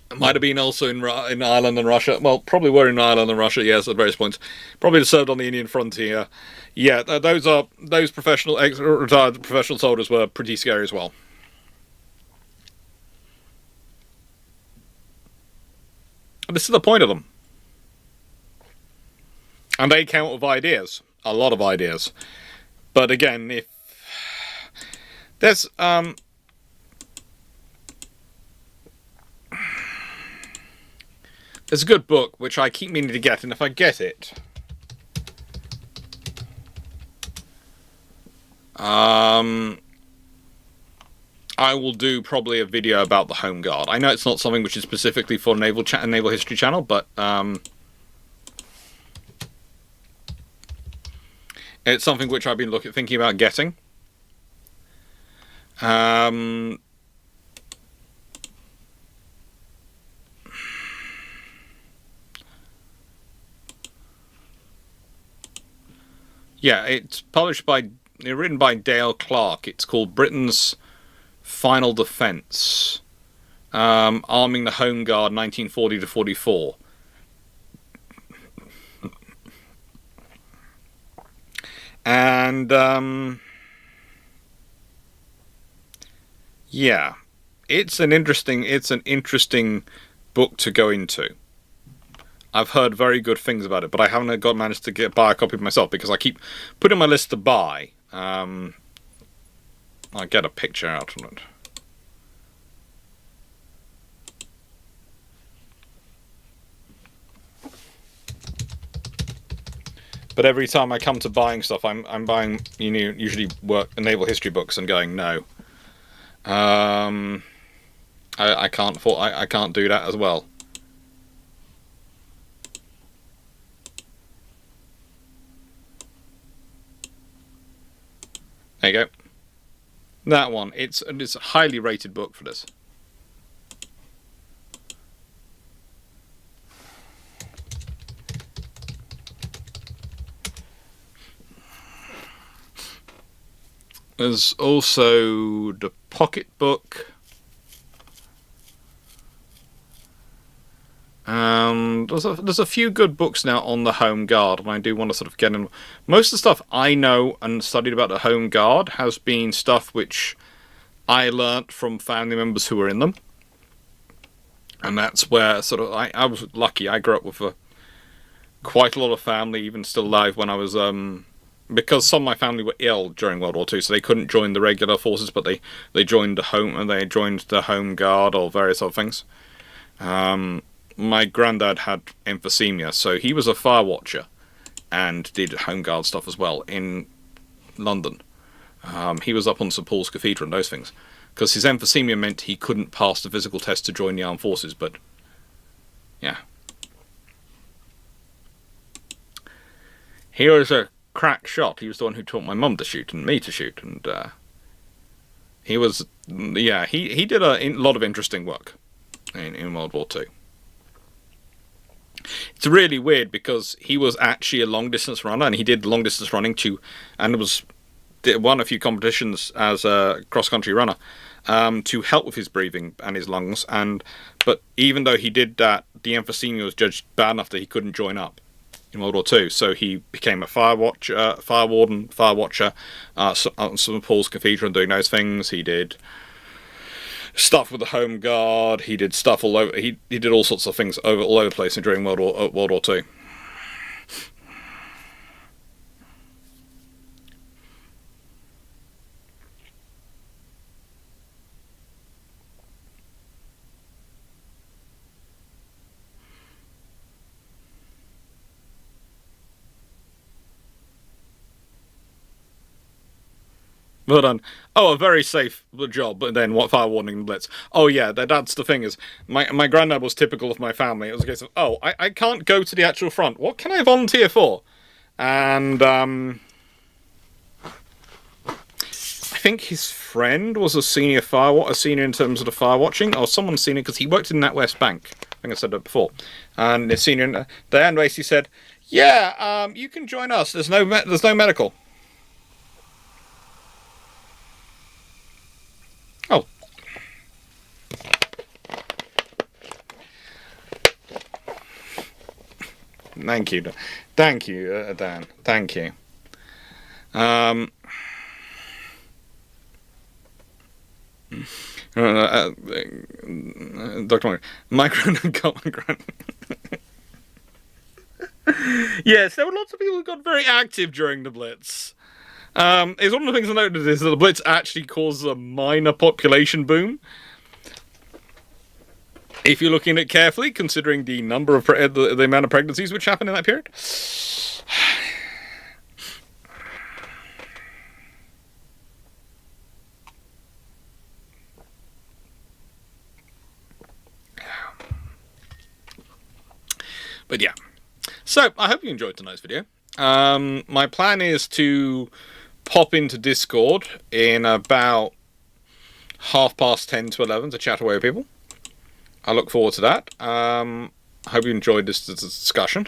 It might have been also in Ireland and Russia. Well, probably were in Ireland and Russia, yes, at various points. Probably served on the Indian frontier. Yeah, those retired professional soldiers were pretty scary as well. And this is the point of them. And they came up with ideas. A lot of ideas. But again, if there's a good book which I keep meaning to get, and if I get it, I will do probably a video about the Home Guard. I know it's not something which is specifically for Naval History Channel, but it's something which I've been thinking about getting. Yeah, it's written by Dale Clarke. It's called Britain's Final Defence, Arming the Home Guard 1940 to 44. And yeah, it's an interesting book to go into. I've heard very good things about it, but I haven't managed to buy a copy of myself because I keep putting on my list to buy. I'll get a picture out of it. But every time I come to buying stuff, I'm buying usually naval history books and going no. I can't do that as well. There you go. That one. It's a highly rated book for this. There's also the pocketbook. There's a few good books now on the Home Guard, and I do want to sort of get in. Most of the stuff I know and studied about the Home Guard has been stuff which I learnt from family members who were in them. And that's where sort of I was lucky. I grew up with quite a lot of family, even still alive when I was because some of my family were ill during World War II, so they couldn't join the regular forces, but they joined the home guard or various other things. My granddad had emphysema, so he was a fire watcher and did home guard stuff as well in London. He was up on St Paul's Cathedral and those things, because his emphysema meant he couldn't pass the physical test to join the armed forces. But yeah, here is a crack shot. He was the one who taught my mum to shoot and me to shoot, and he did a lot of interesting work in World War II. It's really weird because he was actually a long distance runner, and he did long distance running won a few competitions as a cross country runner to help with his breathing and his lungs. But even though he did that, the emphysema was judged bad enough that he couldn't join up in World War II. So he became a fire watcher at St Paul's Cathedral and doing those things. He did stuff with the Home Guard. He did stuff all over. He did all sorts of things all over the place during World War II. Well done. Oh, a very safe job, but then what fire warning and blitz. Oh yeah, that's the thing is, my granddad was typical of my family. It was a case of, I can't go to the actual front. What can I volunteer for? And I think his friend was a senior in terms of the fire watching, or someone senior, because he worked in NatWest Bank. I think I said that before. And the senior there basically said, yeah, you can join us. There's no medical. Oh. Thank you, Dan. Thank you. Dr. My grand. Yes, there were lots of people who got very active during the Blitz. It's one of the things I noticed is that the Blitz actually caused a minor population boom. If you're looking at it carefully, considering the number of the amount of pregnancies which happened in that period. But yeah. So, I hope you enjoyed tonight's video. My plan is to pop into Discord in about 10:30 to 11 to chat away with people. I look forward to that. I hope you enjoyed this discussion.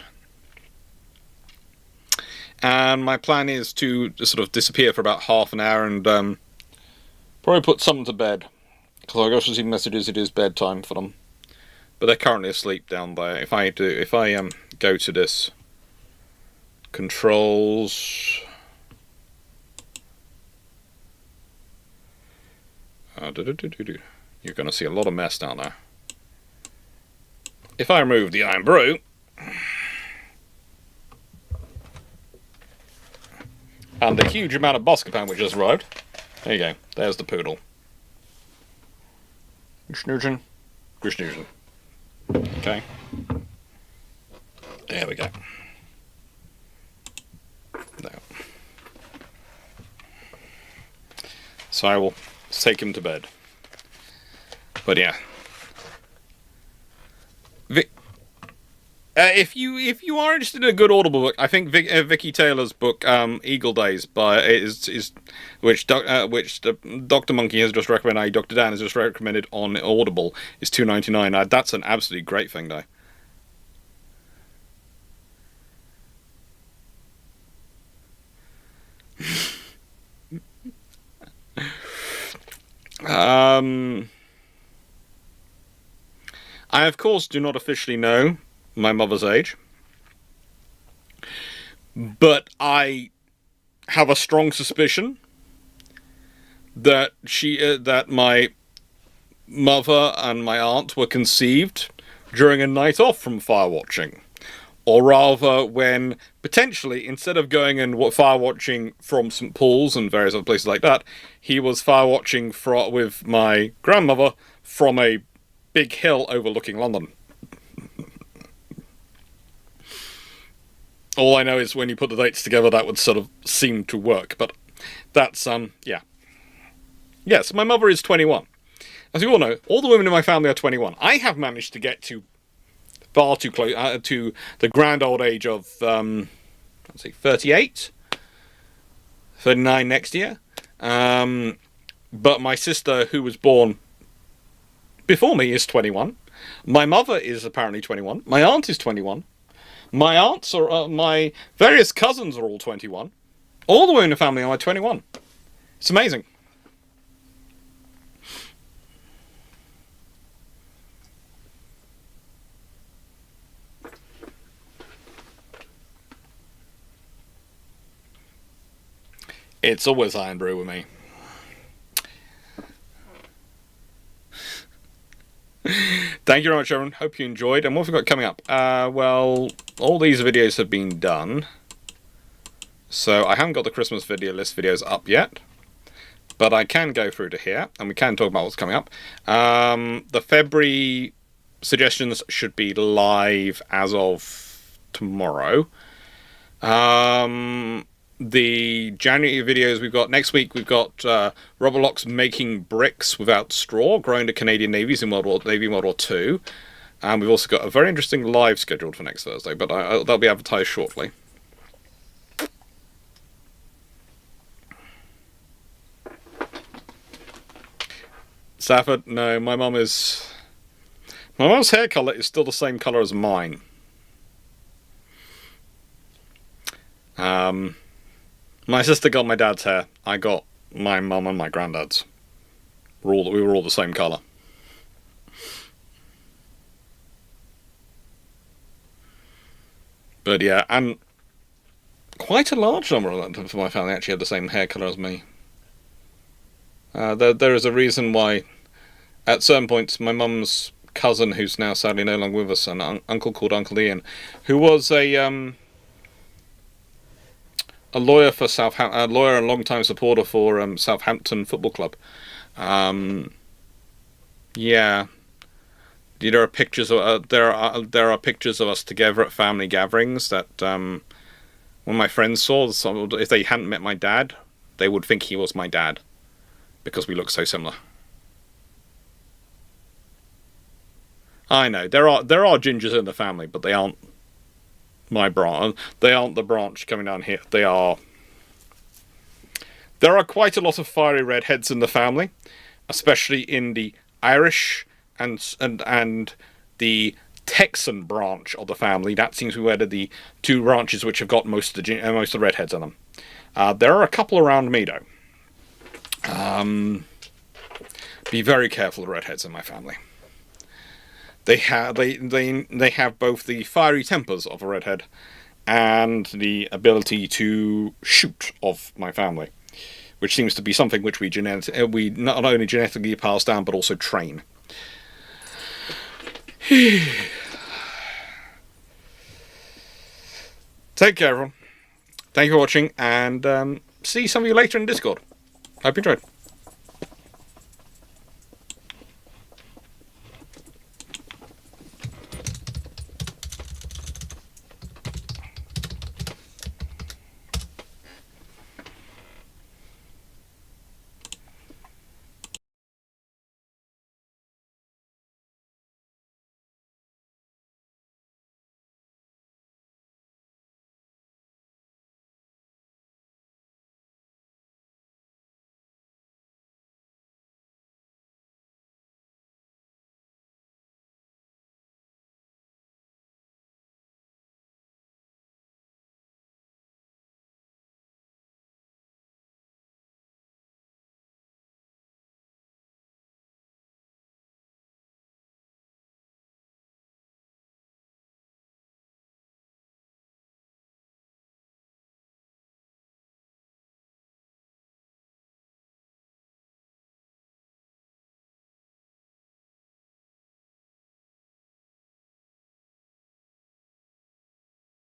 And my plan is to sort of disappear for about half an hour and probably put someone to bed. Because I got to receive messages, it is bedtime for them. But they're currently asleep down there. If I go to this controls, you're going to see a lot of mess down there. If I remove the Iron Brew, and the huge amount of Boscopan which just arrived, there you go. There's the poodle. Geschnoozing. Okay. There we go. There. So I will take him to bed. But yeah. If you are interested in a good Audible book, I think Vicky Taylor's book Eagle Days which Dr. Monkey has just recommended, Dr. Dan has just recommended on Audible, is $2.99. That's an absolutely great thing, though. I of course do not officially know my mother's age, but I have a strong suspicion that that my mother and my aunt were conceived during a night off from fire watching, Or rather, when potentially, instead of going and fire watching from St. Paul's and various other places like that, he was fire watching with my grandmother from a big hill overlooking London. All I know is when you put the dates together, that would sort of seem to work. But that's, yeah. Yes, my mother is 21. As you all know, all the women in my family are 21. I have managed to get to far too close to the grand old age of, let's see, 38? 39 next year. But my sister, who was born before me, is 21. My mother is apparently 21. My aunt is 21. My aunts are, my various cousins are all 21. All the women in the family are 21. It's amazing. It's always iron brew with me. Thank you very much, everyone. Hope you enjoyed. And what have we got coming up? Well, all these videos have been done. So I haven't got the Christmas video list videos up yet. But I can go through to here, and we can talk about what's coming up. The February suggestions should be live as of tomorrow. The January videos we've got next week, we've got Robert Locke's making bricks without straw, growing the Canadian navies in World War II, and we've also got a very interesting live scheduled for next Thursday, but that'll be advertised shortly. Safford, no, my mum's hair colour is still the same colour as mine. My sister got my dad's hair. I got my mum and my granddad's. We were all the same colour. But yeah, and quite a large number of my family actually had the same hair colour as me. There is a reason why, at certain points, my mum's cousin, who's now sadly no longer with us, an uncle called Uncle Ian, who was a lawyer for Southampton, a lawyer and long-time supporter for Southampton Football Club. Yeah, there are pictures of there are pictures of us together at family gatherings that when my friends saw, if they hadn't met my dad, they would think he was my dad because we look so similar. I know there are gingers in the family, but they aren't my branch. They aren't the branch coming down here. There are quite a lot of fiery redheads in the family, especially in the Irish and the Texan branch of the family. That seems to be where the two branches which have got most of the redheads in them. There are a couple around me though. Be very careful of redheads in my family. They have both the fiery tempers of a redhead and the ability to shoot of my family, which seems to be something which we not only genetically pass down but also train. Take care, everyone. Thank you for watching, and see some of you later in Discord. Hope you enjoyed.